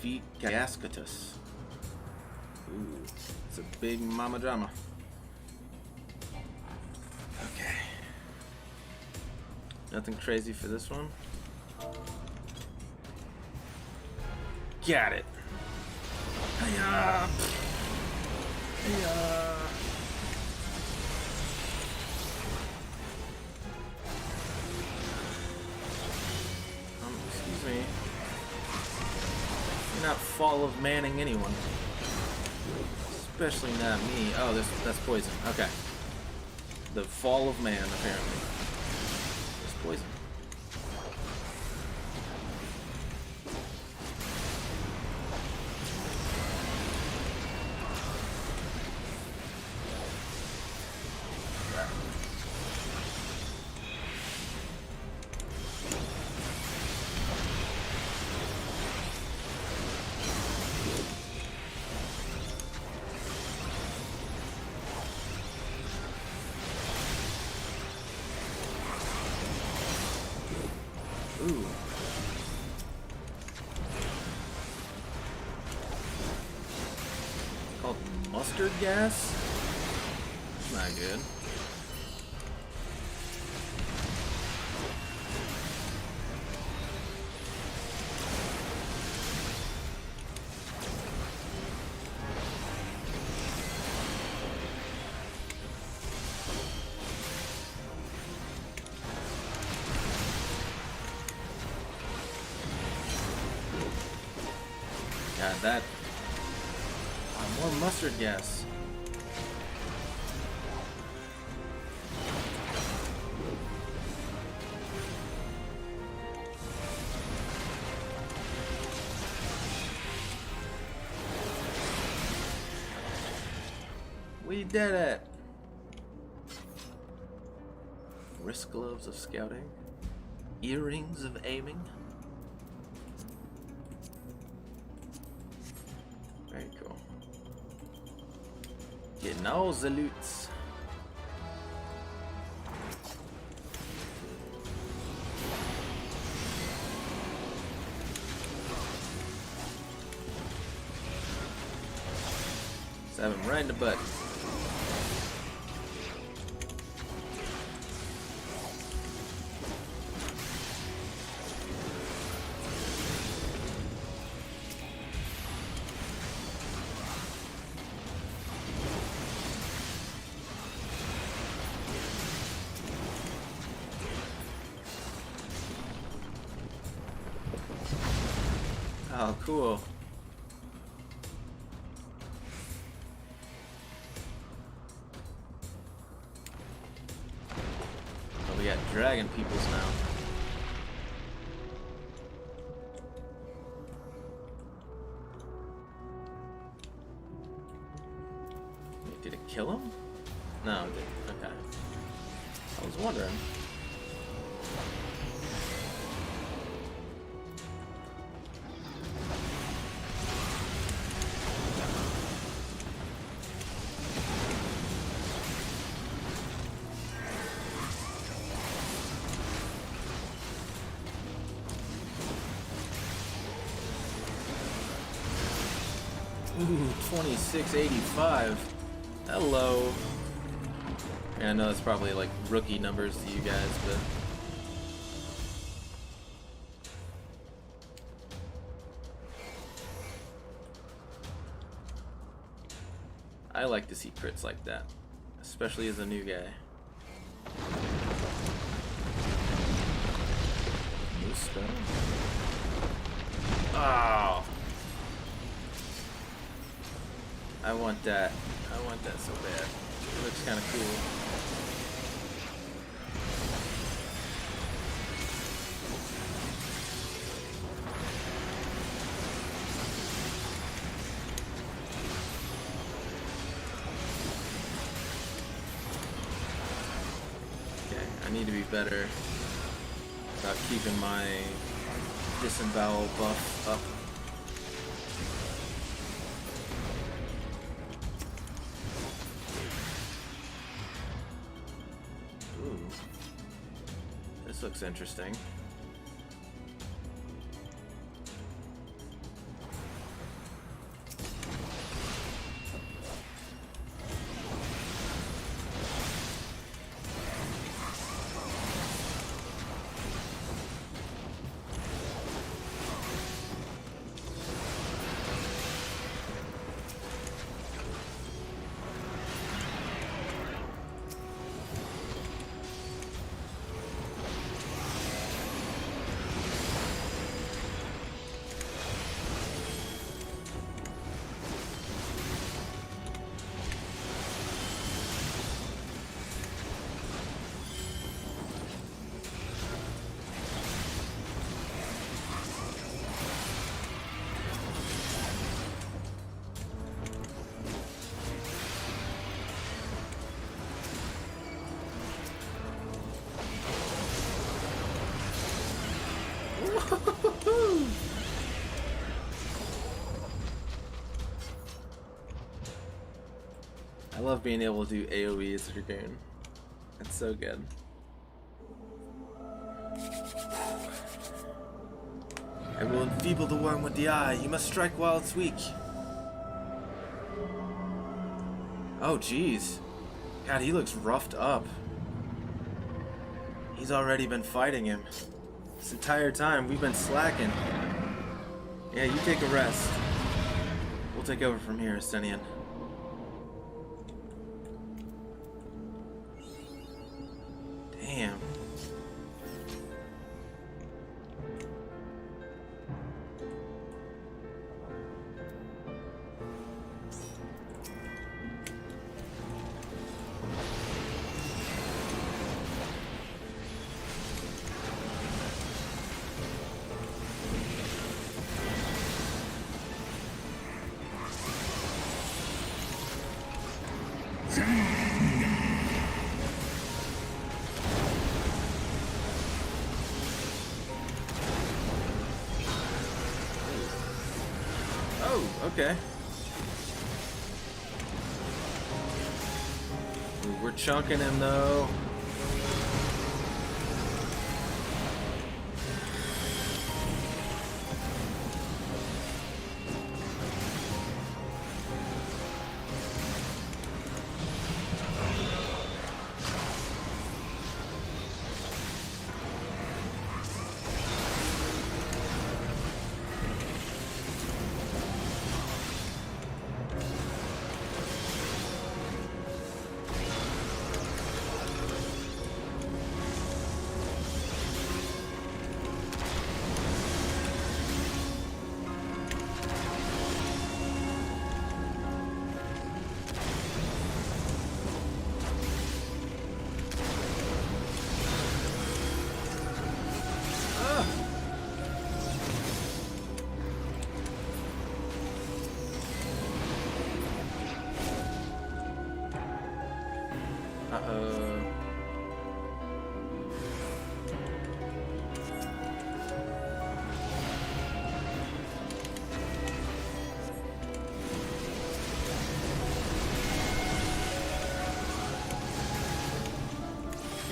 Defeat Gascatus. Ooh, it's a big mama drama. Okay. Nothing crazy for this one. Got it. Hiya! Hiya! Excuse me. You're not Fall of Manning anyone. Especially not me. Oh, that's poison. Okay. The Fall of Man, apparently. It's poison. Ooh. It's called mustard gas? Not good. God, that... more mustard gas. We did it! Wrist gloves of scouting. Earrings of aiming. Very cool. Genau the loots. Stab him right in the butt. Oh, cool. Oh, we got dragon peoples now. Wait, did it kill him? No, it didn't. Okay. I was wondering. Ooh, 2685. Hello. And I know that's probably like rookie numbers to you guys, but I like to see crits like that, especially as a new guy. New spell? Oh! I want that. I want that so bad. It looks kind of cool. I need to be better about keeping my disembowel buff up. Ooh. This looks interesting. I love being able to do AoE as a Dragoon. It's so good. I will enfeeble the one with the eye. You must strike while it's weak. Oh, jeez. God, he looks roughed up. He's already been fighting him. This entire time, we've been slacking. Yeah, you take a rest. We'll take over from here, Estenian. Damn. Okay. Ooh, we're chunking him though.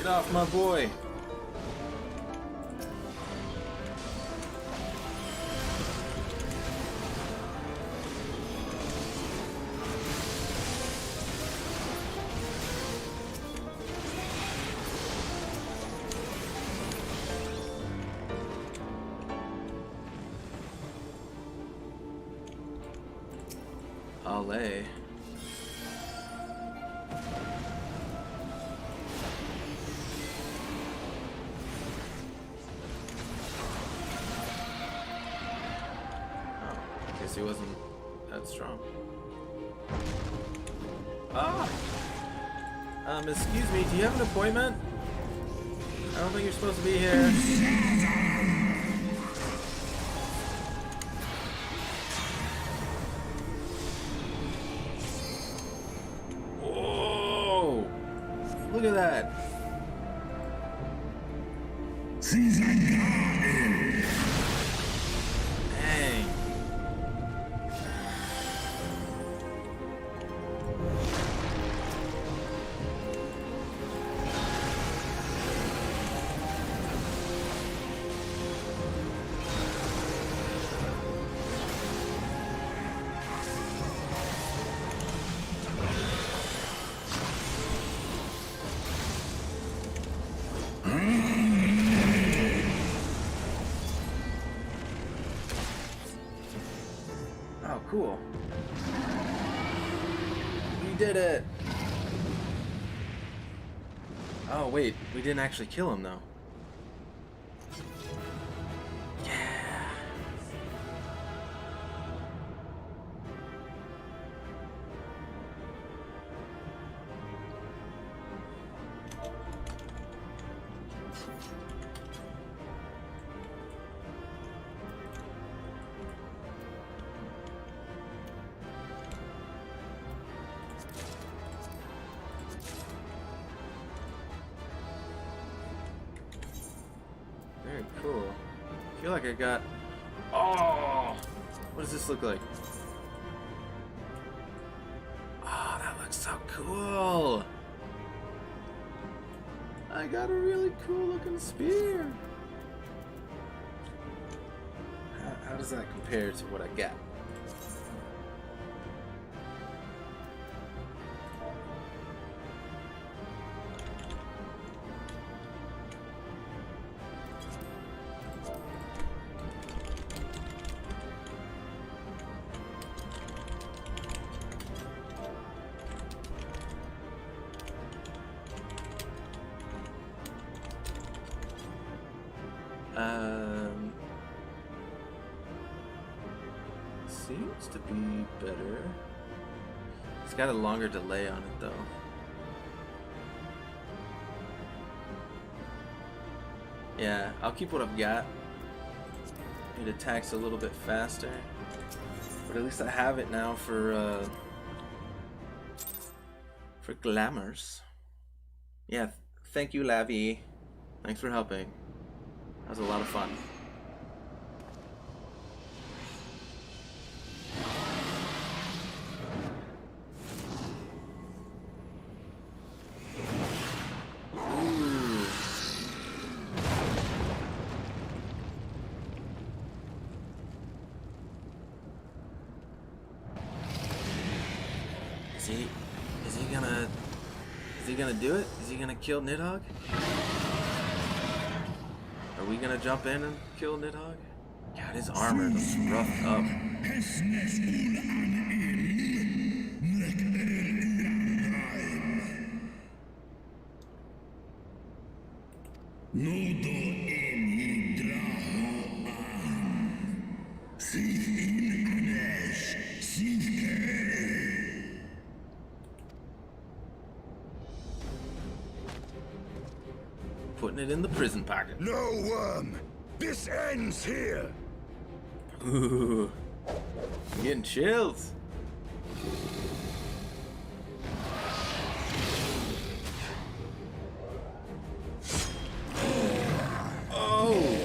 Get off my boy. Olé. guess he wasn't that strong. Ah! Excuse me, do you have an appointment? I don't think you're supposed to be here. Whoa! Look at that! Dang. Oh, cool. We did it! Oh, wait. We didn't actually kill him, though. Yeah! Very cool. I feel like I got... Oh! What does this look like? Oh, that looks so cool! I got a really cool looking spear! How does that compare to what I got? Seems to be better. It's got a longer delay on it though. Yeah, I'll keep what I've got. It attacks a little bit faster, but at least I have it now for glamours. Yeah, thank you, Lavi. Thanks for helping. That was a lot of fun. Is he gonna do it? Is he gonna kill Nidhogg? Are we gonna jump in and kill Nidhogg? God, his armor looks roughed up. Putting it in the prison pocket. No worm! This ends here! Ooh. I'm getting chills. Oh!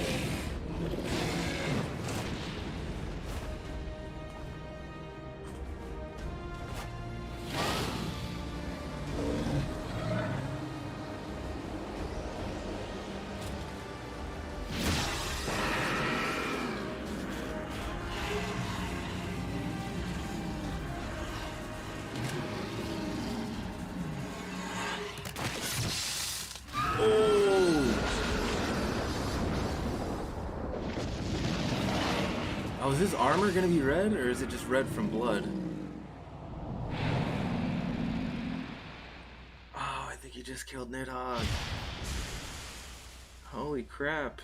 Oh, is his armor gonna be red, or is it just red from blood? Oh, I think he just killed Nidhogg. Holy crap.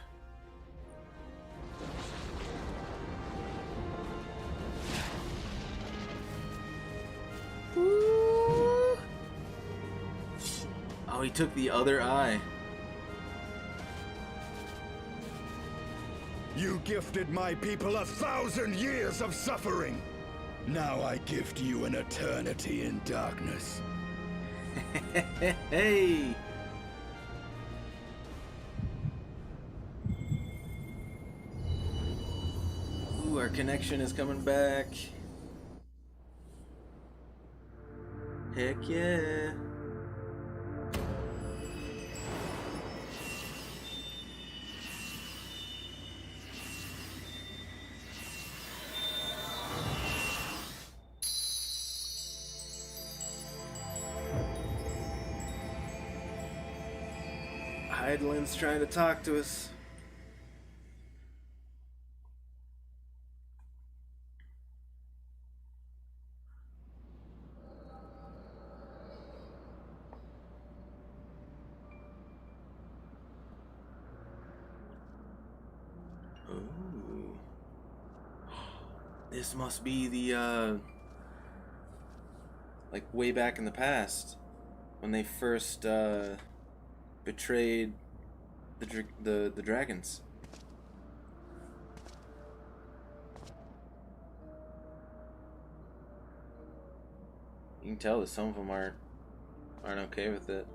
Oh, he took the other eye. You gifted my people 1,000 years of suffering. Now I gift you an eternity in darkness. Hey! Ooh, our connection is coming back. Heck yeah. Heidelin's trying to talk to us. Ooh. This must be the, like way back in the past, when they first, betrayed the dragons. You can tell that some of them aren't okay with it.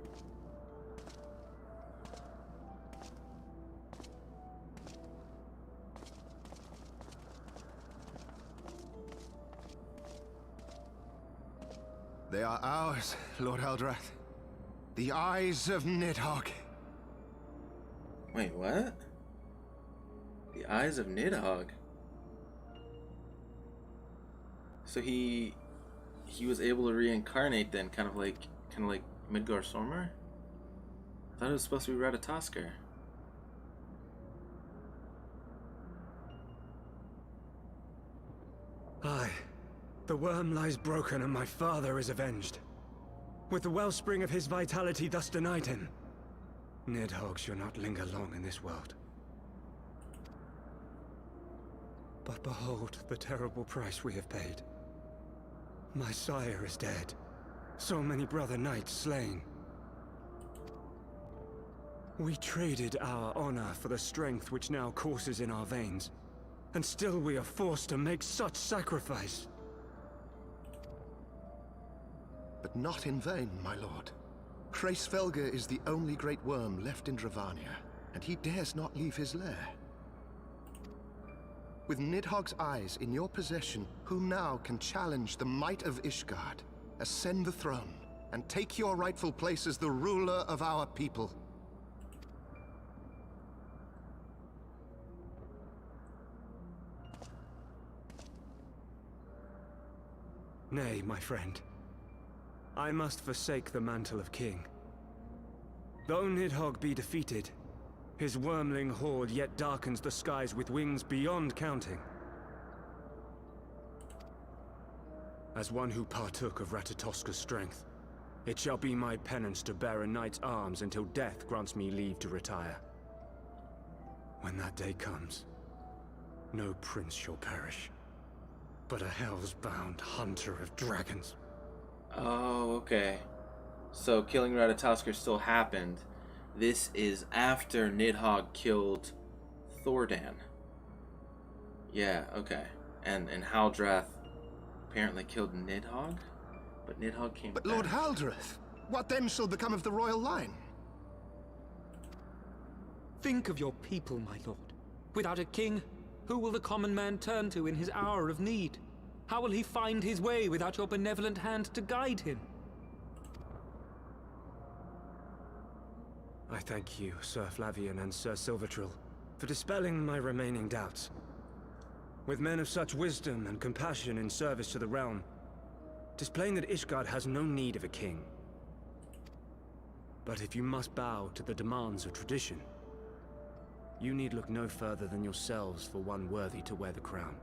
They are ours, Lord Eldrath. The eyes of Nidhogg. Wait, what? The eyes of Nidhogg. So he was able to reincarnate then, kind of like Midgar Sormr? I thought it was supposed to be Ratatoskr. Aye. The worm lies broken and my father is avenged. With the wellspring of his vitality thus denied him, Nidhogg shall not linger long in this world. But behold the terrible price we have paid. My sire is dead. So many brother knights slain. We traded our honor for the strength which now courses in our veins. And still we are forced to make such sacrifice. But not in vain, my lord. Hraesvelgr is the only great worm left in Dravania, and he dares not leave his lair. With Nidhogg's eyes in your possession, who now can challenge the might of Ishgard, ascend the throne, and take your rightful place as the ruler of our people? Nay, my friend. I must forsake the mantle of king. Though Nidhogg be defeated, his wormling horde yet darkens the skies with wings beyond counting. As one who partook of Ratatoskr's strength, it shall be my penance to bear a knight's arms until death grants me leave to retire. When that day comes, no prince shall perish, but a hell's-bound hunter of dragons. Oh, okay. So killing Ratatoskr still happened. This is after Nidhogg killed Thordan. Yeah, okay. And Haldrath apparently killed Nidhogg? But Nidhogg came back. But Lord Haldrath, what then shall become of the royal line? Think of your people, my lord. Without a king, who will the common man turn to in his hour of need? How will he find his way without your benevolent hand to guide him? I thank you, Sir Flavian and Sir Silvertrill, for dispelling my remaining doubts. With men of such wisdom and compassion in service to the realm, 'tis plain that Ishgard has no need of a king. But if you must bow to the demands of tradition, you need look no further than yourselves for one worthy to wear the crown.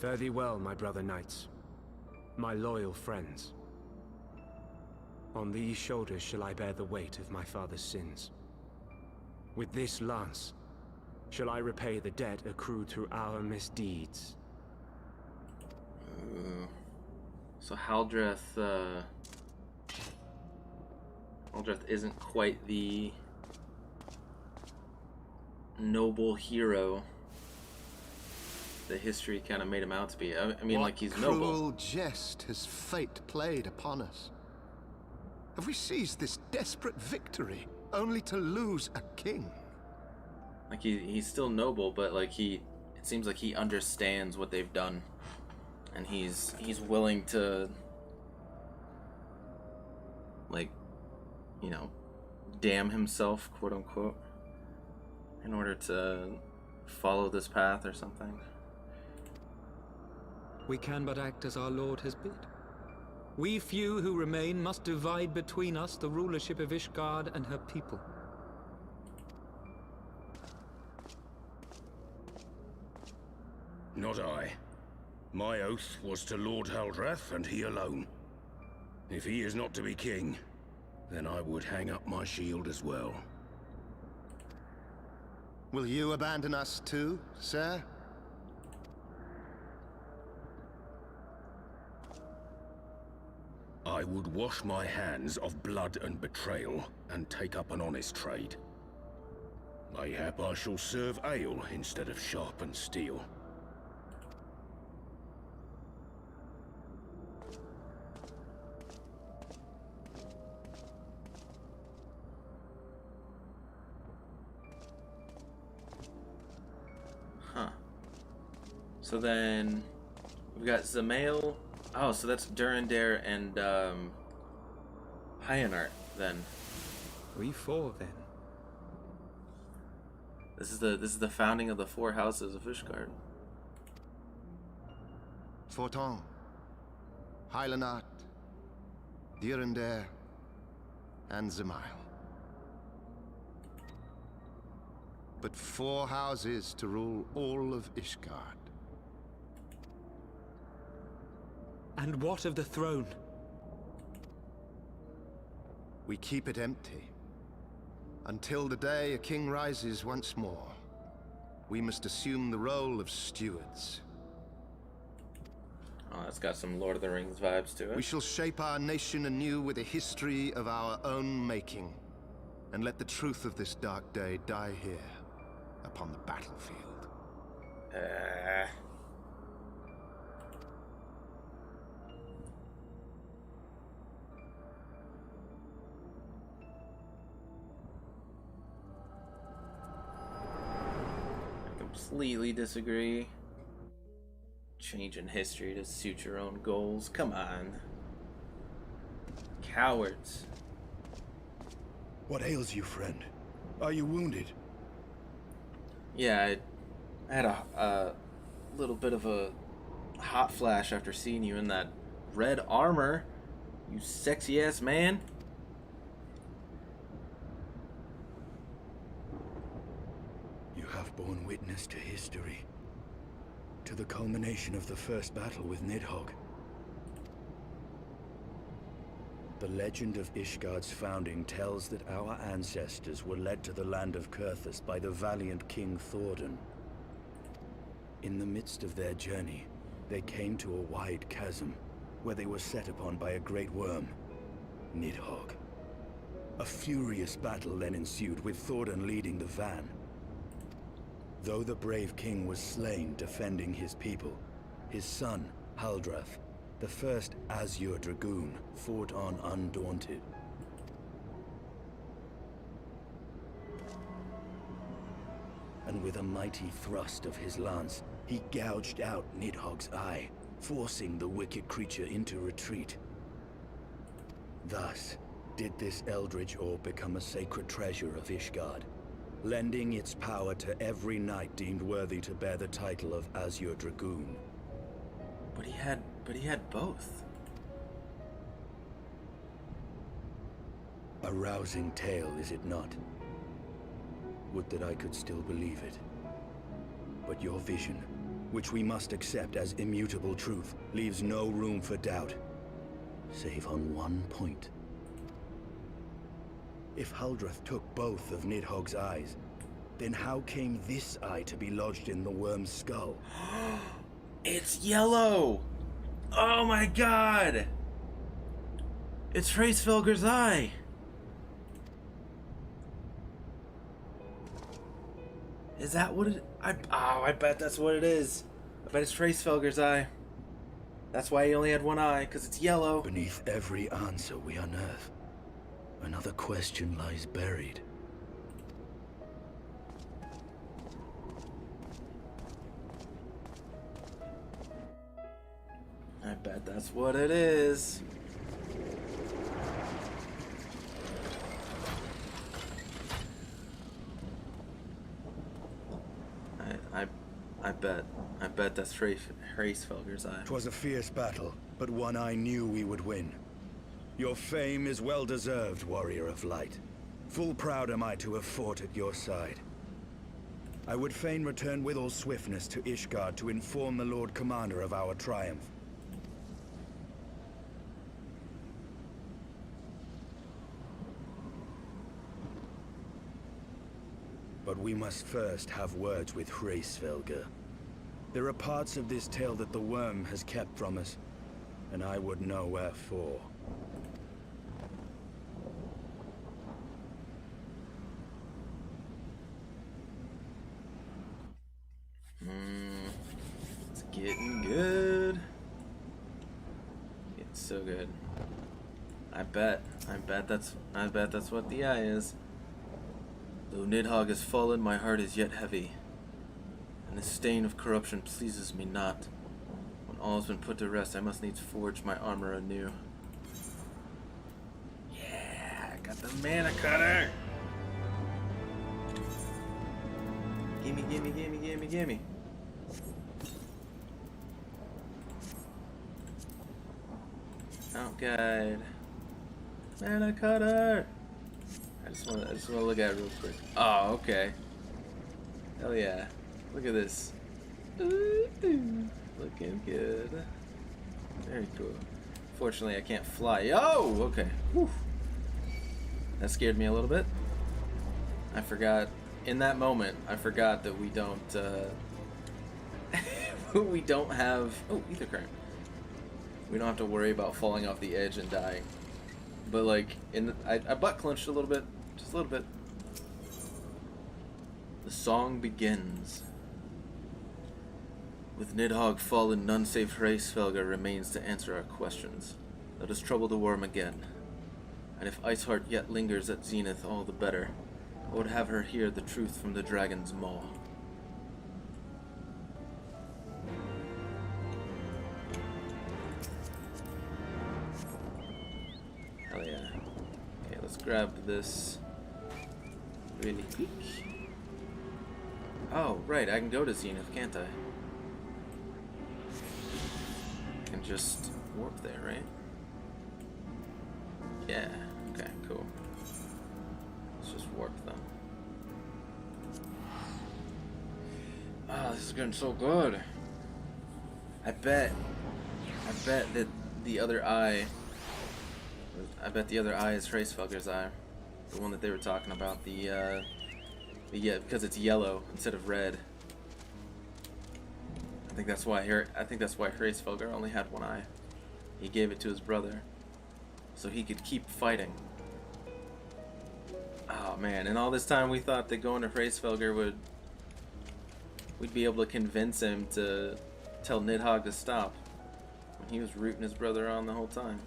Fare thee well, my brother knights, my loyal friends. On these shoulders shall I bear the weight of my father's sins. With this lance shall I repay the debt accrued through our misdeeds. So Haldreth isn't quite the noble hero that history kind of made him out to be. I mean, like, he's noble. What cruel jest has fate played upon us? Have we seized this desperate victory only to lose a king? Like, he's still noble, but like it seems like he understands what they've done, and he's willing to, like, you know, damn himself, quote unquote, in order to follow this path or something. We can but act as our Lord has bid. We few who remain must divide between us the rulership of Ishgard and her people. Not I. My oath was to Lord Haldrath, and he alone. If he is not to be king, then I would hang up my shield as well. Will you abandon us too, sir? I would wash my hands of blood and betrayal, and take up an honest trade. Mayhap I shall serve ale instead of sharpened steel. Huh. So then we've got Zamael. Oh, so that's Durandare and Hyanart then. We four then. This is the founding of the four houses of Ishgard. Forton, Hylanat, Durandare, and Zamael. But 4 houses to rule all of Ishgard. And what of the throne? We keep it empty. Until the day a king rises once more, we must assume the role of stewards. Oh, that's got some Lord of the Rings vibes to it. We shall shape our nation anew with a history of our own making, and let the truth of this dark day die here, upon the battlefield. Completely disagree. Changing history to suit your own goals. Come on. Cowards. What ails you, friend? Are you wounded? Yeah, I had a little bit of a hot flash after seeing you in that red armor. You sexy ass man. You have borne witness to history. To the culmination of the first battle with Nidhogg. The legend of Ishgard's founding tells that our ancestors were led to the land of Kurthus by the valiant King Thordan. In the midst of their journey, they came to a wide chasm, where they were set upon by a great worm, Nidhogg. A furious battle then ensued, with Thordan leading the van. Though the brave king was slain defending his people, his son, Haldrath, the first Azure Dragoon, fought on undaunted. And with a mighty thrust of his lance, he gouged out Nidhogg's eye, forcing the wicked creature into retreat. Thus, did this eldritch orb become a sacred treasure of Ishgard, lending its power to every knight deemed worthy to bear the title of Azure Dragoon. But he had both. A rousing tale, is it not? Would that I could still believe it. But your vision, which we must accept as immutable truth, leaves no room for doubt, save on one point. If Huldreth took both of Nidhogg's eyes, then how came this eye to be lodged in the worm's skull? It's yellow! Oh my god! It's Hraesvelgur's eye! Is that what it... I bet that's what it is. I bet it's Hraesvelgur's eye. That's why he only had one eye, because it's yellow. Beneath every answer we unearth, another question lies buried. I bet that's what it is. I bet that's Hraesvelgur's eye. 'Twas a fierce battle, but one I knew we would win. Your fame is well deserved, warrior of light. Full proud am I to have fought at your side. I would fain return with all swiftness to Ishgard to inform the Lord Commander of our triumph. But we must first have words with Hraesvelgur. There are parts of this tale that the worm has kept from us, and I would know wherefore. It's getting good. It's so good. I bet that's what the eye is. Though Nidhogg has fallen, my heart is yet heavy, and the stain of corruption pleases me not. When all has been put to rest, I must needs forge my armor anew. Yeah, I got the mana cutter! Gimme, gimme, gimme, gimme, gimme. Out guide. Mana cutter! I just want to look at it real quick. Oh, okay. Hell yeah. Look at this. Looking good. Very cool. Fortunately, I can't fly. Oh, okay. Whew. That scared me a little bit. I forgot. In that moment, I forgot that we don't, we don't have... Oh, ether current. We don't have to worry about falling off the edge and dying. But like, I butt clenched a little bit, just a little bit. The song begins. With Nidhogg fallen, none save Hraesvelgur remains to answer our questions. Let us trouble the worm again. And if Iceheart yet lingers at Zenith, all the better. I would have her hear the truth from the dragon's maw. Hell yeah. Okay, let's grab this really quick. Oh, right, I can go to Zenith, can't I? I can just warp there, right? Yeah, okay, cool. Let's just warp them. Oh, this is getting so good. I bet that the other eye... I bet the other eye is Hraesvelgur's eye. The one that they were talking about. Yeah, because it's yellow instead of red. I think that's why Hraesvelgur only had one eye. He gave it to his brother, so he could keep fighting. Oh man! And all this time we thought that going to Hraesvelgur we'd be able to convince him to tell Nidhogg to stop. When he was rooting his brother on the whole time.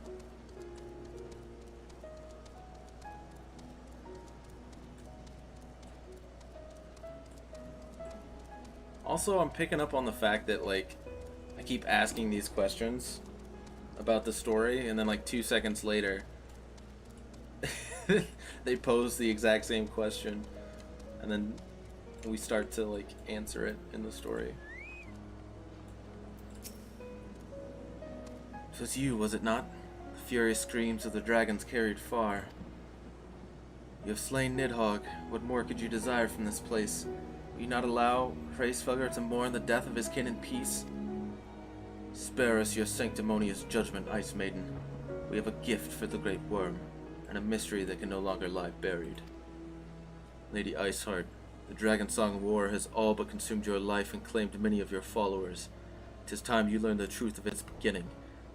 Also, I'm picking up on the fact that, like, I keep asking these questions about the story, and then, like, 2 seconds later, they pose the exact same question, and then we start to, like, answer it in the story. 'Twas you, was it not? The furious screams of the dragons carried far. You have slain Nidhogg. What more could you desire from this place? Will you not allow Hraesvelgur to mourn the death of his kin in peace? Spare us your sanctimonious judgment, Ice Maiden. We have a gift for the Great Worm. and a mystery that can no longer lie buried. Lady Iceheart, the Dragon Song of War has all but consumed your life and claimed many of your followers. 'Tis time you learn the truth of its beginning,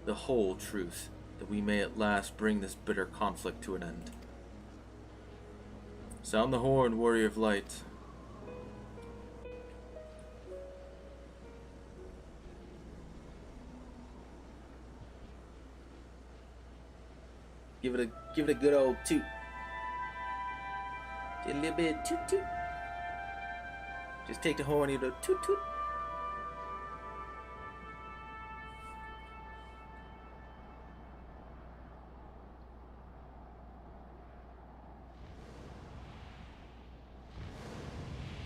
the whole truth, that we may at last bring this bitter conflict to an end. Sound the horn, warrior of light. Give it a good old toot. Get a little bit of toot toot. Just take the horn, you know, toot toot.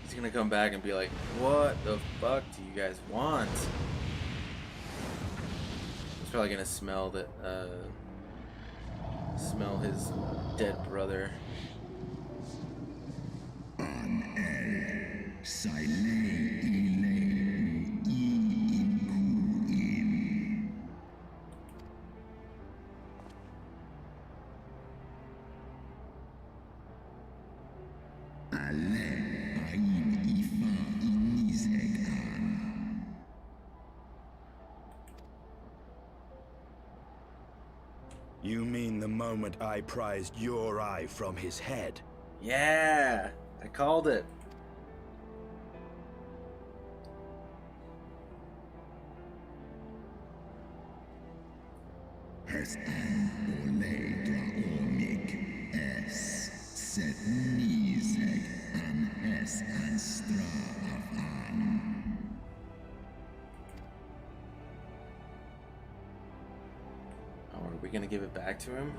He's gonna come back and be like, what the fuck do you guys want? He's probably gonna smell that, smell his dead brother. You mean the moment I prized your eye from his head? Yeah, I called it. Oh, are we gonna give it back to him?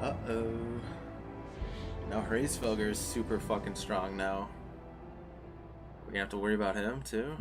Uh-oh. Now Hraesvelgr is super fucking strong now. We're gonna have to worry about him too?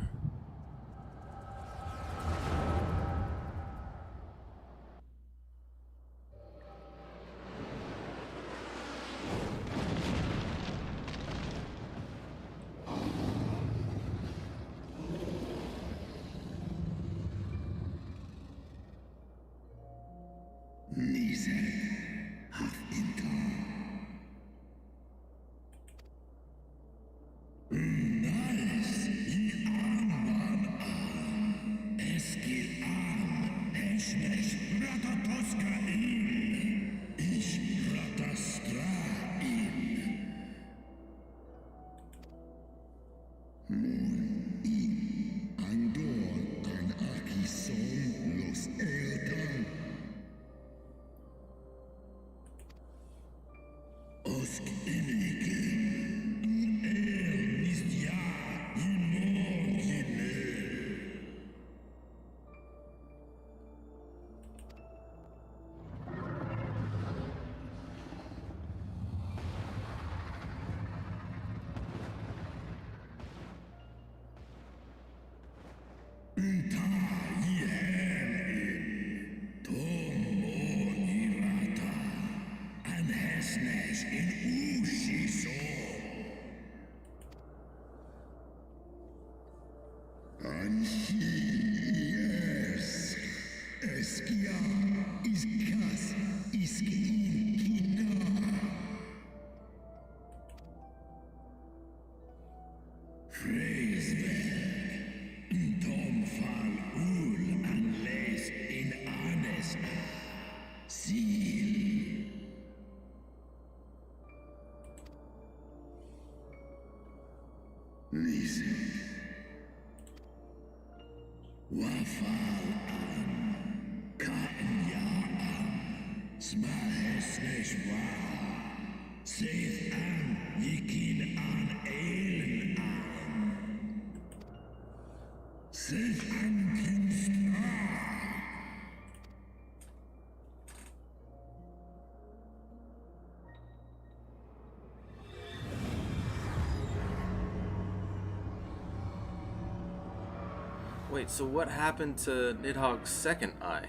Wait, so what happened to Nidhogg's second eye?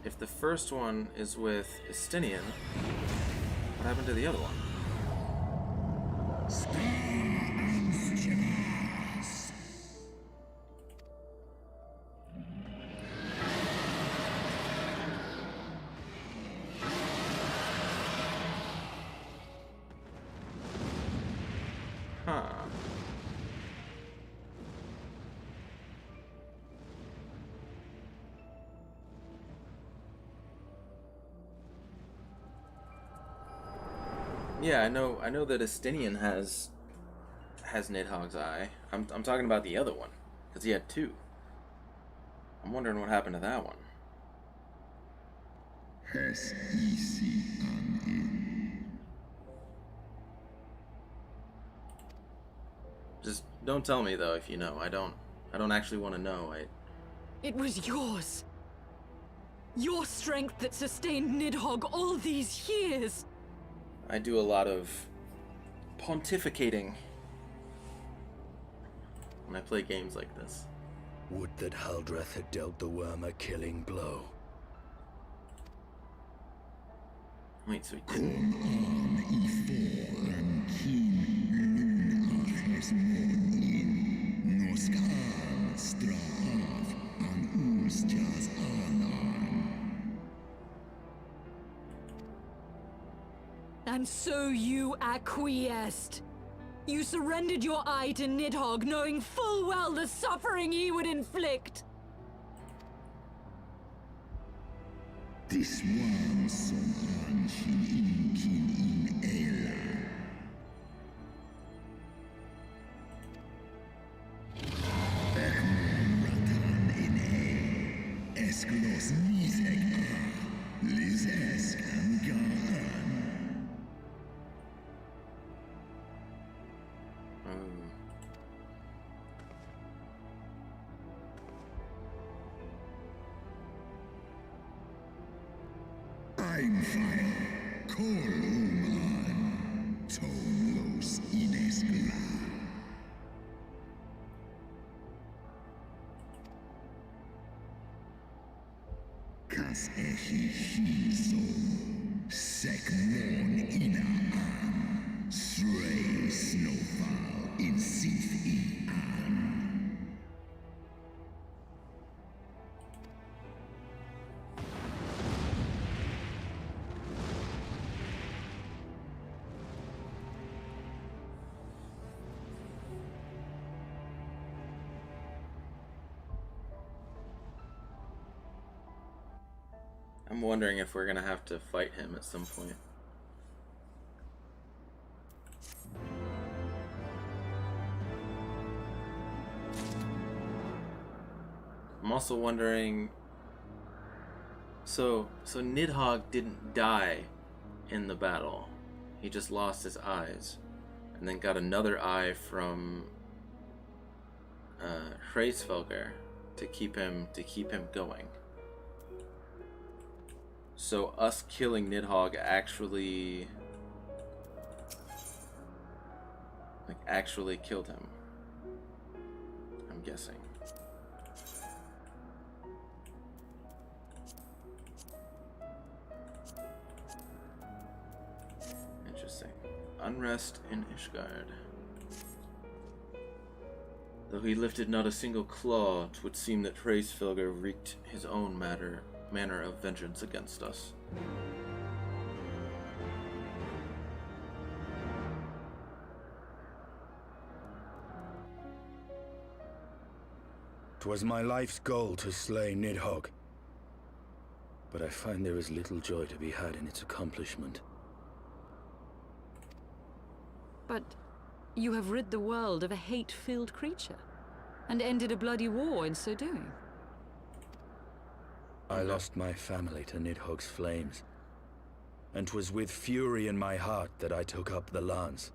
if the first one is with Estinian, what happened to the other one? Huh. Yeah, I know that Estinian has Nidhogg's eye. I'm talking about the other one, because he had two. I'm wondering what happened to that one. Just don't tell me though if you know. I don't actually want to know. It was yours. Your strength that sustained Nidhogg all these years. I do a lot of pontificating when I play games like this. Would that Haldreth had dealt the worm a killing blow. Wait, so he didn't? And so you acquiesced. You surrendered your eye to Nidhogg, knowing full well the suffering he would inflict. This one som ankin in Ella. Ekmon ratan in Esklos nisek Lizesk Angan. Einfall, Koluman, tonlos ineskla. Kas echi hiso, sekmon inaan, srei snowfall in sith ian. I'm wondering if we're gonna have to fight him at some point. I'm also wondering, so Nidhogg didn't die in the battle. He just lost his eyes and then got another eye from Hraesvelgr to keep him going. So us killing Nidhogg actually killed him, I'm guessing. Interesting. Unrest in Ishgard. Though he lifted not a single claw, 'twould seem that Hraesvelgr wreaked his own manner of vengeance against us. "'Twas my life's goal to slay Nidhogg, but I find there is little joy to be had in its accomplishment. But you have rid the world of a hate-filled creature, and ended a bloody war in so doing. I lost my family to Nidhogg's flames, and 'twas with fury in my heart that I took up the lance.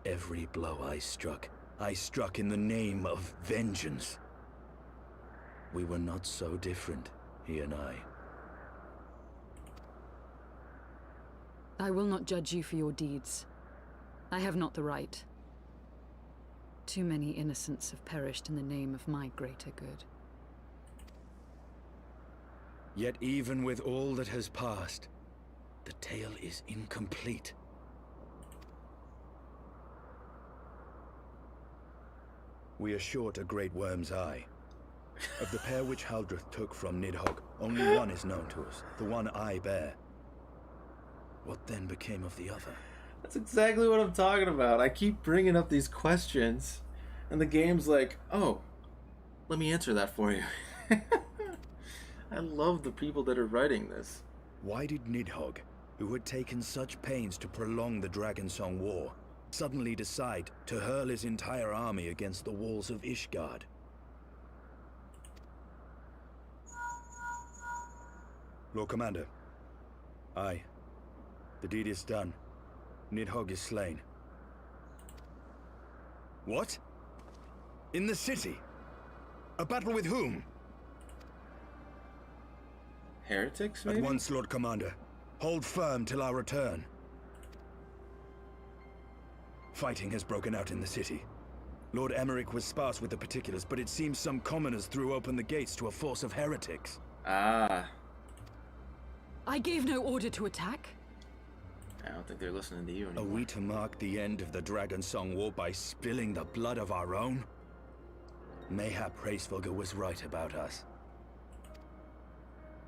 Every blow I struck in the name of vengeance. We were not so different, he and I. I will not judge you for your deeds. I have not the right. Too many innocents have perished in the name of my greater good. Yet even with all that has passed, the tale is incomplete. We are short a great worm's eye. Of the pair which Haldreth took from Nidhogg, only one is known to us, the one I bear. What then became of the other? That's exactly what I'm talking about. I keep bringing up these questions, and the game's like, oh, let me answer that for you. I love the people that are writing this. Why did Nidhogg, who had taken such pains to prolong the Dragonsong War, suddenly decide to hurl his entire army against the walls of Ishgard? Lord Commander. Aye. The deed is done. Nidhogg is slain. What? In the city? A battle with whom? Heretics, maybe? At once, Lord Commander. Hold firm till our return. Fighting has broken out in the city. Lord Emmerich was sparse with the particulars, but it seems some commoners threw open the gates to a force of heretics. Ah. I gave no order to attack. I don't think they're listening to you anymore. Are we to mark the end of the Dragonsong War by spilling the blood of our own? Mayhap Hraesvelgr was right about us.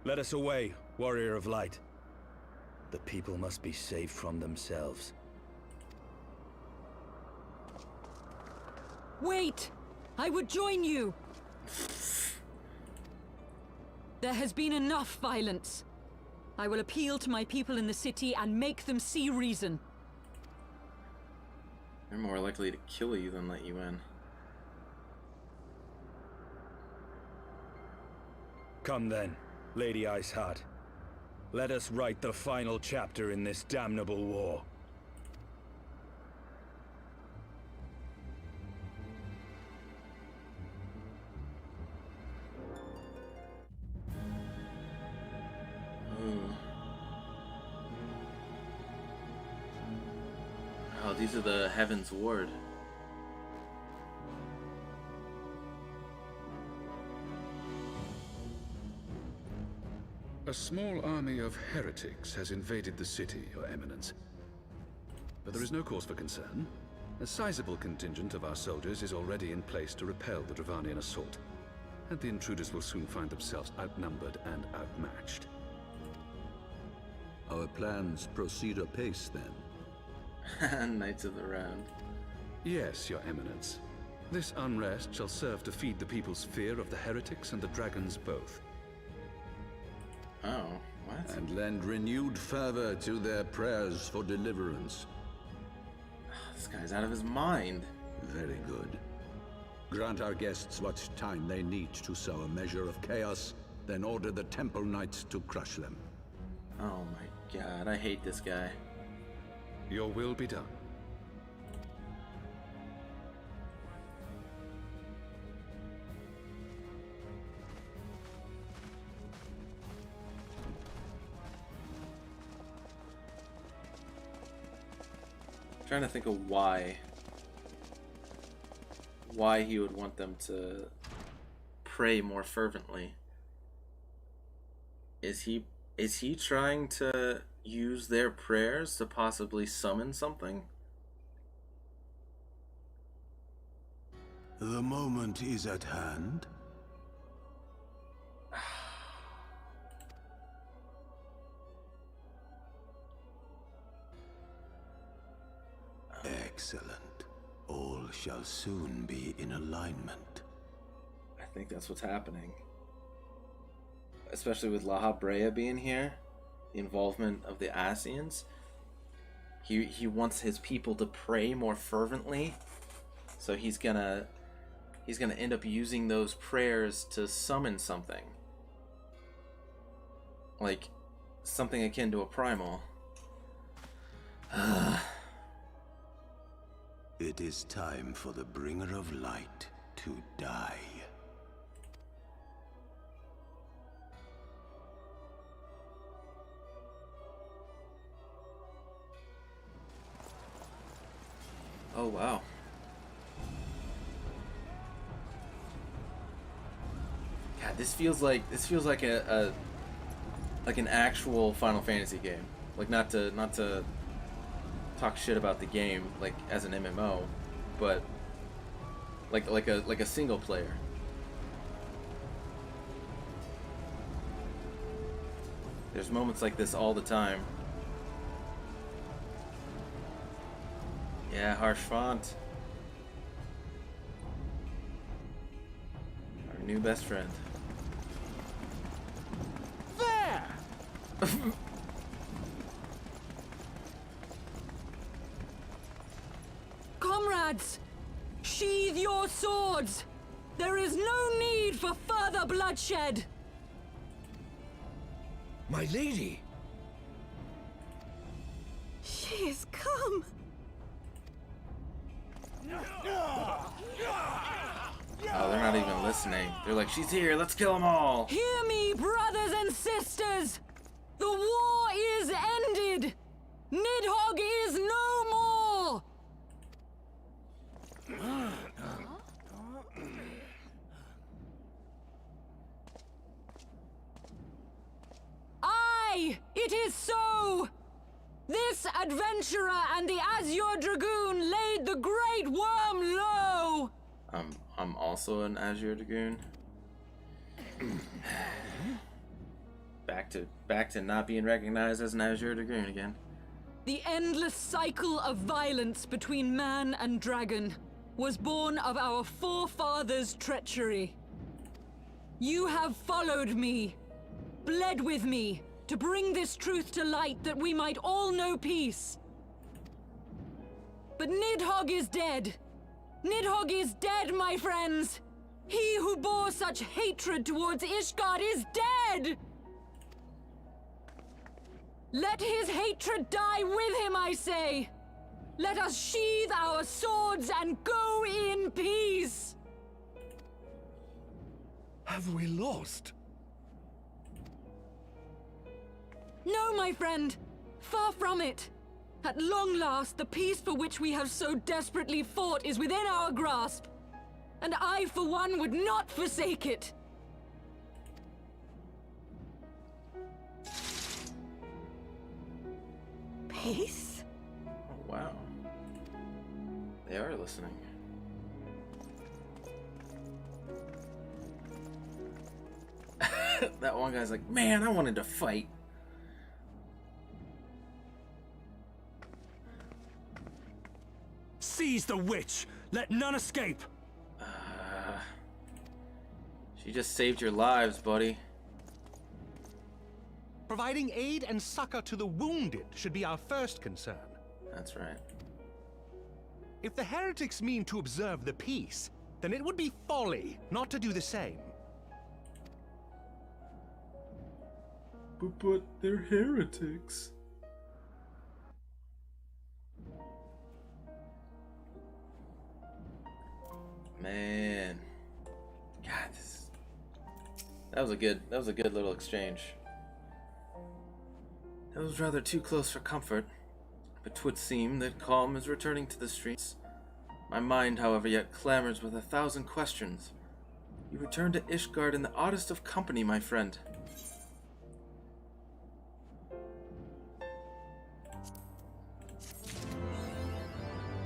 Let us away, Warrior of Light. The people must be saved from themselves. Wait! I would join you! There has been enough violence. I will appeal to my people in the city and make them see reason. They're more likely to kill you than let you in. Come then, Lady Iceheart. Let us write the final chapter in this damnable war. Oh, these are the Heavensward. A small army of heretics has invaded the city, Your Eminence. But there is no cause for concern. A sizable contingent of our soldiers is already in place to repel the Dravanian assault, and the intruders will soon find themselves outnumbered and outmatched. Our plans proceed apace, then. Knights of the Round. Yes, Your Eminence. This unrest shall serve to feed the people's fear of the heretics and the dragons both. Oh, what? And lend renewed fervor to their prayers for deliverance. This guy's out of his mind. Very good. Grant our guests what time they need to sow a measure of chaos, then order the Temple Knights to crush them. Oh my god, I hate this guy. Your will be done. Trying to think of why he would want them to pray more fervently. Is he trying to use their prayers to possibly summon something? The moment is at hand. Excellent. All shall soon be in alignment. I think that's what's happening. Especially with La Habrea being here, the involvement of the Asians. He wants his people to pray more fervently, so he's gonna end up using those prayers to summon something, like something akin to a primal. It is time for the Bringer of Light to die. Oh wow. God, this feels like a like an actual Final Fantasy game. Like not to talk shit about the game like as an MMO, but like a single player. There's moments like this all the time. Yeah, harsh font. Our new best friend. There! Comrades, sheathe your swords. There is no need for further bloodshed. My lady! She has come. Oh, they're not even listening. They're like, she's here, let's kill them all. Hear me, brothers and sisters. The war is ended. Nidhogg is no more. Aye, it is so. This adventurer and the Azure Dragoon laid the great worm low. I'm also an Azure Dragoon. Back to not being recognized as an Azure Dragoon again. The endless cycle of violence between man and dragon was born of our forefathers' treachery. You have followed me, bled with me, to bring this truth to light that we might all know peace. But Nidhogg is dead. Nidhogg is dead, my friends. He who bore such hatred towards Ishgard is dead. Let his hatred die with him, I say. Let us sheathe our swords and go in peace. Have we lost? No, my friend. Far from it. At long last, the peace for which we have so desperately fought is within our grasp. And I, for one, would not forsake it. Peace? Oh, wow. They are listening. That one guy's like, man, I wanted to fight. Seize the witch! Let none escape! She just saved your lives, buddy. Providing aid and succor to the wounded should be our first concern. That's right. If the heretics mean to observe the peace, then it would be folly not to do the same. But they're heretics. Man, God, that was a good little exchange. That was rather too close for comfort, but 'twould seem that calm is returning to the streets. My mind, however, yet clamors with 1,000 questions. You return to Ishgard in the oddest of company, my friend.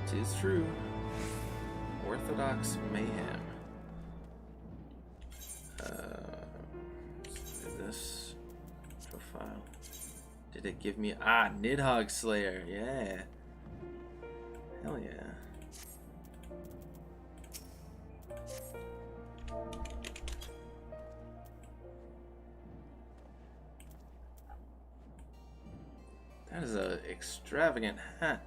'Tis true. Orthodox mayhem. This profile. Did it give me Nidhogg Slayer? Yeah. Hell yeah. That is a extravagant hat.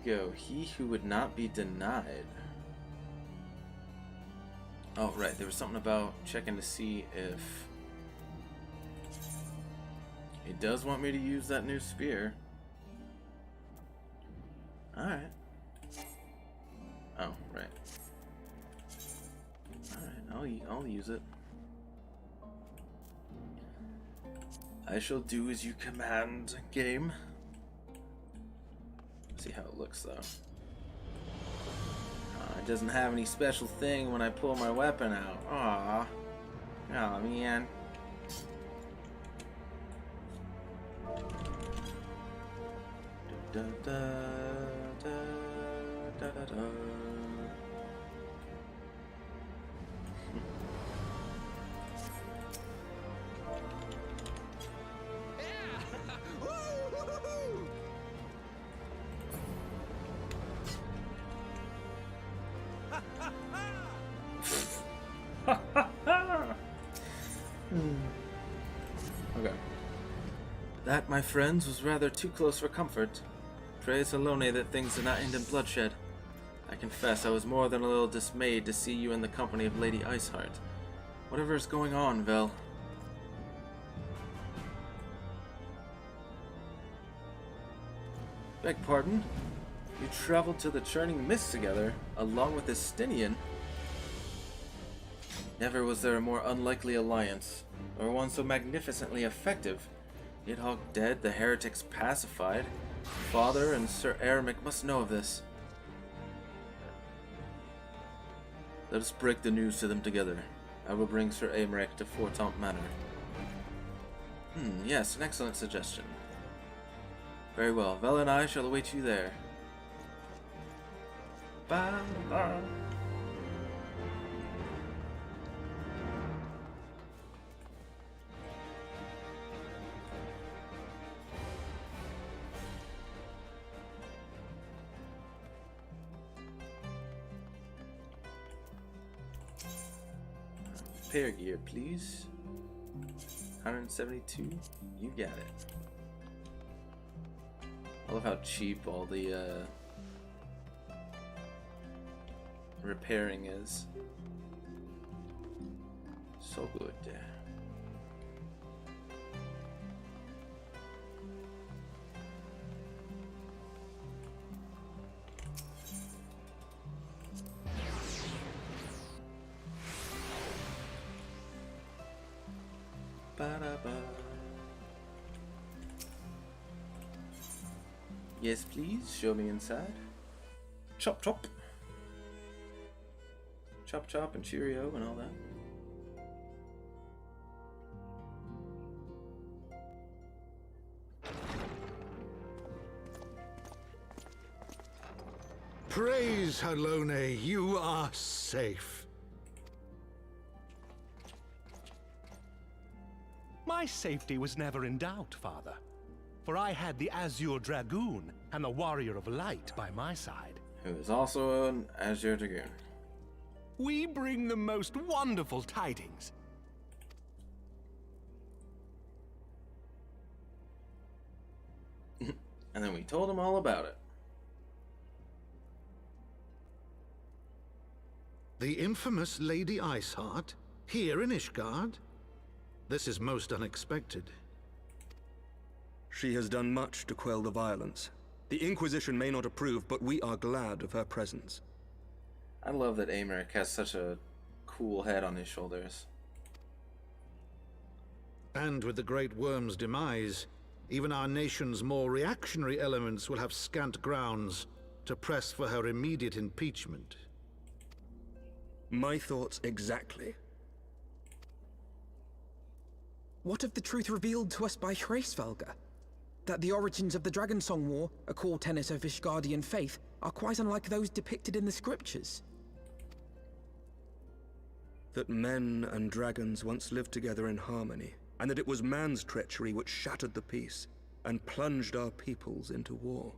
Go. He who would not be denied. Oh, right. There was something about checking to see if it does want me to use that new spear. Alright. Oh, right. Alright, I'll use it. I shall do as you command, game. See how it looks though. It doesn't have any special thing when I pull my weapon out. Aww. Oh man. Da, da, da, da, da, da. Okay. That, my friends, was rather too close for comfort. Praise Alone that things did not end in bloodshed. I confess I was more than a little dismayed to see you in the company of Lady Iceheart. Whatever is going on, Vel? Beg pardon? You traveled to the Churning Mist together, along with Estinian? Never was there a more unlikely alliance, or one so magnificently effective. Nidhogg dead, the heretics pacified. Father and Sir Eremic must know of this. Let us break the news to them together. I will bring Sir Aymeric to Fortemps Manor. Yes, an excellent suggestion. Very well, Vel and I shall await you there. Ba, ba. Repair gear, please. 172. You got it. I love how cheap all the repairing is. So good. Ba-da-ba. Yes, please. Show me inside. Chop, chop. Chop, chop, and Cheerio, and all that. Praise Halone, you are safe. My safety was never in doubt, Father. For I had the Azure Dragoon and the Warrior of Light by my side. Who is also an Azure Dragoon. We bring the most wonderful tidings. And then we told him all about it. The infamous Lady Iceheart? Here in Ishgard? This is most unexpected. She has done much to quell the violence. The Inquisition may not approve, but we are glad of her presence. I love that Aymeric has such a cool head on his shoulders. And with the Great Worm's demise, even our nation's more reactionary elements will have scant grounds to press for her immediate impeachment. My thoughts exactly. What of the truth revealed to us by Hraesvelgr? That the origins of the Dragonsong War, a core tenet of Ishgardian faith, are quite unlike those depicted in the scriptures. That men and dragons once lived together in harmony, and that it was man's treachery which shattered the peace and plunged our peoples into war.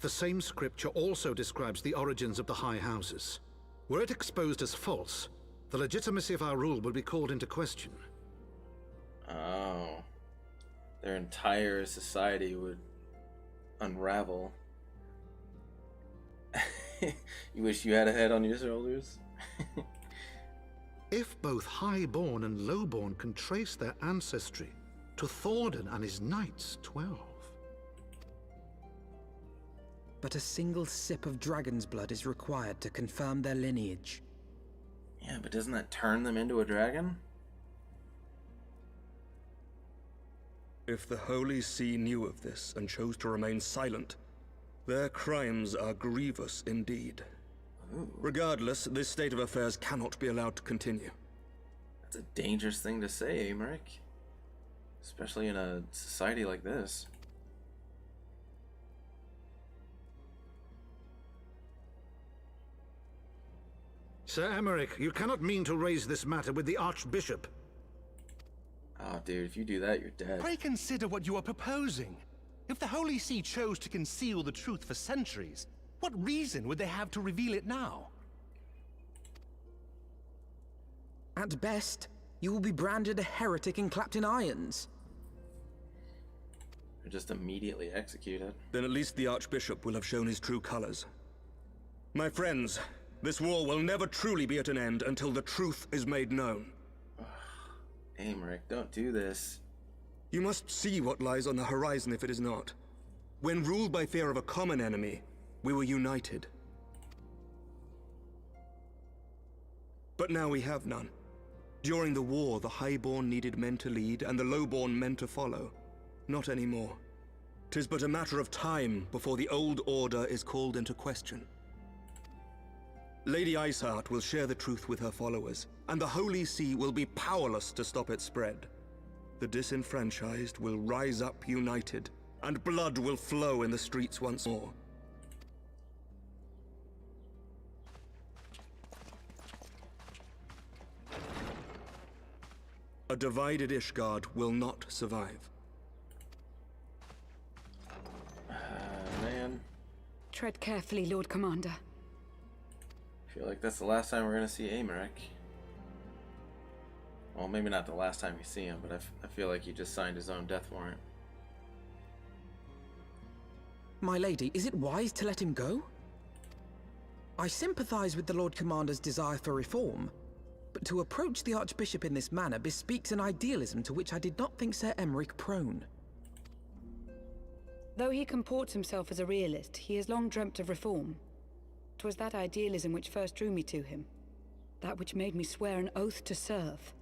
The same scripture also describes the origins of the High Houses. Were it exposed as false, the legitimacy of our rule would be called into question. Oh. Their entire society would unravel. You wish you had a head on your shoulders? If both highborn and lowborn can trace their ancestry to Thordan and his knights, 12. But a single sip of dragon's blood is required to confirm their lineage. Yeah, but doesn't that turn them into a dragon? If the Holy See knew of this and chose to remain silent, their crimes are grievous indeed. Ooh. Regardless, this state of affairs cannot be allowed to continue. That's a dangerous thing to say, Amric. Especially in a society like this. Sir Emmerich, you cannot mean to raise this matter with the Archbishop. Oh, dude, if you do that, you're dead. Pray consider what you are proposing. If the Holy See chose to conceal the truth for centuries, what reason would they have to reveal it now? At best, you will be branded a heretic and clapped in irons. Or just immediately executed. Then at least the Archbishop will have shown his true colors. My friends, this war will never truly be at an end until the truth is made known. Amric, don't do this. You must see what lies on the horizon if it is not. When ruled by fear of a common enemy, we were united. But now we have none. During the war, the highborn needed men to lead, and the lowborn men to follow. Not anymore. 'Tis but a matter of time before the old order is called into question. Lady Iceheart will share the truth with her followers, and the Holy See will be powerless to stop its spread. The disenfranchised will rise up united, and blood will flow in the streets once more. A divided Ishgard will not survive. Man. Tread carefully, Lord Commander. I feel like that's the last time we're gonna see Amric. Well, maybe not the last time we see him, but I feel like he just signed his own death warrant. My lady, is it wise to let him go? I sympathize with the Lord Commander's desire for reform, but to approach the Archbishop in this manner bespeaks an idealism to which I did not think Sir Emmerich prone. Though he comports himself as a realist, he has long dreamt of reform. 'Twas that idealism which first drew me to him. That which made me swear an oath to serve.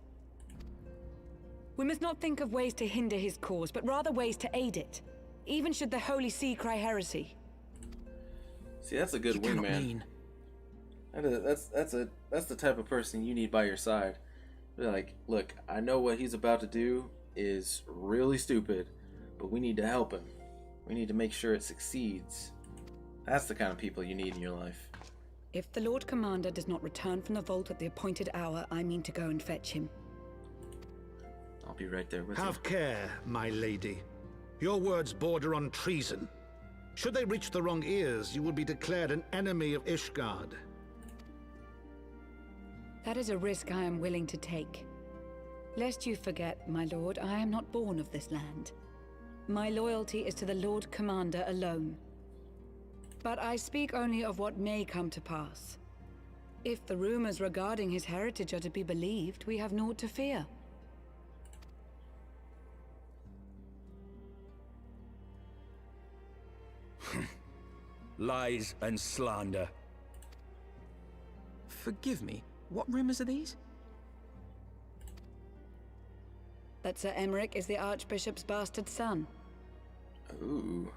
We must not think of ways to hinder his cause, but rather ways to aid it, even should the Holy See cry heresy. See, that's a good wingman. That's the type of person you need by your side. They're like, look, I know what he's about to do is really stupid, but we need to help him. We need to make sure it succeeds. That's the kind of people you need in your life. If the Lord Commander does not return from the vault at the appointed hour, I mean to go and fetch him. I'll be right there with you. Have care, my lady. Your words border on treason. Should they reach the wrong ears, you will be declared an enemy of Ishgard. That is a risk I am willing to take. Lest you forget, my lord, I am not born of this land. My loyalty is to the Lord Commander alone. But I speak only of what may come to pass. If the rumors regarding his heritage are to be believed, we have naught to fear. Lies and slander. Forgive me, what rumors are these? That Sir Emmerich is the Archbishop's bastard son. Ooh.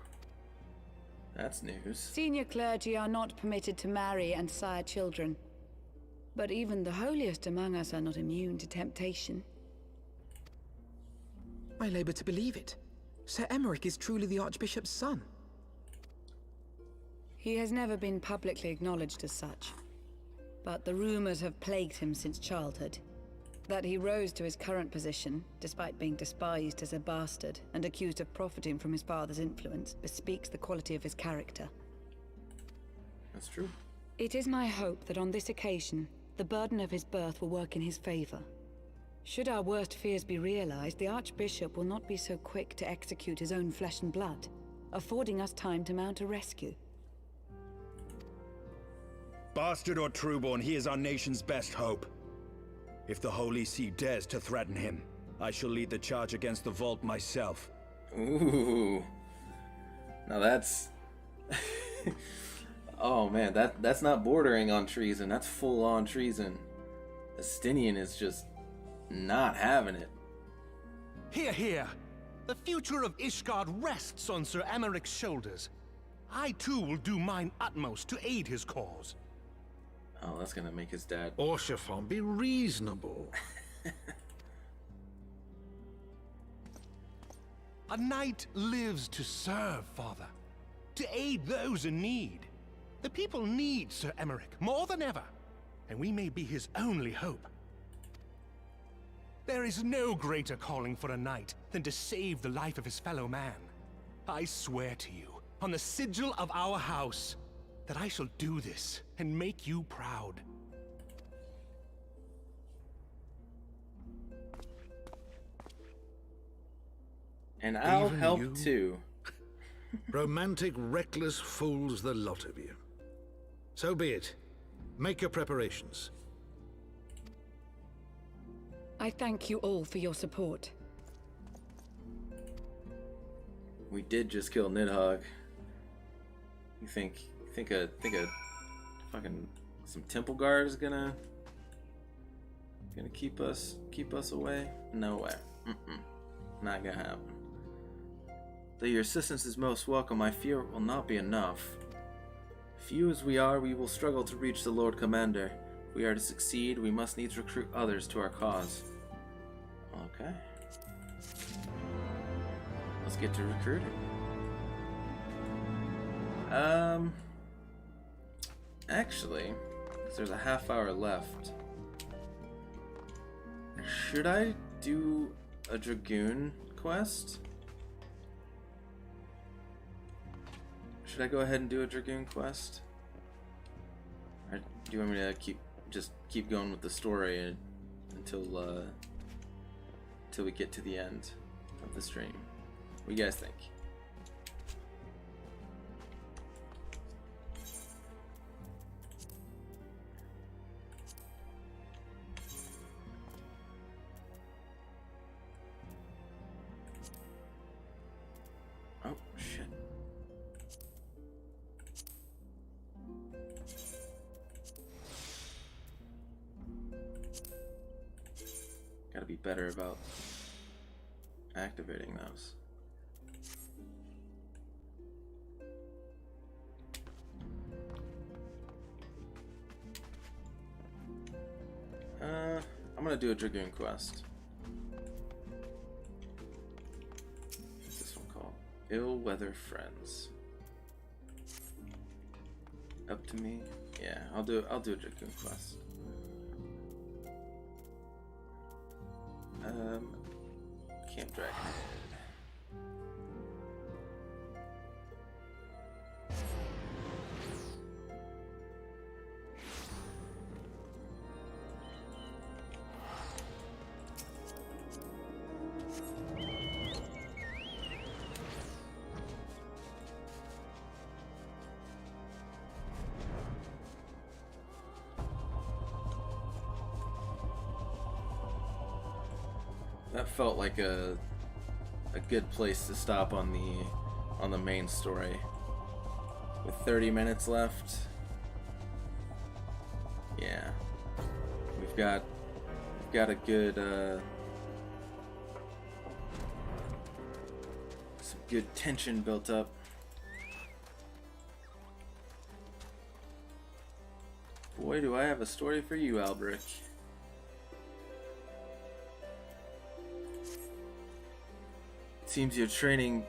That's news. Senior clergy are not permitted to marry and sire children. But even the holiest among us are not immune to temptation. I labor to believe it. Sir Emmerich is truly the Archbishop's son. He has never been publicly acknowledged as such. But the rumors have plagued him since childhood. That he rose to his current position, despite being despised as a bastard and accused of profiting from his father's influence, bespeaks the quality of his character. That's true. It is my hope that on this occasion, the burden of his birth will work in his favor. Should our worst fears be realized, the Archbishop will not be so quick to execute his own flesh and blood, affording us time to mount a rescue. Bastard or trueborn, he is our nation's best hope. If the Holy See dares to threaten him, I shall lead the charge against the vault myself. Ooh. Now that's... oh man, that's not bordering on treason. That's full-on treason. Estinian is just not having it. Hear, hear! The future of Ishgard rests on Sir Emeric's shoulders. I too will do mine utmost to aid his cause. Oh, that's gonna make his dad. Orshafon, be reasonable. A knight lives to serve, Father. To aid those in need. The people need Sir Emeric more than ever, and we may be his only hope. There is no greater calling for a knight than to save the life of his fellow man. I swear to you, on the sigil of our house, that I shall do this and make you proud. And I'll Even help you? too. Romantic, reckless fools, the lot of you. So be it. Make your preparations. I thank you all for your support. We did just kill Nidhogg. You think a fucking some temple guard is gonna keep us away? No way. Not gonna happen. Though your assistance is most welcome, I fear it will not be enough. Few as we are, we will struggle to reach the Lord Commander. If we are to succeed, we must needs recruit others to our cause. Okay. Let's get to recruiting. Actually, 'cause there's a half hour left. Should I do a Dragoon quest? Should I go ahead and do a Dragoon quest? Or do you want me to keep going with the story until we get to the end of the stream? What do you guys think? Oh, shit. Gotta be better about activating those. I'm gonna do a Dragoon quest. What's this one called? Ill Weather Friends. Up to me? Yeah, I'll do a Dragoon quest. Camp Dragon. That felt like a good place to stop on the main story. With 30 minutes left. Yeah. We've got a good some good tension built up. Boy, do I have a story for you, Albrecht. Seems your training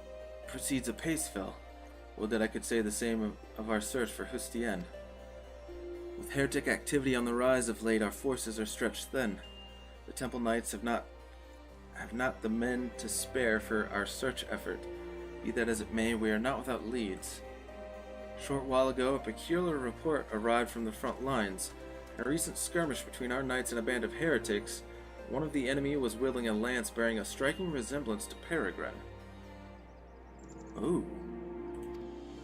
proceeds apace, Phil. Would that I could say the same of our search for Hustien. With heretic activity on the rise of late, our forces are stretched thin. The Temple Knights have not the men to spare for our search effort. Be that as it may, we are not without leads. A short while ago, a peculiar report arrived from the front lines. In a recent skirmish between our knights and a band of heretics, one of the enemy was wielding a lance bearing a striking resemblance to Peregrine. Ooh.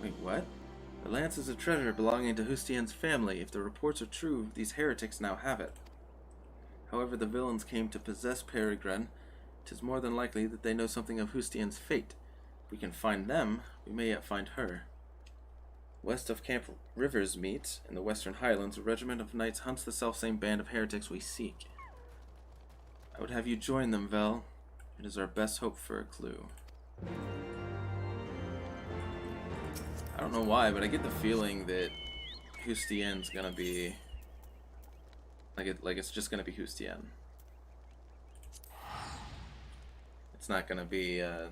Wait, what? The lance is a treasure belonging to Hustien's family. If the reports are true, these heretics now have it. However the villains came to possess Peregrine, 'tis more than likely that they know something of Hustien's fate. If we can find them, we may yet find her. West of Camp Rivers meets, in the Western Highlands, a regiment of knights hunts the selfsame band of heretics we seek. I would have you join them, Vel. It is our best hope for a clue. I don't know why, but I get the feeling that Hustien's gonna be like it's just gonna be Hustien. It's not gonna be it's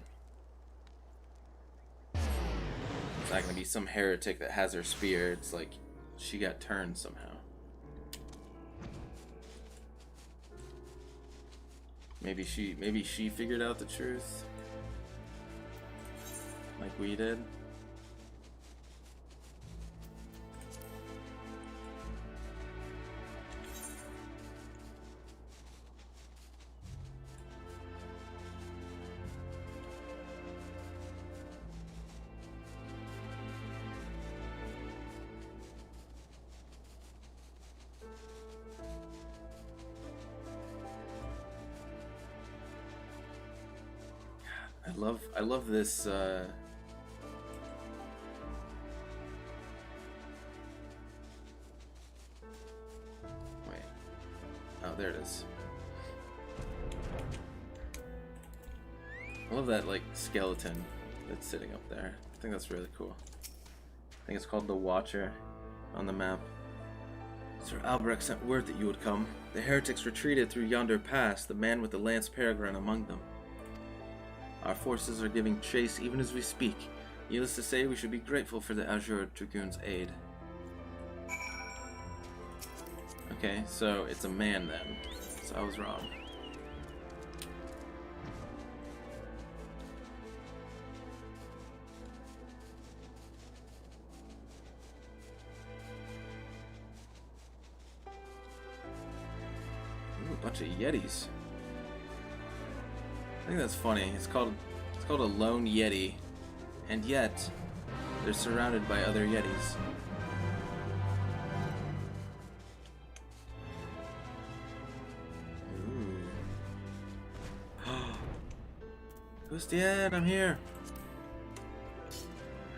not gonna be some heretic that has her spear. It's like she got turned somehow. Maybe she figured out the truth like we did. I love this wait. Oh, there it is. I love that like skeleton that's sitting up there. I think that's really cool. I think it's called the Watcher on the map. Sir Albrecht sent word that you would come. The heretics retreated through yonder pass, the man with the lance peregrine among them. Our forces are giving chase even as we speak. Needless to say, we should be grateful for the Azure Dragoon's aid. Okay, so it's a man then. So I was wrong. Ooh, a bunch of Yetis. I think that's funny. It's called a lone Yeti, and yet they're surrounded by other Yetis. Ooh. Hustien, I'm here.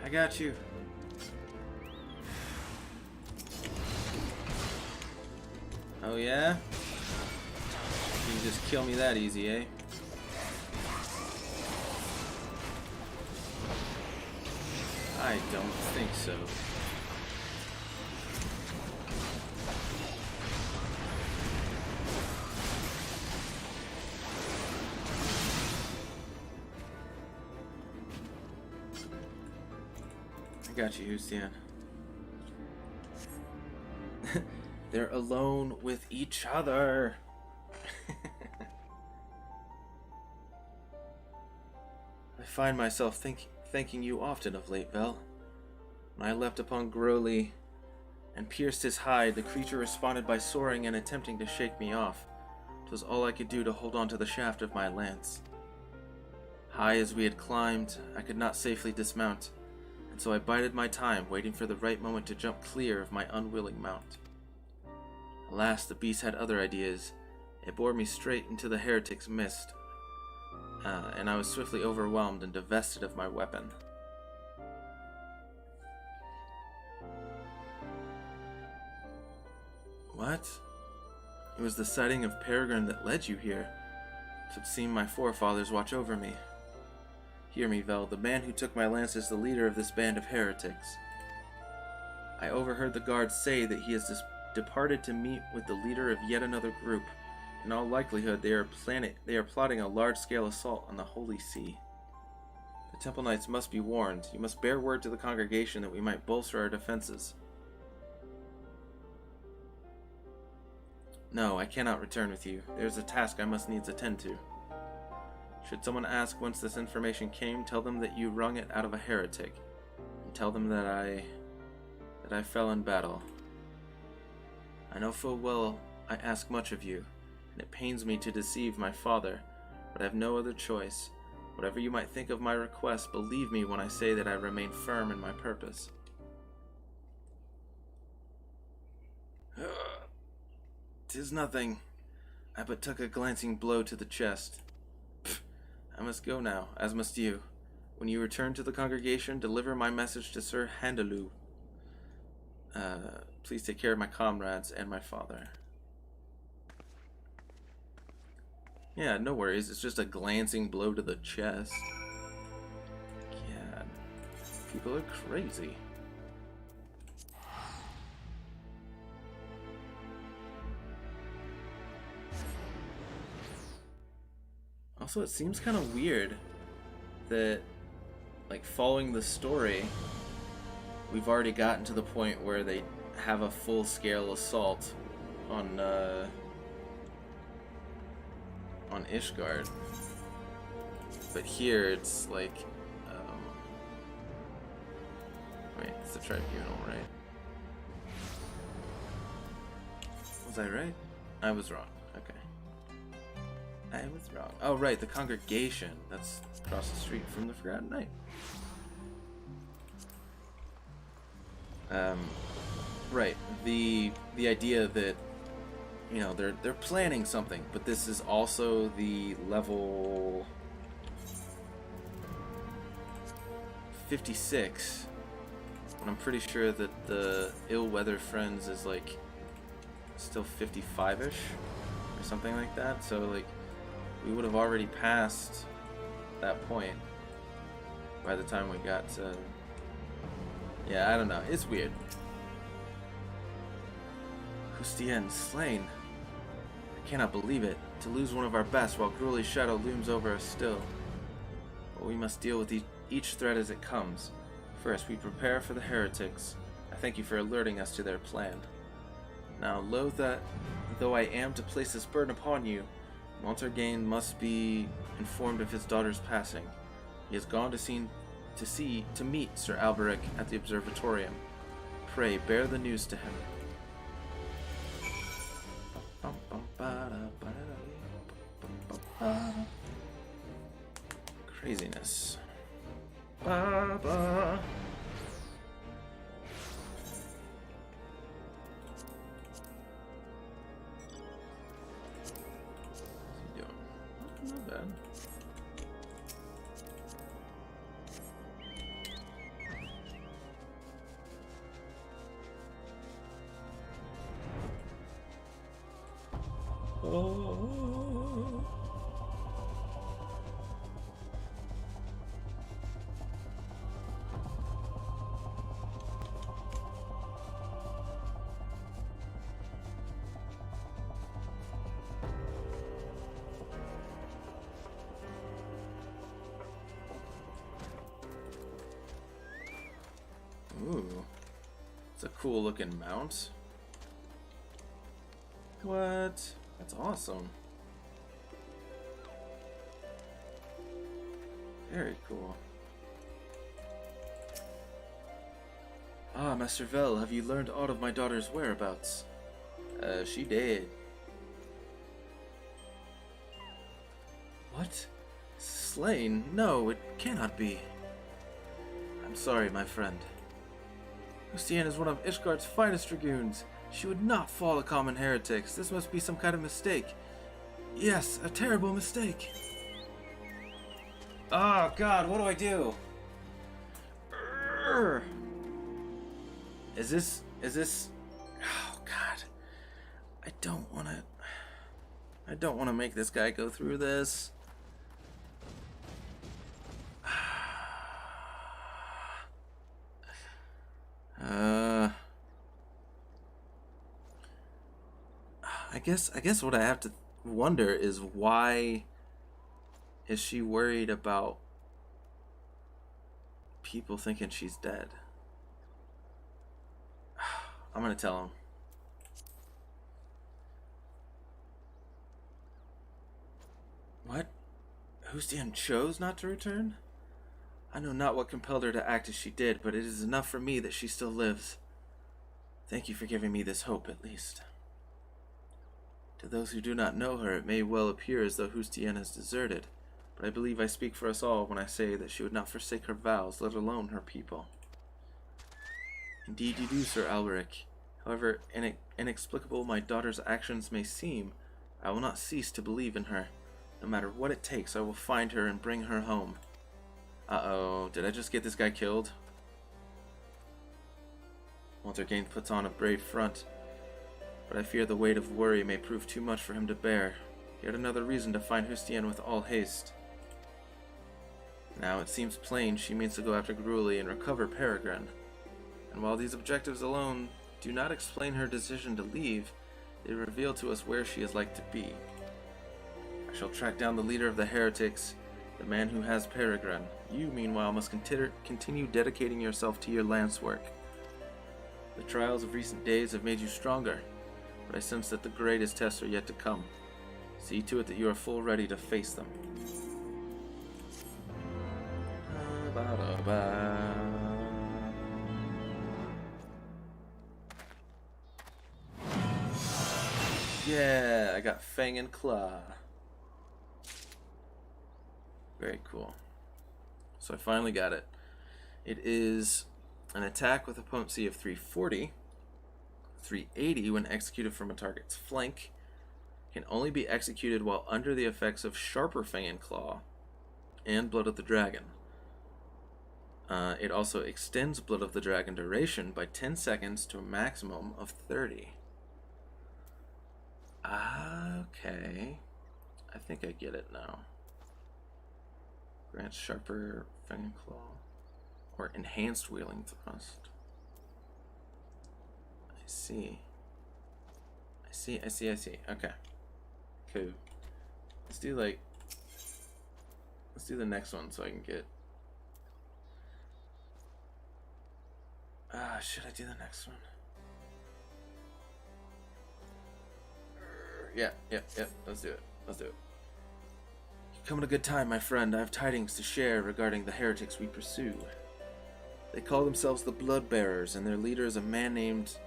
I got you. Oh yeah? You can just kill me that easy, eh? I don't think so. I got you, Hustien. They're alone with each other. I find myself thanking you often of late, Vel. When I leapt upon Growly and pierced his hide, the creature responded by soaring and attempting to shake me off. 'Twas all I could do to hold on to the shaft of my lance. High as we had climbed, I could not safely dismount, and so I bided my time, waiting for the right moment to jump clear of my unwilling mount. Alas, the beast had other ideas. It bore me straight into the heretic's mist, and I was swiftly overwhelmed and divested of my weapon. What? It was the sighting of Peregrine that led you here. 'Twould seem my forefathers watch over me. Hear me, Vel. The man who took my lance is the leader of this band of heretics. I overheard the guards say that he has departed to meet with the leader of yet another group. In all likelihood, they are plotting a large-scale assault on the Holy See. The Temple Knights must be warned. You must bear word to the congregation that we might bolster our defenses. No, I cannot return with you. There is a task I must needs attend to. Should someone ask whence this information came, tell them that you wrung it out of a heretic, and tell them that I fell in battle. I know full well I ask much of you, and it pains me to deceive my father, but I have no other choice. Whatever you might think of my request, believe me when I say that I remain firm in my purpose. 'Tis nothing. I but took a glancing blow to the chest. Pfft, I must go now, as must you. When you return to the congregation, deliver my message to Sir Handaloo. Please take care of my comrades and my father. Yeah, no worries. It's just a glancing blow to the chest. God. People are crazy. Also, it seems kind of weird that, like, following the story, we've already gotten to the point where they have a full-scale assault on Ishgard. But here it's like, wait, it's the tribunal, right? Was I right? I was wrong. Okay. I was wrong. Oh, right, the congregation. That's across the street from the Forgotten Knight. Right. The idea that, you know, they're planning something, but this is also the level 56. And I'm pretty sure that the Ill-Weather Friends is like still 55-ish or something like that. So like we would have already passed that point by the time we got to... Yeah, I don't know. It's weird. Hustien slain. I cannot believe it. To lose one of our best while Gruely's shadow looms over us still. But we must deal with each threat as it comes. First, we prepare for the heretics. I thank you for alerting us to their plan. Now, though I am to place this burden upon you, Montargain must be informed of his daughter's passing. He has gone to meet Sir Alberic at the observatorium. Pray, bear the news to him. Craziness. Baba. What's he doing? Not bad. Oh. Ooh, it's a cool looking mount. What? That's awesome. Very cool. Ah, Master Vel, have you learned aught of my daughter's whereabouts? She did. What? Slain? No, it cannot be. I'm sorry, my friend. Hustien is one of Ishgard's finest dragoons. She would not fall to common heretics. This must be some kind of mistake. Yes, a terrible mistake. Oh God, what do I do? Urgh. Is this? Oh God, I don't want to make this guy go through this. I guess what I have to wonder is why is she worried about people thinking she's dead? I'm gonna tell him. What? Hustien chose not to return? I know not what compelled her to act as she did, but it is enough for me that she still lives. Thank you for giving me this hope, at least. To those who do not know her, it may well appear as though Hustien has deserted, but I believe I speak for us all when I say that she would not forsake her vows, let alone her people. Indeed you do, Sir Alberic. However inexplicable my daughter's actions may seem, I will not cease to believe in her. No matter what it takes, I will find her and bring her home. Uh-oh, did I just get this guy killed? Montargain puts on a brave front, but I fear the weight of worry may prove too much for him to bear. Yet another reason to find Hustien with all haste. Now it seems plain she means to go after Gruely and recover Peregrine. And while these objectives alone do not explain her decision to leave, they reveal to us where she is like to be. I shall track down the leader of the heretics, the man who has Peregrine. You, meanwhile, must continue dedicating yourself to your lance work. The trials of recent days have made you stronger, but I sense that the greatest tests are yet to come. See to it that you are full ready to face them. Yeah, I got Fang and Claw. Very cool. So I finally got it. It is an attack with a potency of 340, 380 when executed from a target's flank, can only be executed while under the effects of Sharper Fang and Claw and Blood of the Dragon. It also extends Blood of the Dragon duration by 10 seconds to a maximum of 30. Okay. I think I get it now. Grants Sharper Fang and Claw. Or Enhanced Wheeling Thrust. I see. I see. Okay. Cool. Let's do the next one so I can get... should I do the next one? Yeah. Let's do it. You come at a good time, my friend. I have tidings to share regarding the heretics we pursue. They call themselves the Bloodbearers, and their leader is a man named...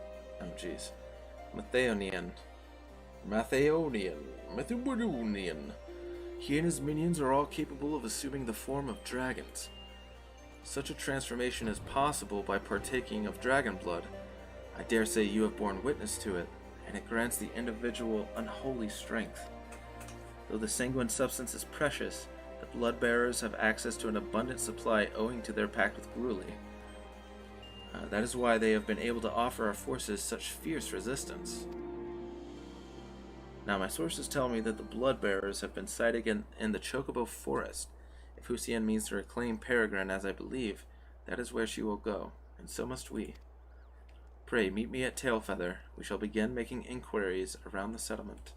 Matheonian. He and his minions are all capable of assuming the form of dragons. Such a transformation is possible by partaking of dragon blood. I dare say you have borne witness to it, and it grants the individual unholy strength. Though the sanguine substance is precious, the Bloodbearers have access to an abundant supply owing to their pact with Gruely. That is why they have been able to offer our forces such fierce resistance. Now, my sources tell me that the Bloodbearers have been sighted in the Chocobo Forest. If Hustien means to reclaim Peregrine, as I believe, that is where she will go, and so must we. Pray, meet me at Tailfeather. We shall begin making inquiries around the settlement.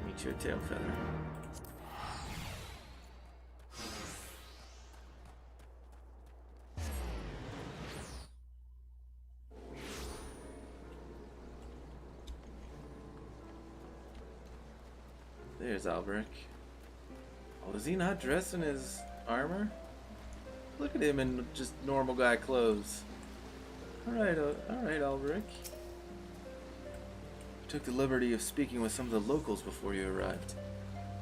Meet you at Tailfeather. There's Albrecht. Oh, is he not dressed in his armor? Look at him in just normal guy clothes. Alright, Albrecht. I took the liberty of speaking with some of the locals before you arrived.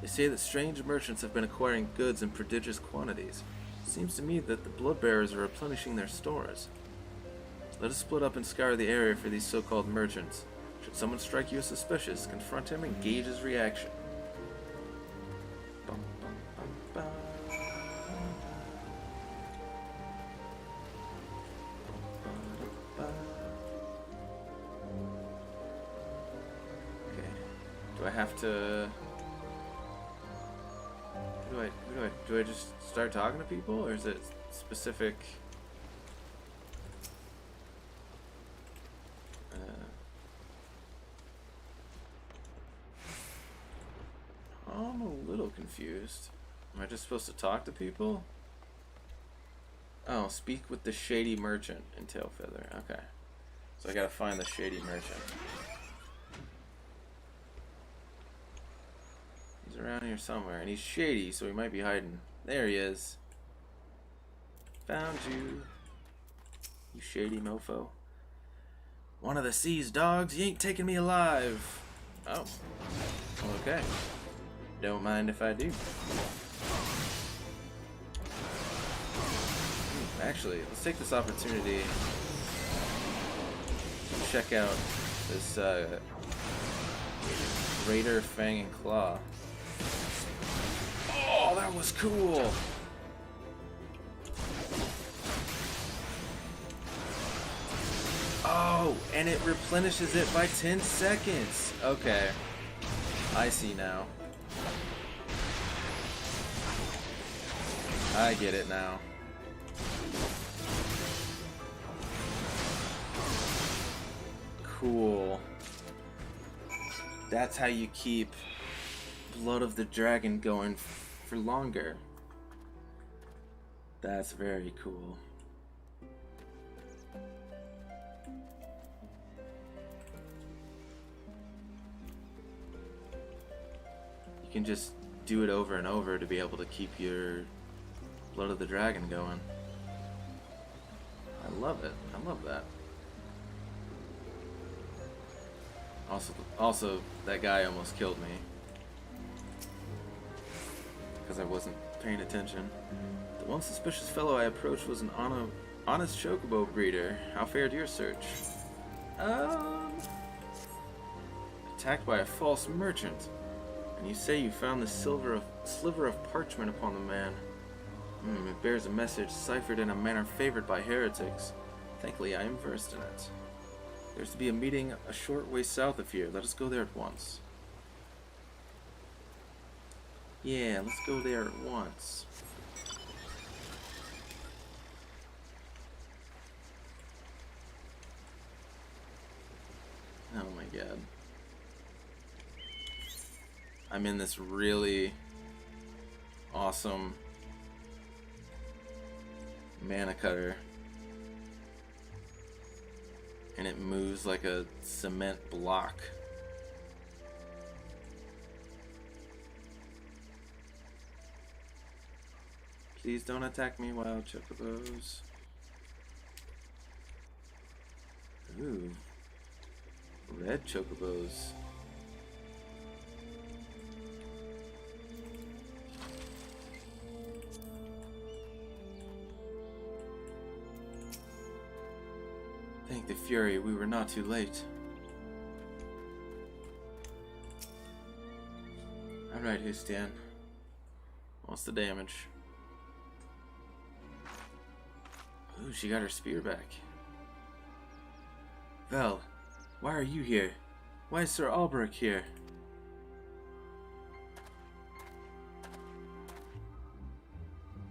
They say that strange merchants have been acquiring goods in prodigious quantities. It seems to me that the Bloodbearers are replenishing their stores. Let us split up and scour the area for these so-called merchants. Should someone strike you as suspicious, confront him and gauge his reaction. Do I have to... Do I just start talking to people, or is it specific? I'm a little confused. Am I just supposed to talk to people? Oh, speak with the shady merchant in Tailfeather. Okay. So I gotta find the shady merchant. He's around here somewhere, and he's shady, so he might be hiding. There he is. Found you. You shady mofo. One of the sea's dogs, you ain't taking me alive. Oh. Okay. Don't mind if I do. Actually, let's take this opportunity to check out this Raider Fang and Claw. Oh, that was cool! Oh, Oh, and it replenishes it by 10 seconds. Okay. I see now. I get it now. Cool. That's how you keep Blood of the Dragon going for longer. That's very cool. You can just do it over and over to be able to keep your Blood of the Dragon going. I love it. I love that. Also, that guy almost killed me because I wasn't paying attention. The one suspicious fellow I approached was an honest chocobo breeder. How fared your search? Attacked by a false merchant. And you say you found the sliver of parchment upon the man. It bears a message ciphered in a manner favored by heretics. Thankfully, I am versed in it. There's to be a meeting a short way south of here. Let us go there at once. Yeah, let's go there at once. Oh my god. I'm in this really awesome mana cutter. And it moves like a cement block. Please don't attack me, wild chocobos. Ooh. Red chocobos. Thank the Fury, we were not too late. Alright, Hustian. What's the damage? Ooh, she got her spear back. Vel, why are you here? Why is Sir Albrecht here?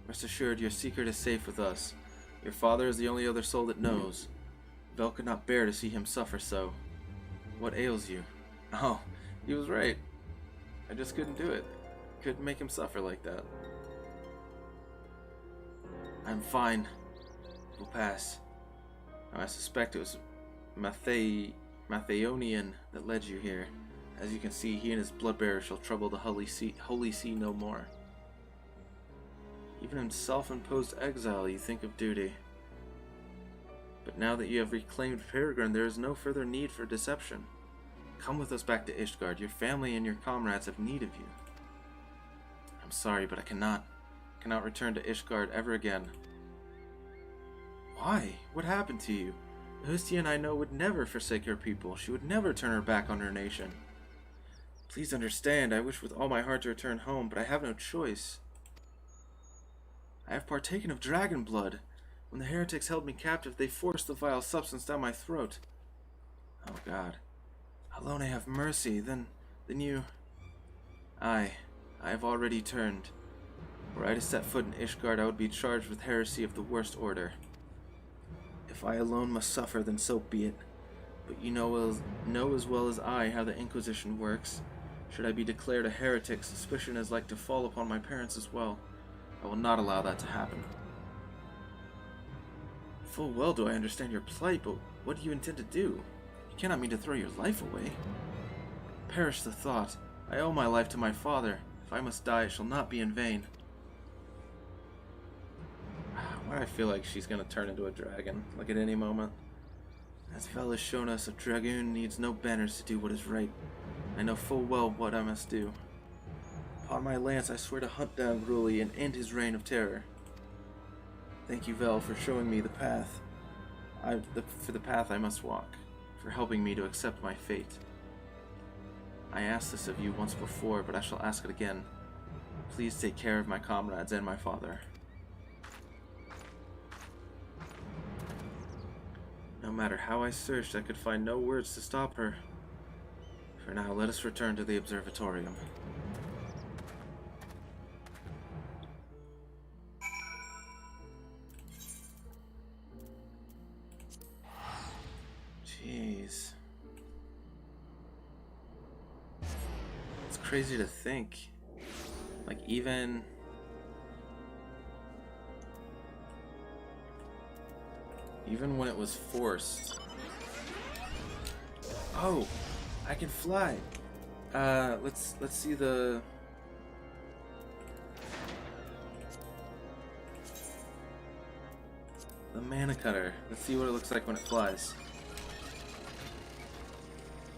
Rest assured, your secret is safe with us. Your father is the only other soul that knows. Vel could not bear to see him suffer so. What ails you? Oh, he was right. I just couldn't do it. Couldn't make him suffer like that. I'm fine. It will pass. Now, I suspect it was Mathionian that led you here. As you can see, he and his bloodbearer shall trouble the Holy See no more. Even in self-imposed exile, you think of duty. But now that you have reclaimed Peregrine, there is no further need for deception. Come with us back to Ishgard. Your family and your comrades have need of you. I'm sorry, but I cannot return to Ishgard ever again. Why? What happened to you? Hustia and I know would never forsake her people. She would never turn her back on her nation. Please understand, I wish with all my heart to return home, but I have no choice. I have partaken of dragon blood. When the heretics held me captive, they forced the vile substance down my throat. Oh God. Alone I have mercy, then you... I have already turned. Were I to set foot in Ishgard, I would be charged with heresy of the worst order. If I alone must suffer, then so be it. But you know as well as I how the Inquisition works. Should I be declared a heretic, suspicion is like to fall upon my parents as well. I will not allow that to happen. Full well do I understand your plight, but what do you intend to do? You cannot mean to throw your life away. Perish the thought. I owe my life to my father. If I must die, it shall not be in vain. Why do I feel like she's going to turn into a dragon, like at any moment? As Vel has shown us, a dragoon needs no banners to do what is right. I know full well what I must do. Upon my lance, I swear to hunt down Gruli and end his reign of terror. Thank you, Vel, for showing me the path. For the path I must walk, for helping me to accept my fate. I asked this of you once before, but I shall ask it again. Please take care of my comrades and my father. No matter how I searched, I could find no words to stop her. For now, let us return to the observatorium. Jeez. It's crazy to think. Like, even when it was forced. Oh, I can fly. Let's see the mana cutter. Let's see what it looks like when it flies.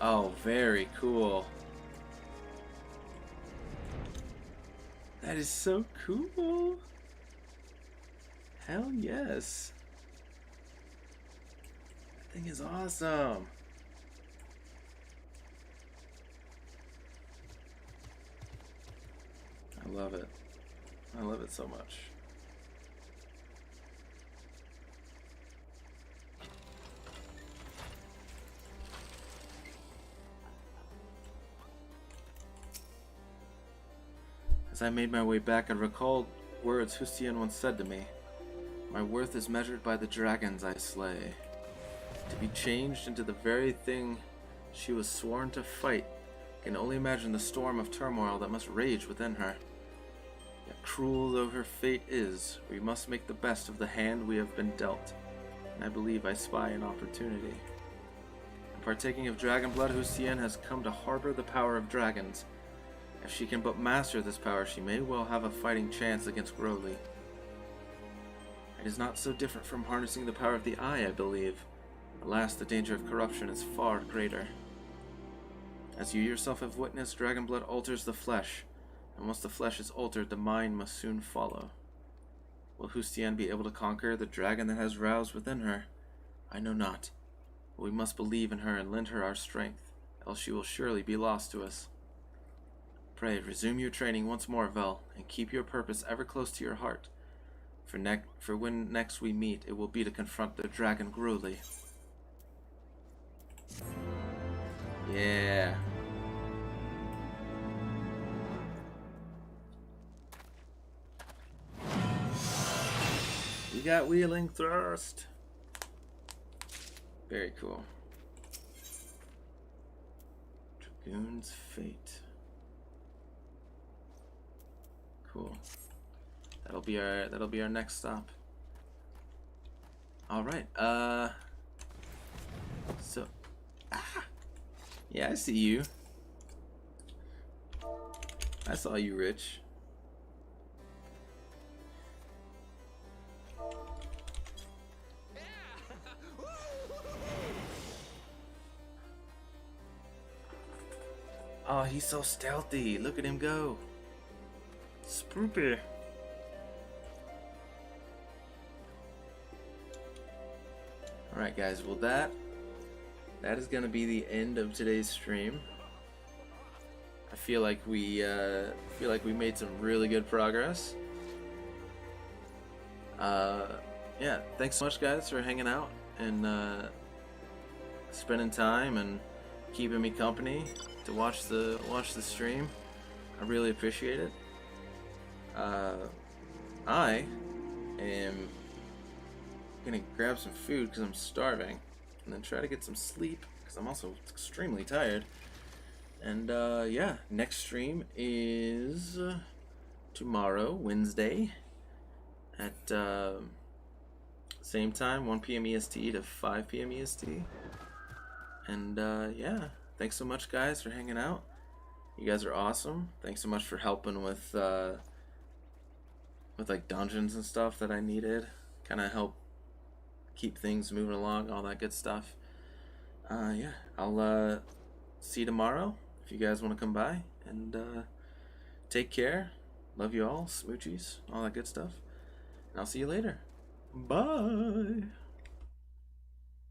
Oh, very cool. That is so cool. Hell yes. That thing is awesome. I love it. I love it so much. As I made my way back, I recalled words Hustien once said to me. My worth is measured by the dragons I slay. To be changed into the very thing she was sworn to fight, I can only imagine the storm of turmoil that must rage within her. Yet cruel though her fate is, we must make the best of the hand we have been dealt, and I believe I spy an opportunity. In partaking of dragon blood, Hustien has come to harbor the power of dragons. If she can but master this power, she may well have a fighting chance against Growly. It is not so different from harnessing the power of the eye, I believe. Alas, the danger of corruption is far greater. As you yourself have witnessed, dragon blood alters the flesh, and once the flesh is altered, the mind must soon follow. Will Hustien be able to conquer the dragon that has roused within her? I know not, but we must believe in her and lend her our strength, else she will surely be lost to us. Pray, resume your training once more, Vel, and keep your purpose ever close to your heart. For when next we meet, it will be to confront the dragon Growly. Yeah. We got Wheeling Thrust. Very cool. Dragoon's Fate. Cool. That'll be our next stop. All right. So, yeah, I see you. I saw you, Rich. Oh, he's so stealthy. Look at him go. Spoopy. Alright guys, well that is gonna be the end of today's stream. I feel like we made some really good progress. Yeah, thanks so much guys for hanging out and spending time and keeping me company to watch the stream. I really appreciate it. I am gonna grab some food because I'm starving, and then try to get some sleep because I'm also extremely tired. And yeah, next stream is tomorrow, Wednesday, at same time, 1 p.m. EST to 5 p.m. EST. And yeah, thanks so much guys for hanging out. You guys are awesome. Thanks so much for helping with like dungeons and stuff that I needed. Kind of help keep things moving along, all that good stuff. Yeah, I'll see you tomorrow if you guys want to come by. And take care. Love you all. Smoochies. All that good stuff. And I'll see you later. Bye.